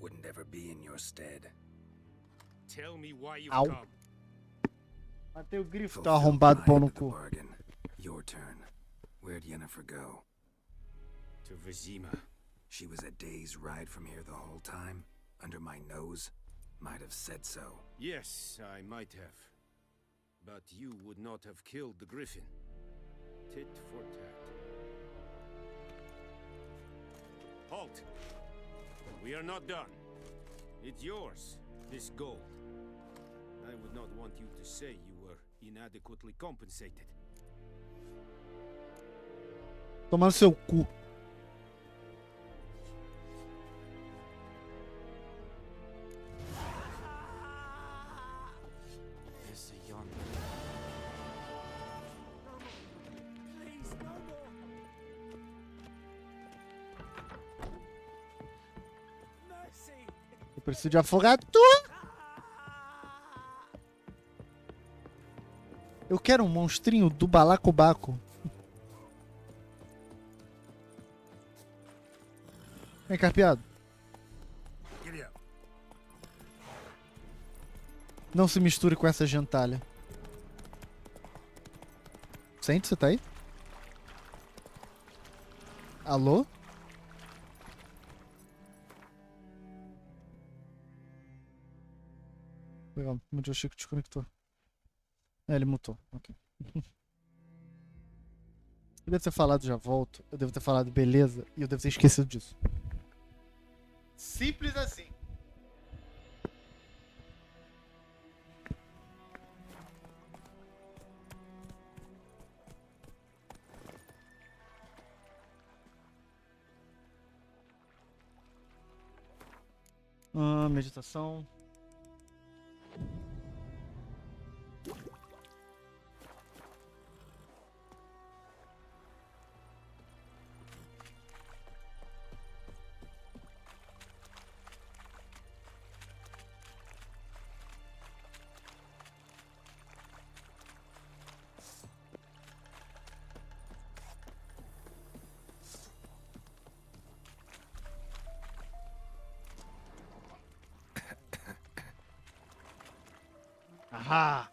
Wouldn't ever be in your stead. Tell me why you've Ow. come. Matei o grifo, tá arrombado pau no cu. Bargain. Your turn. Where'd Yennefer go? To Vizima. She was a day's ride from here the whole time? Under my nose? Might have said so. Yes, I might have. But you would not have killed the griffin. Tit for tat. Halt! We are not done. It's yours, this gold. I would not want you to say you were inadequately compensated. Toma no seu cu. Eu preciso de afogado. Eu quero um monstrinho do balacobaco. Vem, carpeado. Não se misture com essa gentalha. Sente, você tá aí? Alô? Legal, o meu Chico desconectou. É, ele mutou. Ok. Eu devo ter falado já volto. Eu devo ter falado beleza. E eu devo ter esquecido disso. Simples assim. Meditação. Ahá!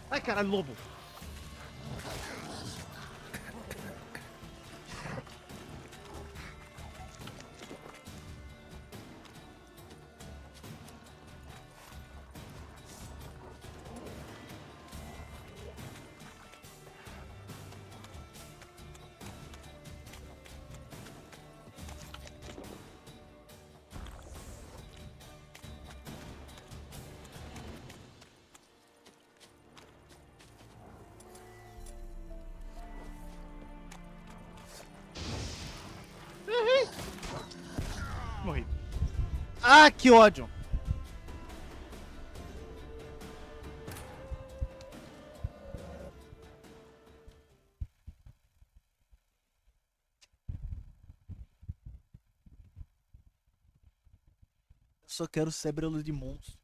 Ai, caralho, lobo! Ah, que ódio! Só quero cérebro de monstro.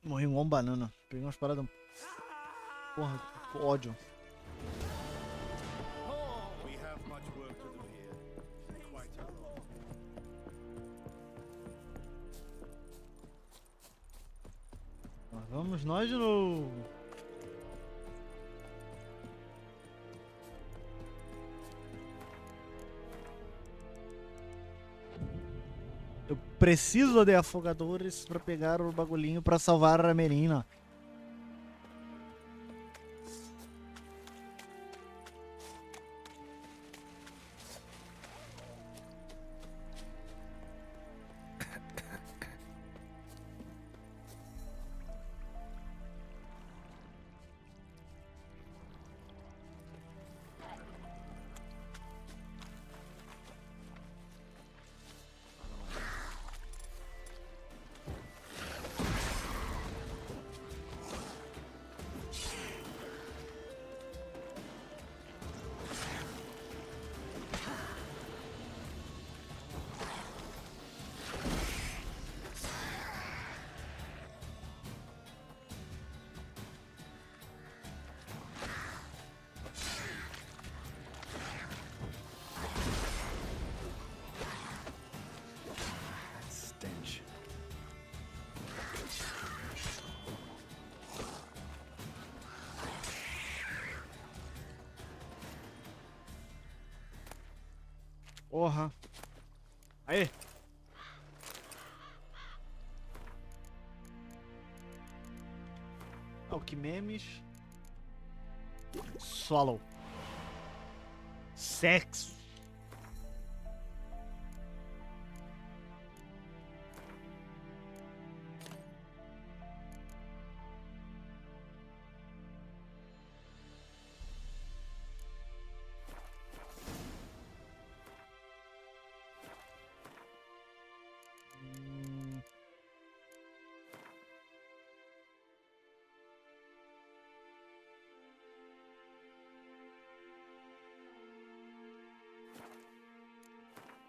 Morri igual um banana. Peguei umas paradas. Porra, que ódio. Vamos nós de novo. Eu preciso de afogadores pra pegar o bagulhinho pra salvar a menina. Porra. Aê. Alquimemes. Swallow. Sexo.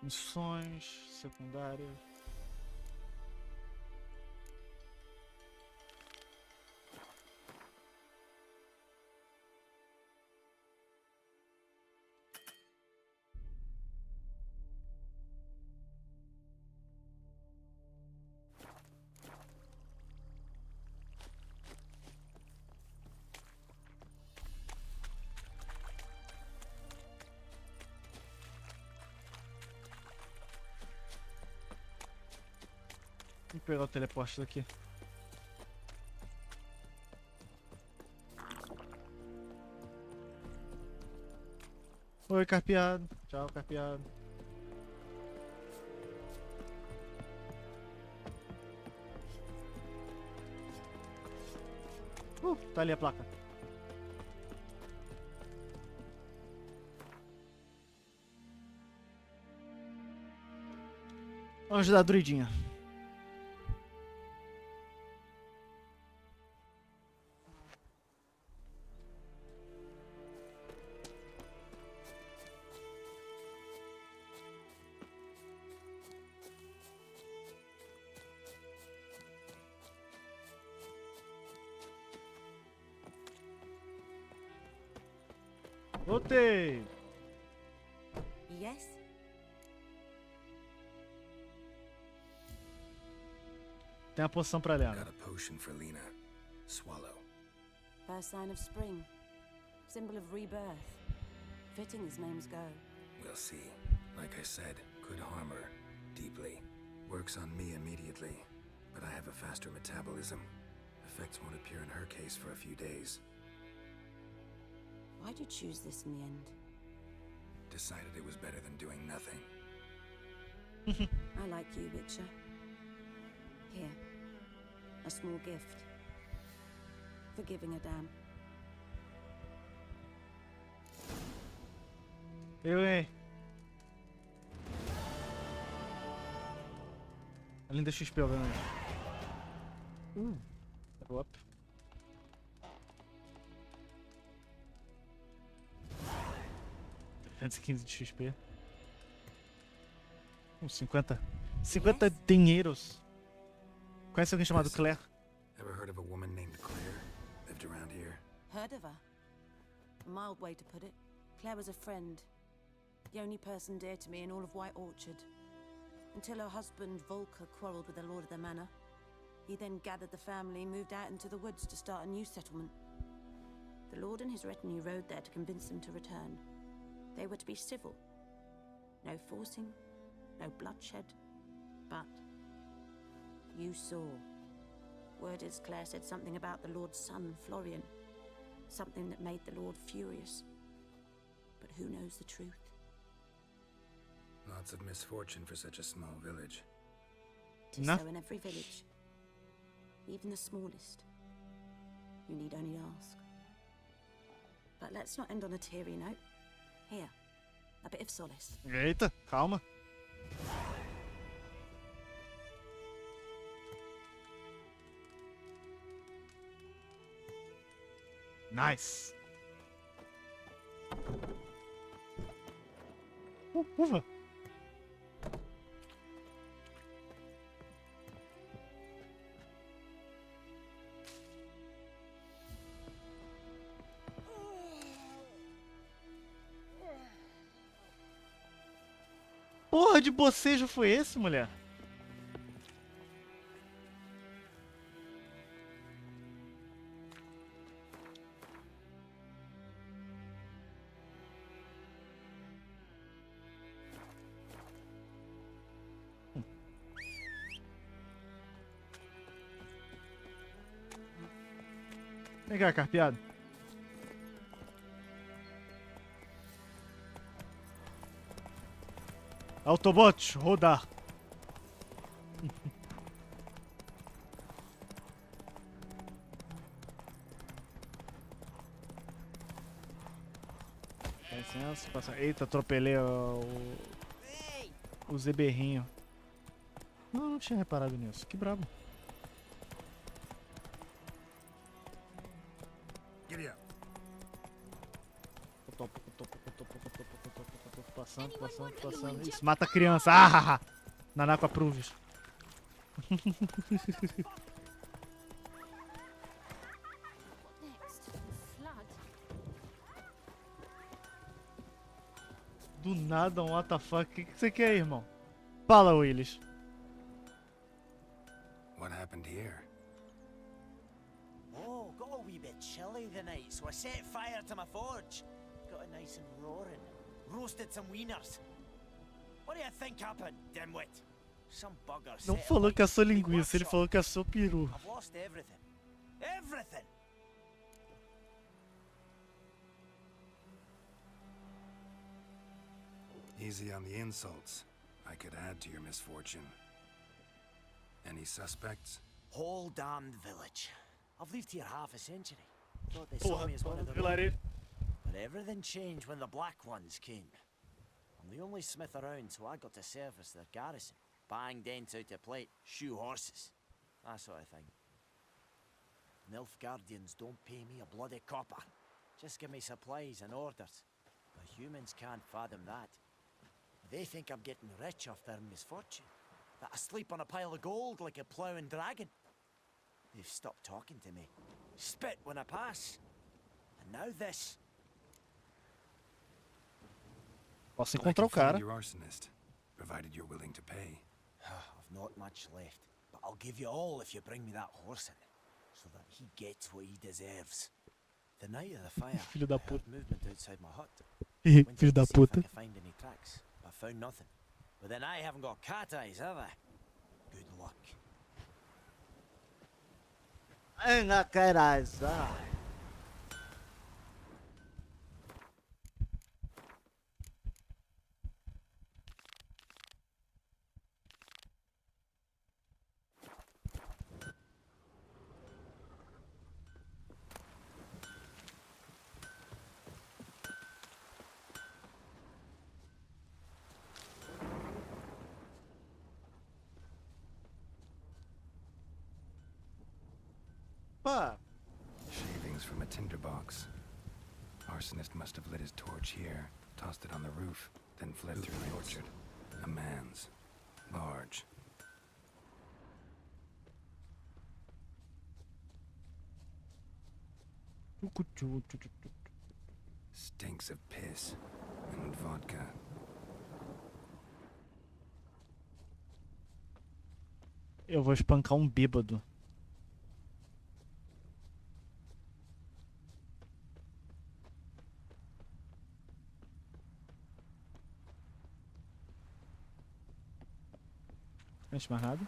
Missões secundárias. Vou pegar o teleporte daqui. Oi, carpeado. Tchau, carpeado. Tá ali a placa. Vamos ajudar a druidinha. Voltei! Yes? Tem a poção pra Lena. Got a potion for Lena. Swallow. First sign of spring. Symbol of rebirth. Fitting as names go. We'll see. Like I said, could harm her. Deeply. Works on me immediately. But I have a faster metabolism. Effects won't appear in her case for a few days. Why'd you choose this in the end? Decided it was better than doing nothing. I like you, Witcher. Here. A small gift. For giving a damn. Eu, hein? Além da XP, obviamente. Level up. $315 de XP. 50 dinheiros. Conhece alguém chamado Claire? Ever heard of a woman named Claire? Lived around here. Heard of her? A mild way to put it. Claire was a friend. The only person dear to me in all of White Orchard. Until her husband, Volker, quarreled with the lord of the manor. He then gathered the family and moved out into the woods to start a new settlement. The lord and his retinue rode there to convince them to return. They were to be civil. No forcing, no bloodshed. But you saw. Word is Claire said something about the lord's son, Florian. Something that made the lord furious. But who knows the truth? Lots of misfortune for such a small village. Tis so in every village. Even the smallest. You need only ask. But let's not end on a teary note. Here, a bit of solace. Eita, calma. Nice. Uva. Porra de bocejo foi esse, mulher? Vem cá, carpeado. Autobot, rodar. Dá licença, passa. Eita, atropelei o zeberrinho. Não tinha reparado nisso. Que brabo. Passando. Isso, mata a criança. Ah! Nanako approves. Do nada, um what the fuck. O que você quer, irmão? Fala, Willis. What happened here? Oh, got a wee bit chilly the night, so I set fire to my forge. Got it nice and roaring. Roasted some wieners. What do you think happened, dimwit? Some bugger Não set falou alight que assou in the linguiça, ele workshop. falou que assou peru. I've lost everything. Everything! Easy on the insults. I could add to your misfortune. Any suspects? Whole damned village. I've lived here half a century. Thought they saw Porra, me as one of their own. vilarejo. But everything changed when the black ones came. I'm the only smith around, so I got to service their garrison. Bang dents out of plate, shoe horses. That sort of thing. Nilfgaardians don't pay me a bloody copper. Just give me supplies and orders. But humans can't fathom that. They think I'm getting rich off their misfortune. That I sleep on a pile of gold like a ploughing dragon. They've stopped talking to me. Spit when I pass. And now this. Posso I encontrar can o cara. find your arsonist, provided you're willing to pay. I've not much left, but I'll give you all if you bring me that horse in, so that he gets what he deserves. The night of the fire, Filho da I puta. heard movement outside my hut. Filho Went in da to see if I puta. could find any tracks, but I found nothing. But then I haven't got cat eyes, have I? Good luck. Ainda querais. Opa! Shavings from a tinderbox. Arsonist must have lit his torch here, tossed it on the roof, then fled through the orchard. A man's. Large. Stinks of piss and vodka. Eu vou espancar um bêbado. Não mais nada.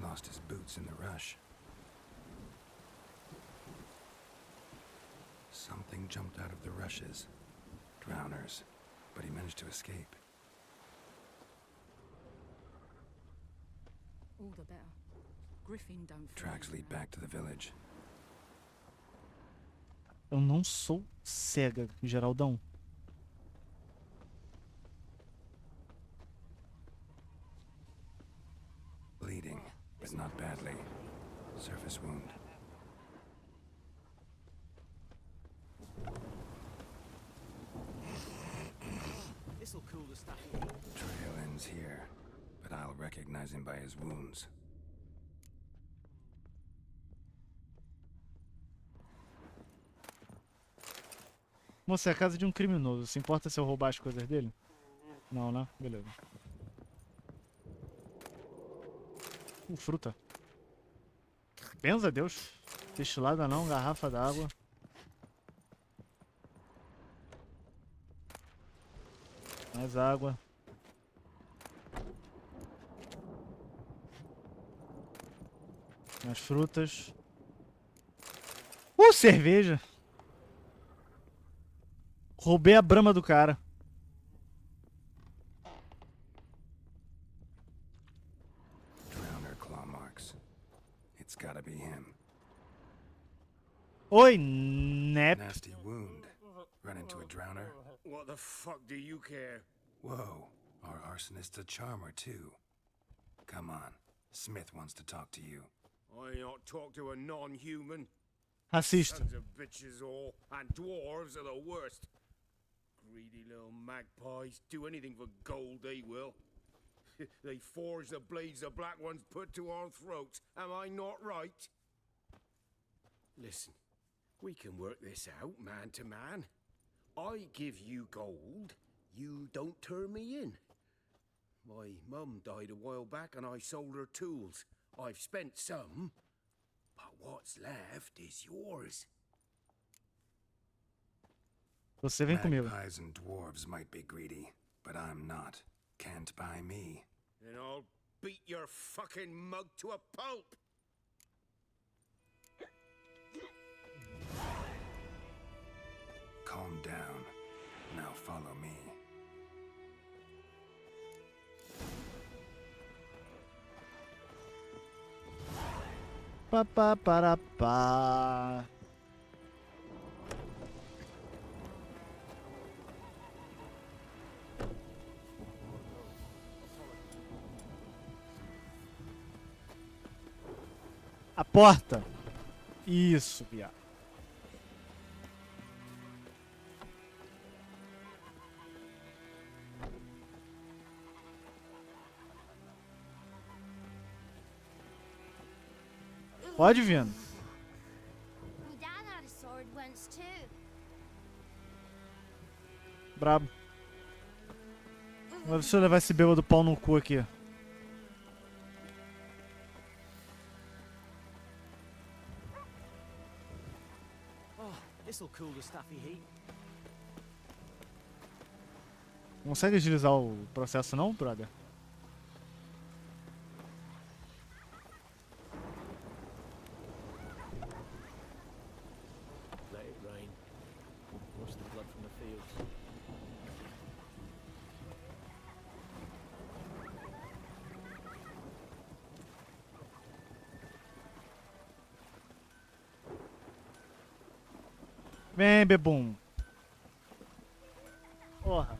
Lost his boots in the rush. Something jumped out of the rushes. Drowners. But he managed to escape. All the better. Griffin don't Tracks lead back to the village. Eu não sou cega, Geraldão. Bleeding, but not badly. Surface wound. This'll cool the stuff. Trail ends here, but I'll recognize him by his wounds. Moça, é a casa de um criminoso. Se importa se eu roubar as coisas dele? Não, né? Beleza. Fruta. Benza a Deus. Destilada não, garrafa d'água. Mais água. Mais frutas. Cerveja. Roubei a brama do cara. Drowner claw marks. It's gotta be him. Oi, Nep. Nasty wound. Run into a drowner. What the fuck do you care? Whoa, our arsonist's a charmer too. Come on, Smith wants to talk to you. I ain't not talk to a non-human. Racista. Sons of bitches all, and dwarves are the worst. Greedy little magpies, do anything for gold they will. They forge the blades the black ones put to our throats, am I not right? Listen, we can work this out man to man. I give you gold, you don't turn me in. My mum died a while back and I sold her tools. I've spent some, but what's left is yours. Você vem comigo. Magpies and dwarves might be greedy, but I'm not. Can't buy me. Then I'll beat your fucking mug to a pulp. Calm down. Now follow me. Pá, pá, para, pá. A porta. Isso, viado. Pode vir. My dad had a sword once too. Brabo. Mas deixa eu levar esse bêbado pau no cu aqui. This'll cool the stuffy heat. Consegue agilizar o processo não, brother? Let it rain. Wash the blood from the fields. Vem, bebum. Porra.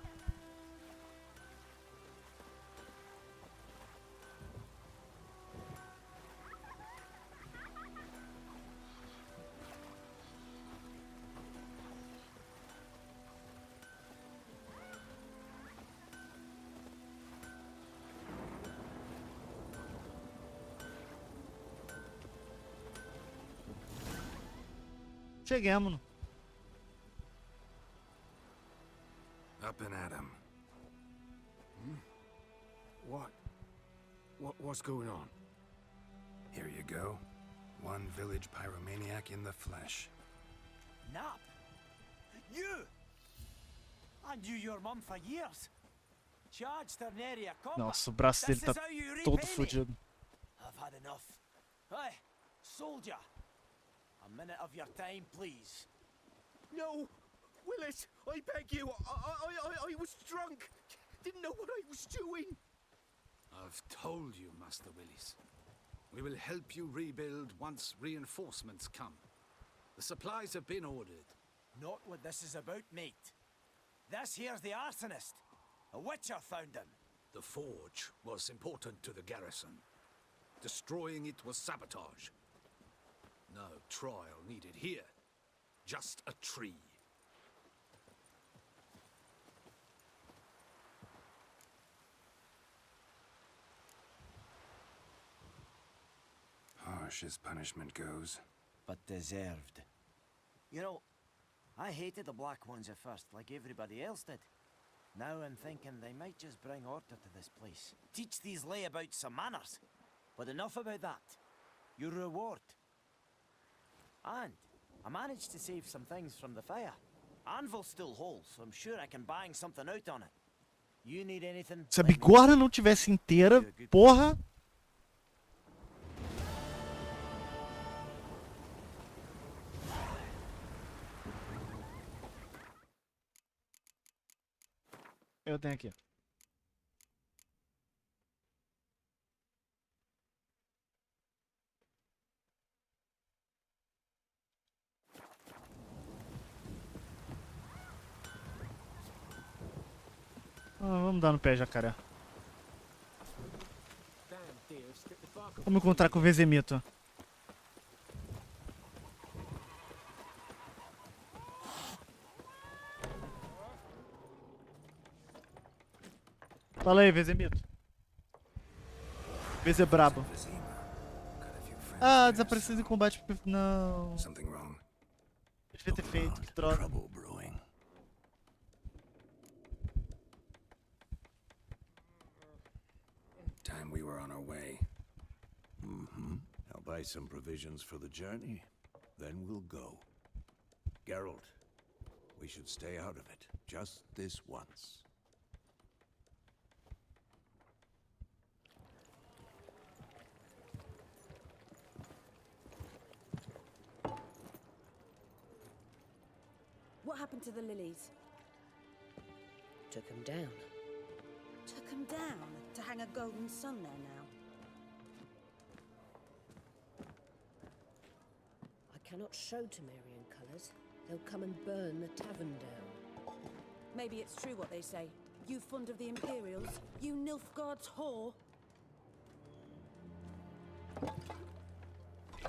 Chegamos. Up and at 'em. What's going on? Here you go. One village pyromaniac in the flesh. Nap? You? I knew your mum for years. Charged Taverneira copper. Nossa, o braço dele tá todo fodido. I've had enough. Hey, soldier. A minute of your time, please. No! Willis, I beg you. I was drunk. Didn't know what I was doing. I've told you, Master Willis. We will help you rebuild once reinforcements come. The supplies have been ordered. Not what this is about, mate. This here's the arsonist. A witcher found him. The forge was important to the garrison. Destroying it was sabotage. No trial needed here. Just a tree. Harsh as punishment goes. But deserved. You know, I hated the Black Ones at first, like everybody else did. Now I'm thinking they might just bring order to this place. Teach these layabouts some manners. But enough about that. Your reward. And I managed to save some things from the fire. Anvil still holds, so I'm sure I can bang something out on it. You need anything? Se a bigorna não tivesse inteira, porra. Eu tenho aqui. Vamos dar no pé, jacaré. Vamos encontrar com o Vezemito. Fala aí, Vezemito. Veze é brabo. Ah, desaparecido em combate. Não. Devia ter feito, que droga. Time we were on our way. I'll buy some provisions for the journey, then we'll go. Geralt, we should stay out of it, just this once. What happened to the lilies? Took them down. Took them down to hang a golden sun there now. I cannot show Temerian colours. They'll come and burn the tavern down. Maybe it's true what they say. You fond of the Imperials? You Nilfgaard's whore?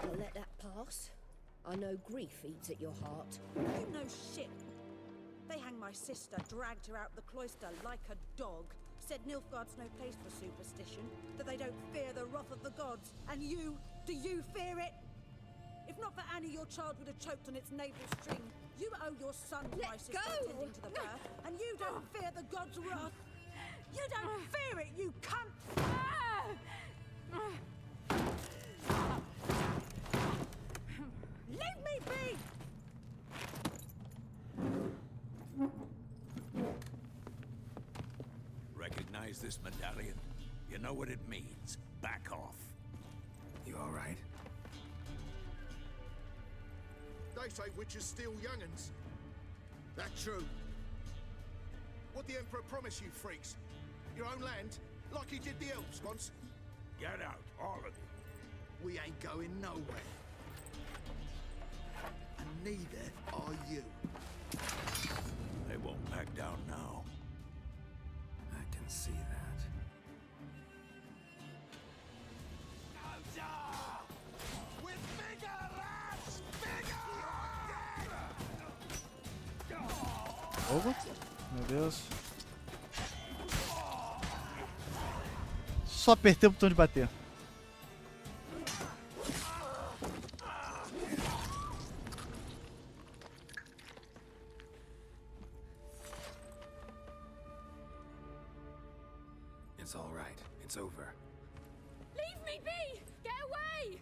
You'll let that pass? I know grief eats at your heart. You know shit. They hanged my sister, dragged her out the cloister like a dog. Said Nilfgaard's no place for superstition, that they don't fear the wrath of the gods. And you, do you fear it? If not for Annie, your child would have choked on its navel string. You owe your son to my sister attending to the birth, and you don't fear the gods' wrath. You don't fear it, you cunt! Leave me be! Recognize this medallion? You know what it means. Back off. You all right? They say witches steal young'uns. That true? What the Emperor promised you freaks? Your own land? Like he did the elves once? Get out, all of you. We ain't going nowhere. And neither are you. They won't back down now. I can see that. With bigger rats! Bigger! Fogo? Meu Deus. Só apertei o botão de bater. It's all right. It's over. Leave me be! Get away!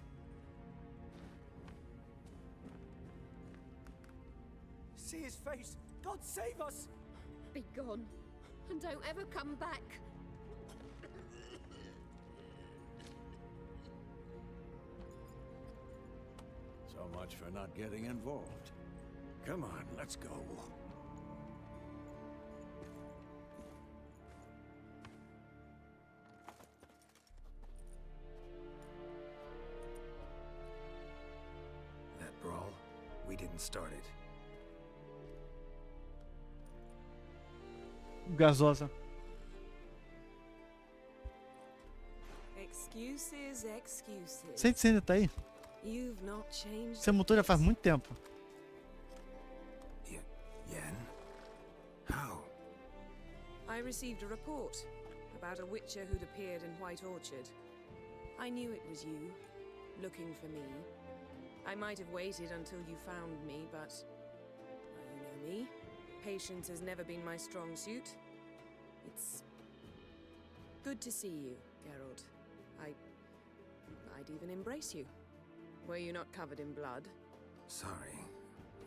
See his face! God save us! Be gone, and don't ever come back. So much for not getting involved. Come on, let's go. That brawl, we didn't start it. Gasosa. Excuses, excuses. Sei que você ainda tá aí. You've not changed. Você mutou já faz muito tempo. Yen? How? I received a report about a witcher who'd appeared in White Orchard. I knew it was you, looking for me. I might have waited until you found me, but well, you know me. Patience has never been my strong suit. It's good to see you, Geralt. I'd even embrace you. Were you not covered in blood? Sorry.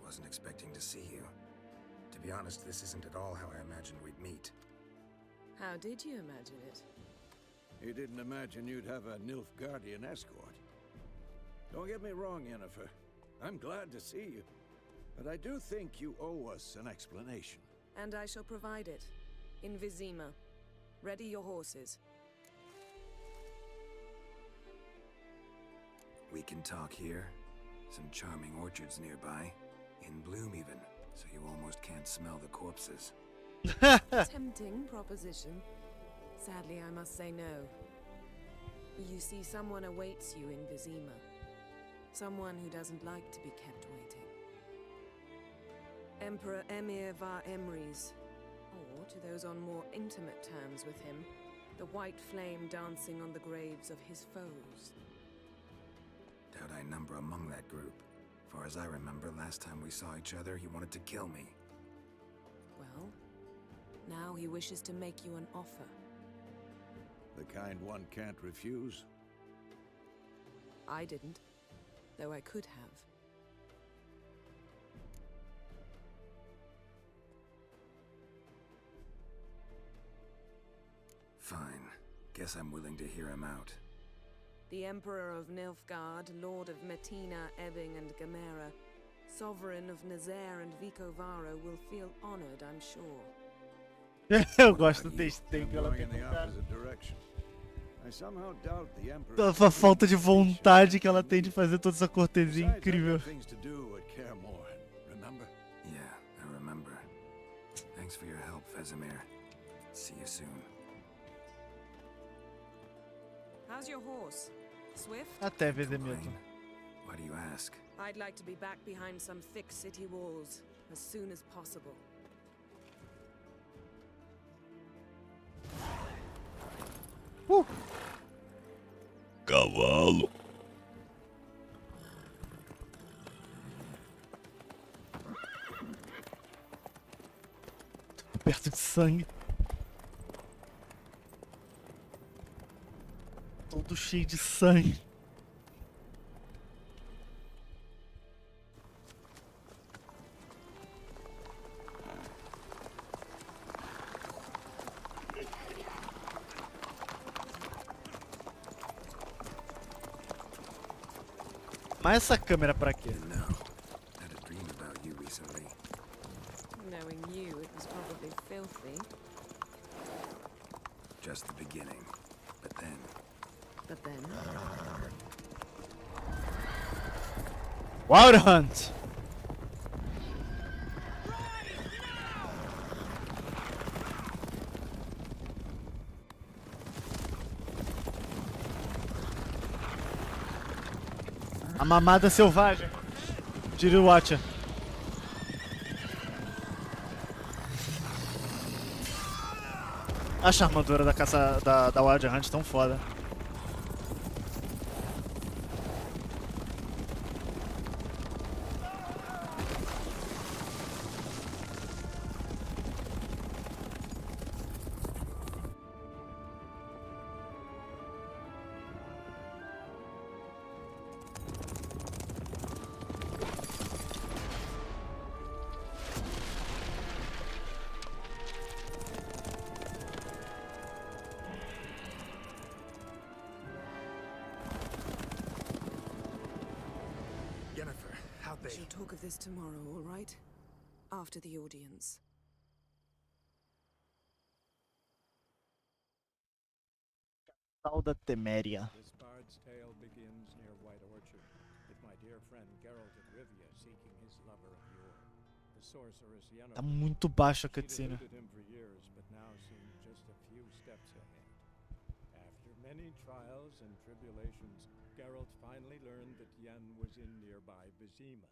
Wasn't expecting to see you. To be honest, this isn't at all how I imagined we'd meet. How did you imagine it? You didn't imagine you'd have a Nilfgaardian escort. Don't get me wrong, Yennefer. I'm glad to see you. But I do think you owe us an explanation. And I shall provide it. In Vizima. Ready your horses. We can talk here. Some charming orchards nearby. In bloom even, so you almost can't smell the corpses. Tempting proposition. Sadly, I must say no. You see, someone awaits you in Vizima. Someone who doesn't like to be kept waiting. Emperor Emir var Emrys, or to those on more intimate terms with him, the white flame dancing on the graves of his foes. Doubt I number among that group. Far as I remember, last time we saw each other, he wanted to kill me. Well, now he wishes to make you an offer. The kind one can't refuse. I didn't, though I could have. Fine. Guess I'm willing to hear him out. The Emperor of Nilfgaard, Lord of Metina, Ebbing and Gamera, Sovereign of Nazaire and Vicovaro will feel honored, I'm sure. Eu gosto desse tempo que ela tem com o cara. A falta de vontade que ela tem de fazer toda essa cortesia incrível. Yeah, I remember. Thanks for your help, Vesemir. See you soon. How's your horse? Swift? Até Vesemir. Why do you ask? I'd like to be back behind some thick city walls as soon as possible. Cavalo. Tô perto de sangue. Todo cheio de sangue. Mas essa câmera pra quê? Knowing you, it was probably filthy. Just the beginning. But then... Wild Hunt! A mamada selvagem. Diria o Watcher. Acho a armadura da caça da Wild Hunt tão foda. We shall talk of this tomorrow, all right? After the audience. Tal da Teméria. This bard's tale begins near White Orchard, with my dear friend Geralt of Rivia seeking his lover of yore, the sorceress Yennefer. Tá muito baixo a cutscene. She'd eluded him for years, but now seemed just a few steps ahead. After many trials and tribulations, Geralt finally learned that Yen was in nearby Vizima.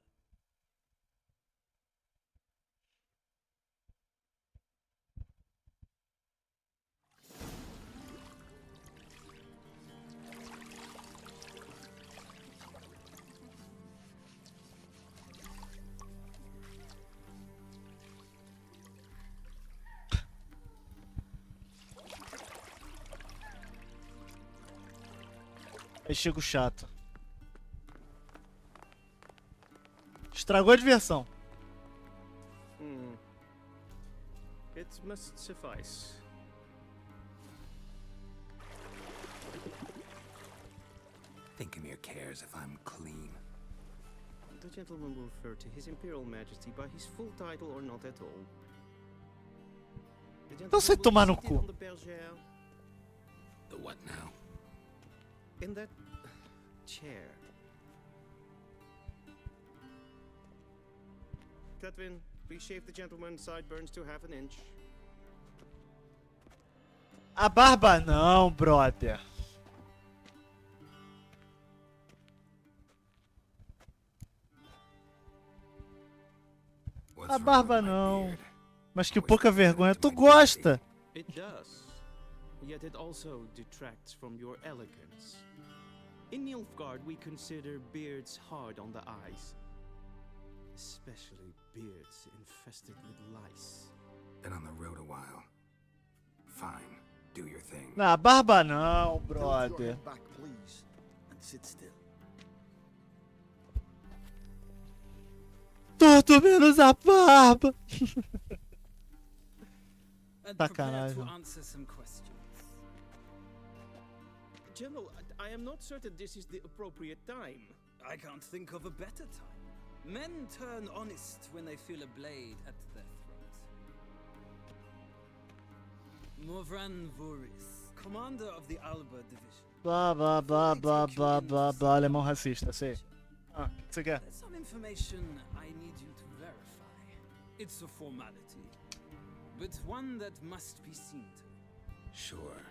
Aí chega o chato. Estragou a diversão. It must suffice. Think Emir cares if I'm clean. The gentleman will refer to His Imperial Majesty by his full title or not at all. Então você tomar no cu. The what now? In that chair. Cutwin, please shave the gentleman's sideburns to half an inch. A barba não, brother. A barba não. Mas que pouca vergonha. Tu gosta. It does. Yet it also detracts from your elegance. In Nilfgaard, we consider beards hard on the eyes. Especially beards infested with lice. Been on the road a while. Fine, do your thing. Na barba não, brother. Back, please, and sit still. Torto menos a barba. And prepare to Sacanagem. answer some questions. General, I am not certain this is the appropriate time. I can't think of a better time. Men turn honest when they feel a blade at their throat. Morvran Voris, commander of the Alba division. Blá, blá, blá, blá, blá, blá, blá. Alemão racista, sei. Ah, o que você quer? There's some information I need you to verify. It's a formality, but one that must be seen to. Sure.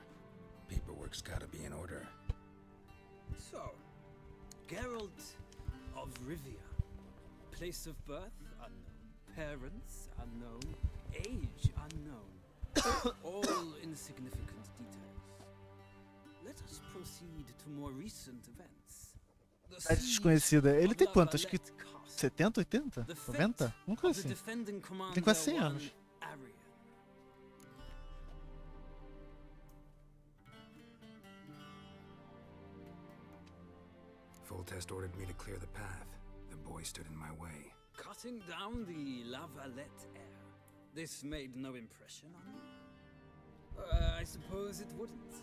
Paperwork's gotta be in order. So, Geralt of Rivia. Place of birth unknown. Parents unknown. Age unknown. All insignificant details. Let us proceed to more recent events. Cidade desconhecida. Ele tem quanto? Acho que 70, 80? 90? Uma coisa assim. Tem quase 100 anos. Full test ordered me to clear the path. The boy stood in my way. Cutting down the La Valette air. This made no impression on you? I suppose it wouldn't.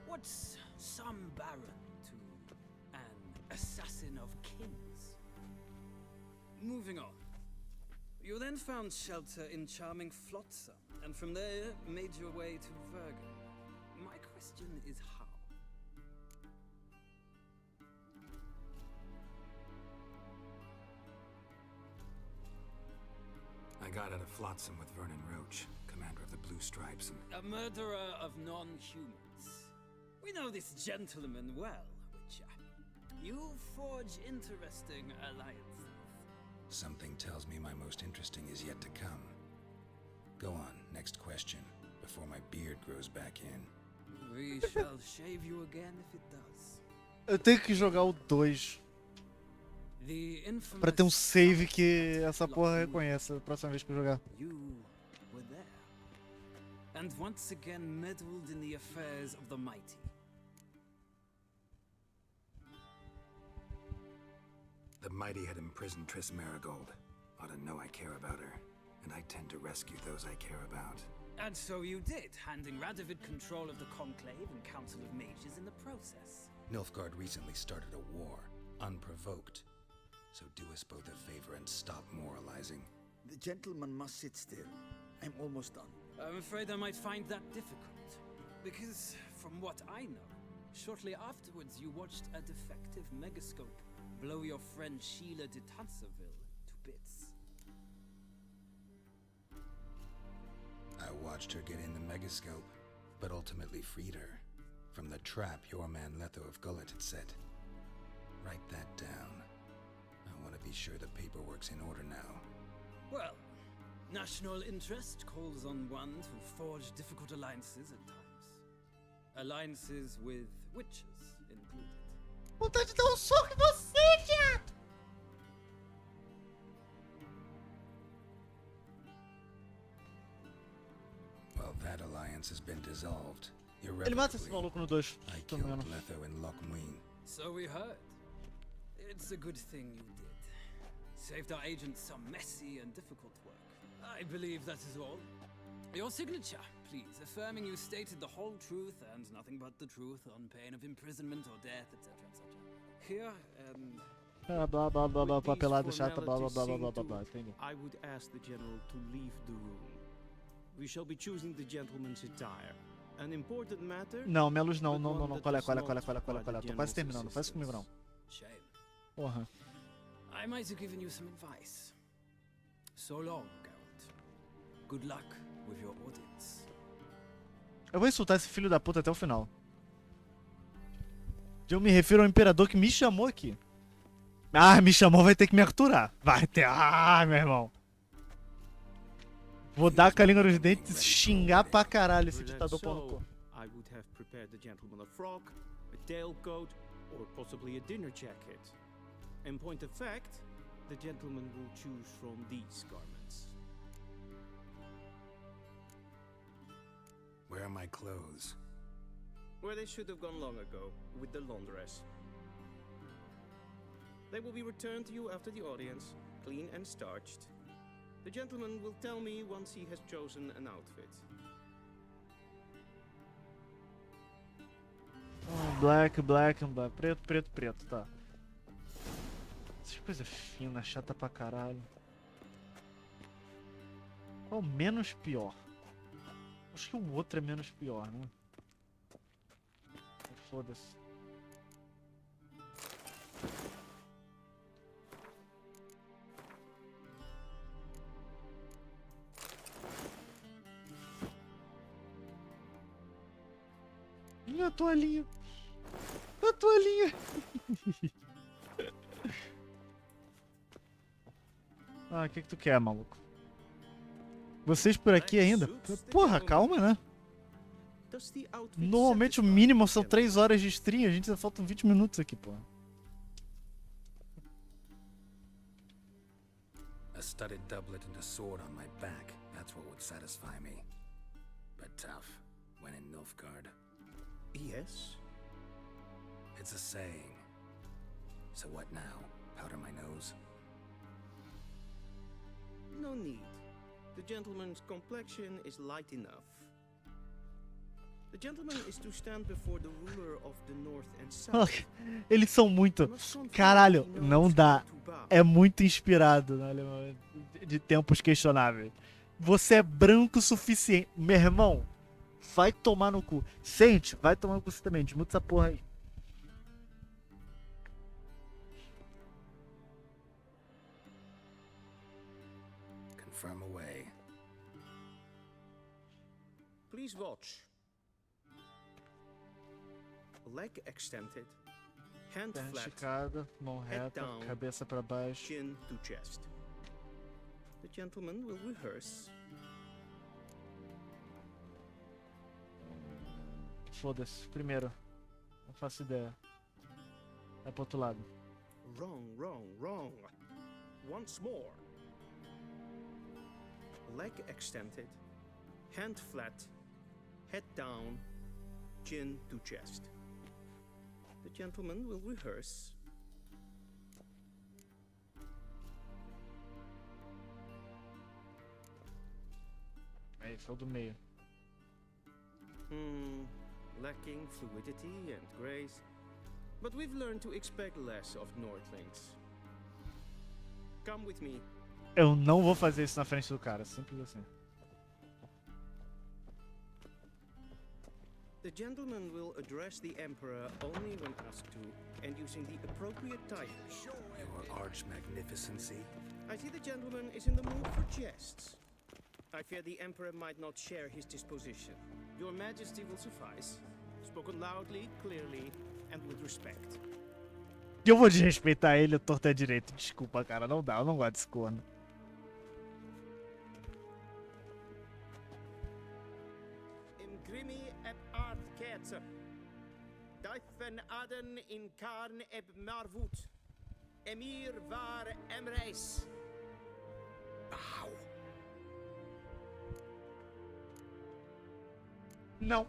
What's some baron to an assassin of kings? Moving on. You then found shelter in charming Flotsam, and from there made your way to Vergen. My question is how? I got out of Flotsam with Vernon Roach, commander of the Blue Stripes, and... A murderer of non-humans. We know this gentleman well, Witcher. You forge interesting alliances. Something tells me my most interesting is yet to come. Go on, next question, before my beard grows back in. We shall shave you again if it does. Eu tenho que jogar o 2 pra ter um save que essa porra reconheça a próxima vez que eu jogar. You were there. And once again meddled in the affairs of the mighty. The mighty had imprisoned Triss Marigold. Ought to know I care about her, and I tend to rescue those I care about. And so you did, handing Radovid control of the Conclave and Council of Mages in the process. Nilfgaard recently started a war, unprovoked. So do us both a favor and stop moralizing. The gentleman must sit still. I'm almost done. I'm afraid I might find that difficult. Because, from what I know, shortly afterwards you watched a defective megascope blow your friend Sheila de Tanserville to bits. I watched her get in the megascope, but ultimately freed her from the trap your man Letho of Gullet had set. Write that down. I want to be sure the paperwork's in order now. Well, national interest calls on one to forge difficult alliances at times. Alliances with witches included. Vontade de dar soco em você, viado! Well, that alliance has been dissolved. Ele mata esse maluco no 2. I killed Letho in Lochmuin. So we heard. It's a good thing you did. Saved our agents some messy and difficult work. I believe that is all. Your signature, please, affirming you stated the whole truth and nothing but the truth on pain of imprisonment or death, etc., etc. Here, Blá blá blá blá, papelada chata, blá blá blá blá blá blá, entendi. I would ask the general to leave the room. We shall be choosing the gentleman's attire. An important matter. Não, Melos não, colhe. Tô quase terminando, faz isso comigo não. Shame. Porra. I might have given you some advice. So long, Geralt. Good luck with your audience. Eu vou insultar esse filho da puta até o final. Eu me refiro ao imperador que me chamou aqui. Ah, me chamou, vai ter que me aturar. Vai ter. Ah, meu irmão. Vou dar com a língua nos dentes e xingar pra caralho esse ditador pau no cu. I would have prepared the gentleman a frock, a tailcoat, or possibly a dinner jacket. In point of fact, the gentleman will choose from these garments. Where are my clothes? Where they should have gone long ago, with the laundress. They will be returned to you after the audience, clean and starched. The gentleman will tell me once he has chosen an outfit. Black, preto, tá. Essas coisas finas, chata pra caralho. Qual o menos pior? Acho que o outro é menos pior, né? Foda-se. A toalhinha. A toalhinha. Ah, o que tu quer, maluco? Vocês por aqui ainda? Porra, calma, né? Normalmente o mínimo são 3 horas de stream, a gente já faltam 20 minutos aqui, porra. A studded doublet and a sword on my back. That's what would satisfy me. But tough, when in Nilfgaard. Yes? It's a saying. So what now? Powder my nose? No need. The gentleman's complexion is light enough. The gentleman is to stand before the ruler of the north and south. Eles são muito... Caralho, não dá. É muito inspirado, né? De tempos questionáveis. Você é branco o suficiente. Meu irmão, vai tomar no cu. Sente, vai tomar no cu você também. Desmuta essa porra aí. Confirm away. Please watch. Leg extended, Hand Perna flat, esticada, mão head reta, down, cabeça pra baixo. chin to chest. The gentleman will rehearse. Foda-se. Primeiro. Não faço ideia. Vai pro outro lado. Wrong, wrong, wrong. Once more. Leg extended, hand flat, head down, chin to chest. The gentleman will rehearse. Esse é o do meio. Lacking fluidity and grace. But we've learned to expect less of Northlings. Come with me. Eu não vou fazer isso na frente do cara, simples assim. The gentleman will address the Emperor only when asked to, and using the appropriate titles. Your Arch Magnificency. I see the gentleman is in the mood for jests. I fear the Emperor might not share his disposition. Your Majesty will suffice. Spoken loudly, clearly, and with respect. Eu vou desrespeitar ele, eu torto à direito. Desculpa, cara, não dá, eu não gosto desse corno. Imgrimi eb art ketzer. Daifen aden in karn eb marvut. Emir var emreis. Bow. Não.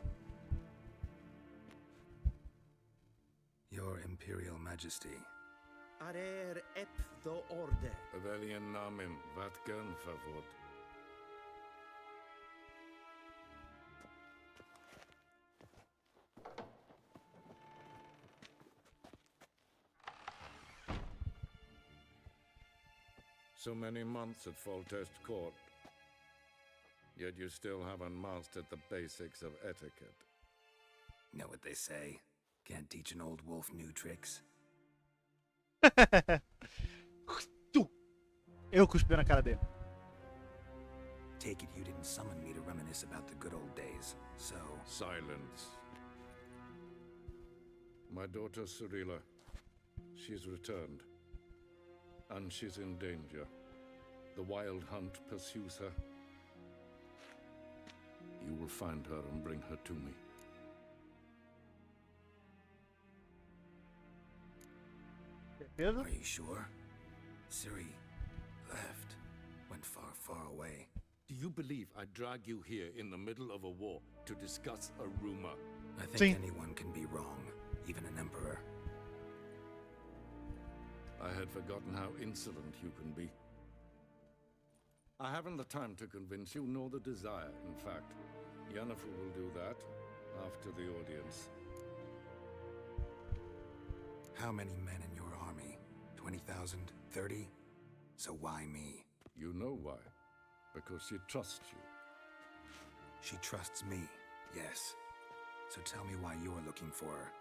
Your Imperial Majesty. Arer ep the orde. Veljen namen, vatgen favort. So many months at Foltest Court, yet you still haven't mastered the basics of etiquette. Know what they say? Can't teach an old wolf new tricks. Eu cuspi na cara dele. Take it you didn't summon me to reminisce about the good old days, so... Silence. My daughter Cyrilla, she's returned. And she's in danger. The wild hunt pursues her. You will find her and bring her to me. Are you sure? Ciri left. Went far, far away. Do you believe I drag you here in the middle of a war to discuss a rumor? I think anyone can be wrong, even an emperor. I had forgotten how insolent you can be. I haven't the time to convince you, nor the desire, in fact. Yennefer will do that after the audience. How many men in your army? 20,000? 30? So why me? You know why. Because she trusts you. She trusts me, yes. So tell me why you're looking for her.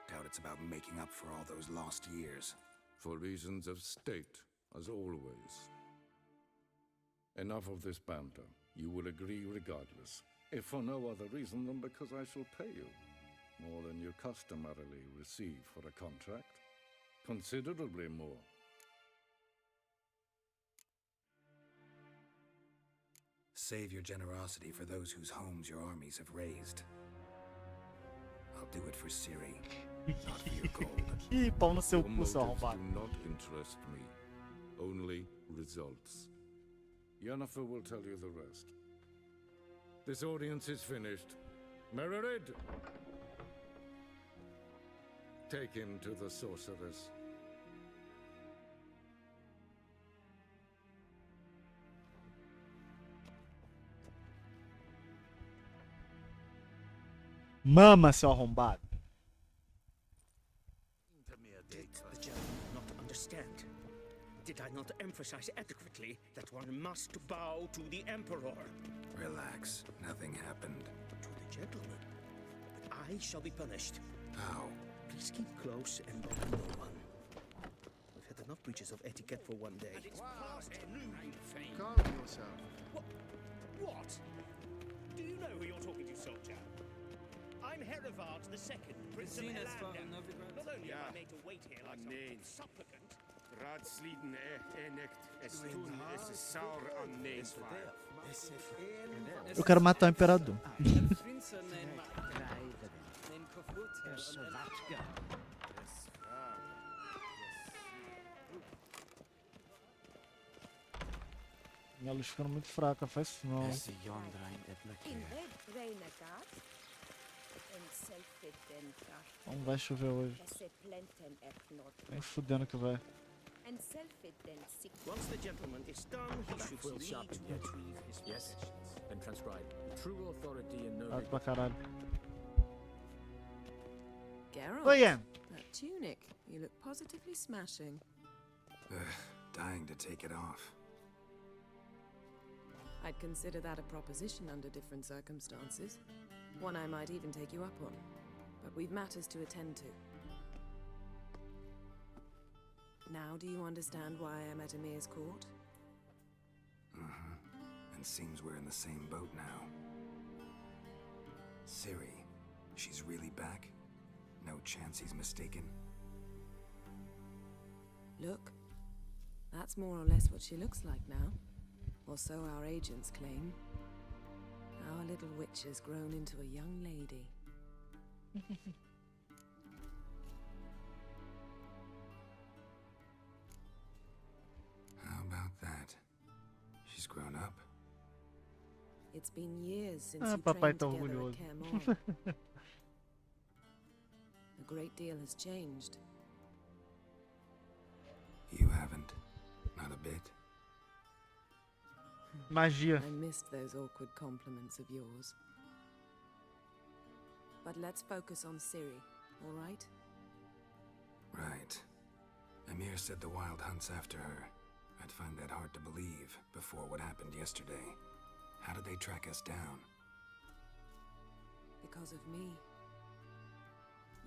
Doubt it's about making up for all those lost years. For reasons of state, as always. Enough of this banter. You will agree regardless. If for no other reason than because I shall pay you. More than you customarily receive for a contract. Considerably more. Save your generosity for those whose homes your armies have razed. I'll do it for Ciri, not for your gold. Ih, pau no seu Your cu, seu motives arrombado. do not interest me. Only results. Yennefer will tell you the rest. This audience is finished. Mererid! Take him to the sorceress. Mama, seu arrombado. Did the gentleman not understand? Did I not emphasize adequately that one must bow to the Emperor? Relax, nothing happened. To the gentleman. But I shall be punished. How? Please keep close and bother no one. We've had enough breaches of etiquette for one day. And it's past noon. Calm yourself. What? Do you know who you're talking to, soldier? I'm Herivard II, Prince of Seen as far Elanda. in Novigrad? Not only am Ja. I made to wait here like some Nee. supplicant, Raadsliden echt es tun es saur an neensvaar. Eu quero matar o imperador. Prinsen neem neem Kofut. Minha luz ficando muito fraca, faz isso não. Não vai chover hoje. Nem fudendo que vai. once the gentleman is done, he should Will leave sharpen to yet. retrieve his Yes. possessions. Then transcribe. True authority in Fraco Novigrad. pra caralho. Geralt, Oi, Anne. that tunic. You look positively smashing. Dying to take it off. I'd consider that a proposition under different circumstances. One I might even take you up on. But we've matters to attend to. Now do you understand why I'm at Emir's court? And seems we're in the same boat now. Ciri, she's really back? No chance he's mistaken? Look, that's more or less what she looks like now. Or so our agents claim. Our little witch has grown into a young lady. How about that? She's grown up. It's been years since Ah, you papai trained tá together orgulhoso. at Canal. A great deal has changed. You haven't. Not a bit. Magia. I missed those awkward compliments of yours. But let's focus on Ciri, all right? Right. Emir said the Wild hunt's after her. I'd find that hard to believe before what happened yesterday. How did they track us down? Because of me.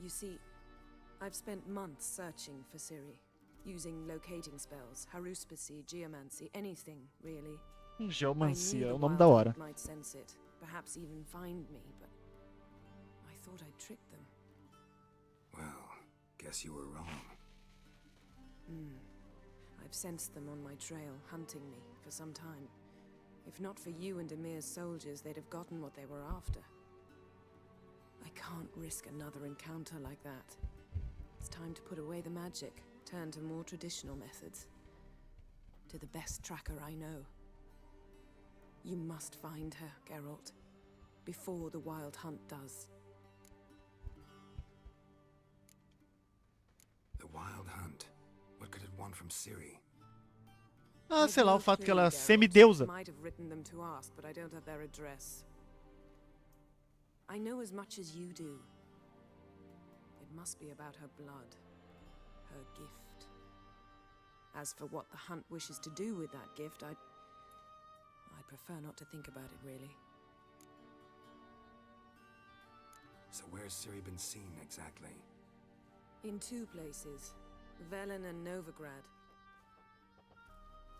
You see, I've spent months searching for Ciri, using locating spells, haruspicy, geomancy, anything, really. Geomancia, I é knew o the nome da Wild hora. Hunt might sense it, perhaps even find me, but I thought I'd tricked them. Well, guess you were wrong. I've sensed them on my trail, hunting me, for some time. If not for you and Emir's soldiers, they'd have gotten what they were after. I can't risk another encounter like that. It's time to put away the magic, turn to more traditional methods. To the best tracker I know. You must find her, Geralt, before the Wild Hunt does. The Wild Hunt. What could it want from Ciri? Ah, sei lá, o fato que ela é Geralt. semideusa. Might have written them to ask, but I don't have their address. I know as much as you do. It must be about her blood, her gift. As for what the hunt wishes to do with that gift, I'd prefer not to think about it, really. So where's Ciri been seen exactly? In two places, Velen and Novigrad.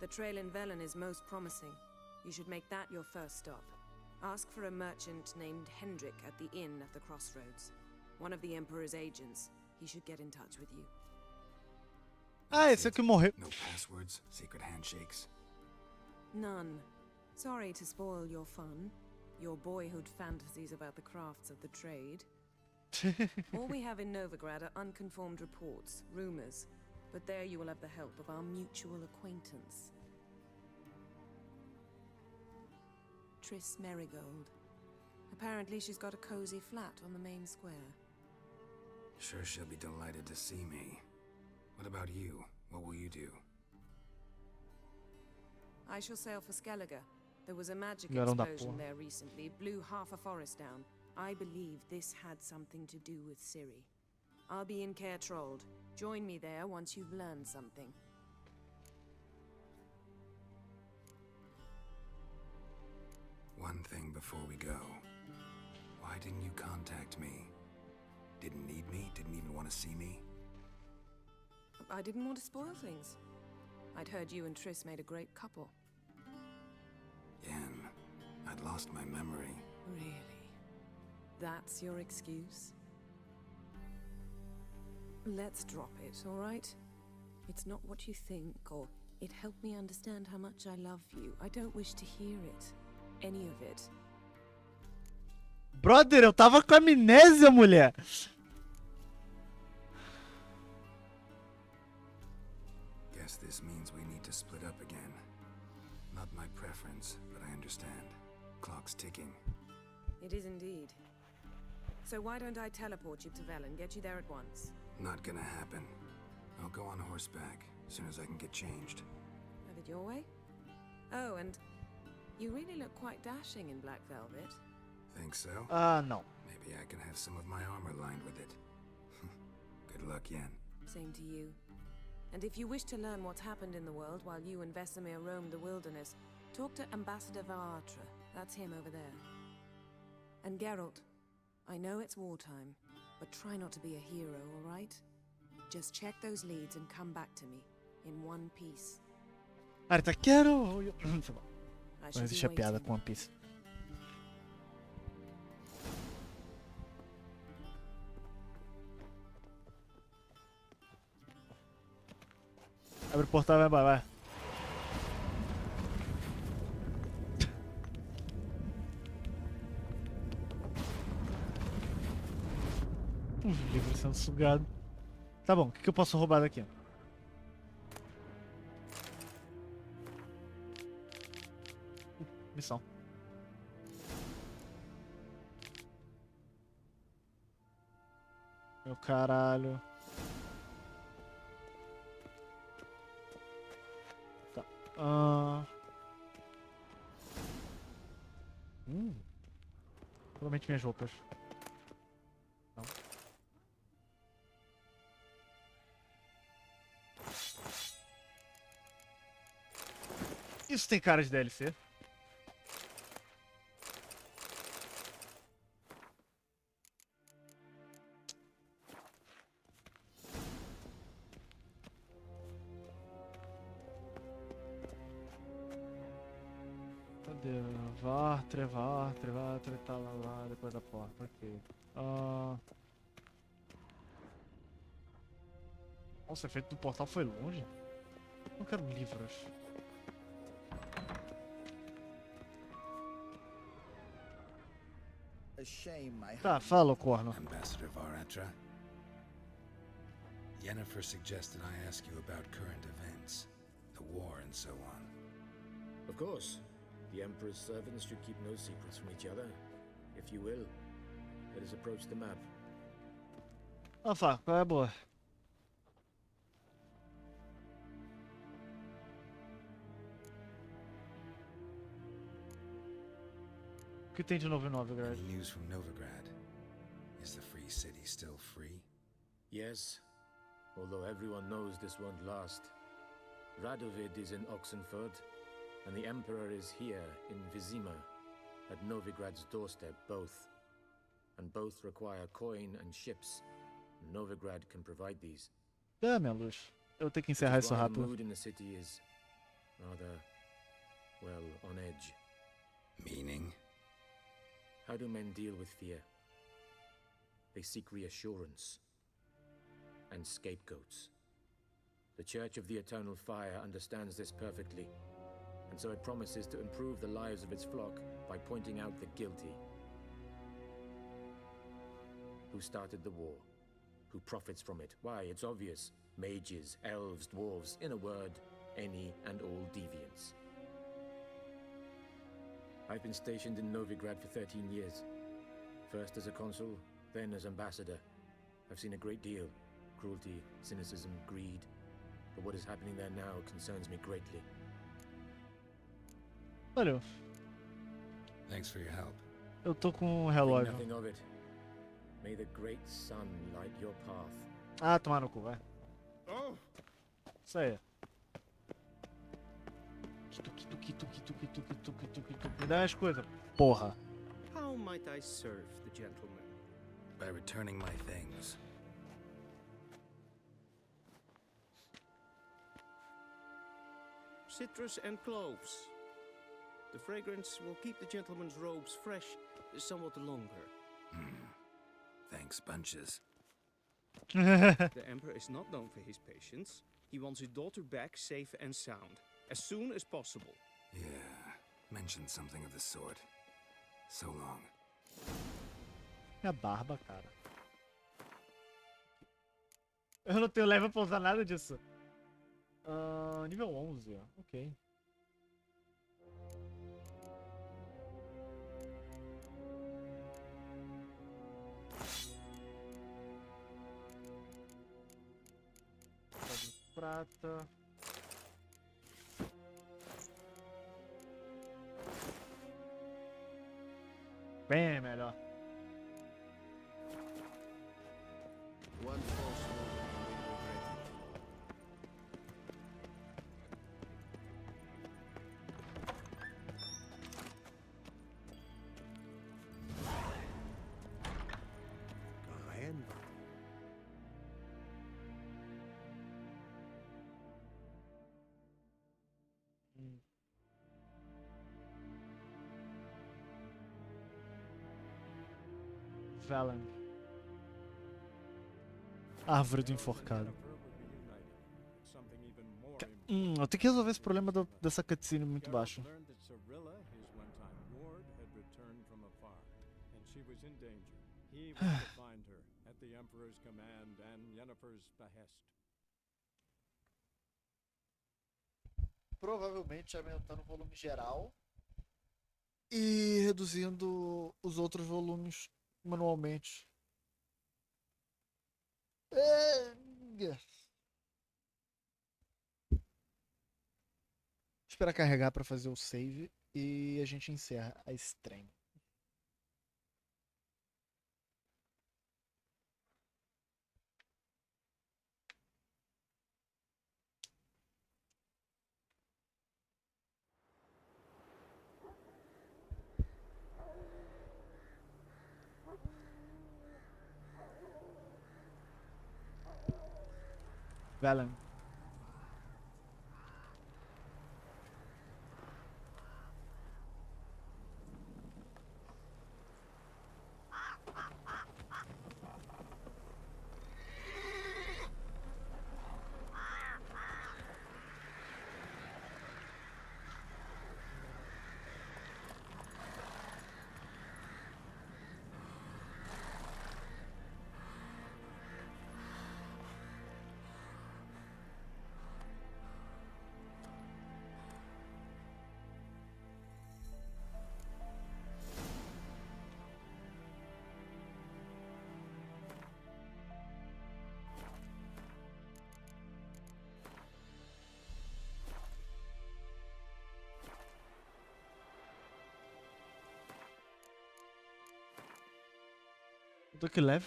The trail in Velen is most promising. You should make that your first stop. Ask for a merchant named Hendrik at the inn at the crossroads. One of the Emperor's agents. He should get in touch with you. Ah, esse aqui morreu. No passwords, secret handshakes. None. Sorry to spoil your fun, your boyhood fantasies about the crafts of the trade. All we have in Novigrad are unconformed reports, rumors, but there you will have the help of our mutual acquaintance. Triss Merigold. Apparently she's got a cozy flat on the main square. Sure she'll be delighted to see me. What about you? What will you do? I shall sail for Skellige. There was a magic Garão da explosion porra. there recently, blew half a forest down. I believe this had something to do with Ciri. I'll be in Caer Trold. Join me there once you've learned something. One thing before we go. Why didn't you contact me? Didn't need me? Didn't even want to see me? I didn't want to spoil things. I'd heard you and Triss made a great couple. Yen, I'd lost my memory. Really? That's your excuse? Let's drop it, all right? It's not what you think, or it helped me understand how much I love you. I don't wish to hear it. Any of it. Brother, eu tava com amnésia, mulher. Guess this means we need to split up again. Not my preference, but I understand. Clock's ticking. It is indeed. So why don't I teleport you to Vel and get you there at once? Not gonna happen. I'll go on horseback as soon as I can get changed. Have it your way? Oh, and you really look quite dashing in black velvet. Think so? No. Maybe I can have some of my armor lined with it. Good luck, Yen. Same to you. And if you wish to learn what's happened in the world while you and Vesemir roamed the wilderness, talk to Ambassador Varatra. That's him over there. And Geralt, I know it's wartime, but try not to be a hero, all right? Just check those leads and come back to me, in one piece. Arta, quero... Tá bom. I Não shall existe a be piada waiting. com One Piece. Abre o portal e vai embora, vai. Livro sendo sugado. Tá bom, o que eu posso roubar daqui? Missão. Meu caralho. Tá. Provavelmente minhas roupas. Não. Isso tem cara de DLC. Cadê? Var, trevar, tá lá, depois da porta. Ok. Nossa, o efeito do portal foi longe. Não quero livros. Tá, fala, corno. Ambassador Varatra. Yennefer suggested I ask you about current events, the war and so on. Of course. The Emperor's servants should keep no secrets from each other. If you will, let us approach the map. Fala, qual é a boa? O que tem de novo em Novigrad? Any news from Novigrad? Is the free city still free? Yes, although everyone knows this won't last. Radovid is in Oxenford, and the Emperor is here in Vizima, at Novigrad's doorstep, both. And both require coin and ships. Novigrad can provide these. Minha luz. Eu tenho que encerrar isso The rápido. mood in the city is rather, well, on edge. Meaning? How do men deal with fear? They seek reassurance and scapegoats. The Church of the Eternal Fire understands this perfectly, and so it promises to improve the lives of its flock by pointing out the guilty. Who started the war? Who profits from it? Why, it's obvious. Mages, elves, dwarves, in a word, any and all deviants. I've been stationed in Novigrad for 13 years. First as a consul, then as ambassador. I've seen a great deal. Cruelty, cynicism, greed. But what is happening there now concerns me greatly. Valeu. Thanks for your help. Eu tô com um Think relógio. nothing of it. May the great sun light your path. Ah, tomar no cu, vai. Isso aí. Me dá as coisas. Porra. How might I serve the gentleman? By returning my things. Citrus and cloves. The fragrance will keep the gentleman's robes fresh somewhat longer. Thanks bunches. The Emperor is not known for his patience. He wants his daughter back safe and sound, as soon as possible. Yeah, mentioned something of the sort. So long. É a barba, cara. Eu não tenho level pra usar nada disso. Nível 11, ok. Prata. Bem melhor. One false move and you'll regret it. Caramba. Valen. Árvore do enforcado. Eu tenho que resolver esse problema dessa cutscene muito baixo. Provavelmente aumentando o volume geral e reduzindo os outros volumes manualmente. Esperar carregar para fazer o save e a gente encerra a stream. Valen. Do que leve?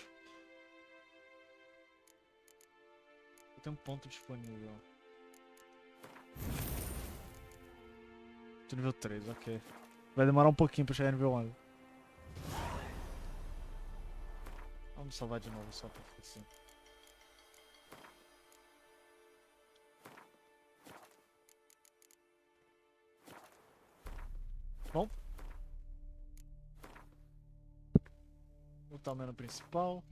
Eu tenho um ponto disponível. Tô nível 3, ok. Vai demorar um pouquinho pra chegar no nível 11. Vamos salvar de novo só pra ficar assim. Bom. Botar o menu principal.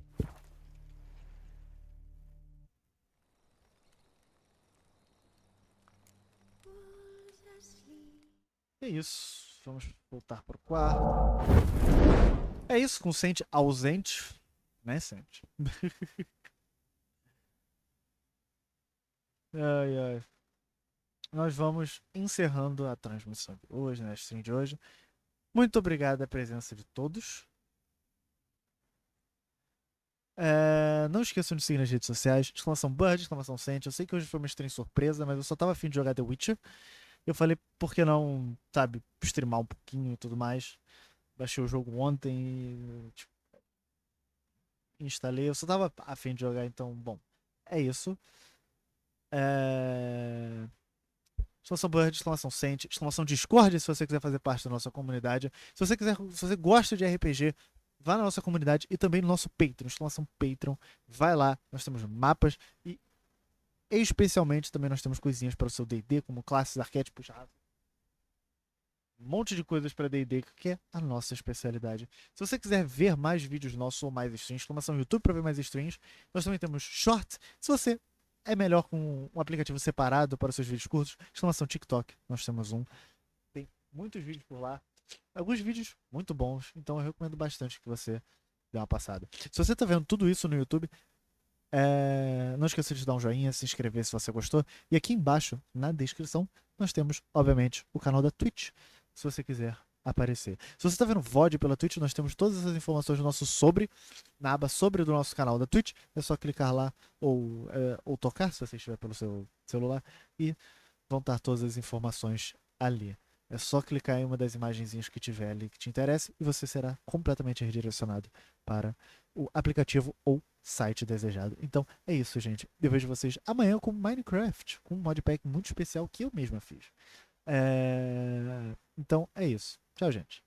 É isso. Vamos voltar pro quarto. É isso, com o Sente ausente. Né, Sente? Ai, ai. Nós vamos encerrando a transmissão de hoje, né? A stream de hoje. Muito obrigado a presença de todos. Não esqueçam de seguir nas redes sociais. Exclamação Birdie, exclamação Sente. Eu sei que hoje foi uma stream surpresa, mas eu só tava afim de jogar The Witcher. Eu falei, por que não, sabe, streamar um pouquinho e tudo mais. Baixei o jogo ontem e tipo, instalei. Eu só tava afim de jogar, então, bom. É isso. Exclamação Birdie, exclamação Sente, exclamação Discord se você quiser fazer parte da nossa comunidade. Se você gosta de RPG, vá na nossa comunidade e também no nosso Patreon, exclamação Patreon. Vai lá, nós temos mapas e especialmente também nós temos coisinhas para o seu D&D, como classes, arquétipos, monte de coisas para D&D, que é a nossa especialidade. Se você quiser ver mais vídeos nossos ou mais streams, exclamação YouTube para ver mais streams. Nós também temos short. Se você é melhor com um aplicativo separado para os seus vídeos curtos, exclamação TikTok, nós temos um. Tem muitos vídeos por lá. Alguns vídeos muito bons, então eu recomendo bastante que você dê uma passada. Se você está vendo tudo isso no YouTube, não esqueça de dar um joinha, se inscrever se você gostou. E aqui embaixo, na descrição, nós temos, obviamente, o canal da Twitch, se você quiser aparecer. Se você está vendo VOD pela Twitch, nós temos todas essas informações do nosso sobre, na aba sobre do nosso canal da Twitch. É só clicar lá ou tocar, se você estiver pelo seu celular, e vão estar todas as informações ali. É só clicar em uma das imagenzinhas que tiver ali que te interesse e você será completamente redirecionado para o aplicativo ou site desejado. Então é isso, gente. Eu vejo vocês amanhã com Minecraft, com um modpack muito especial que eu mesma fiz. Então é isso. Tchau, gente.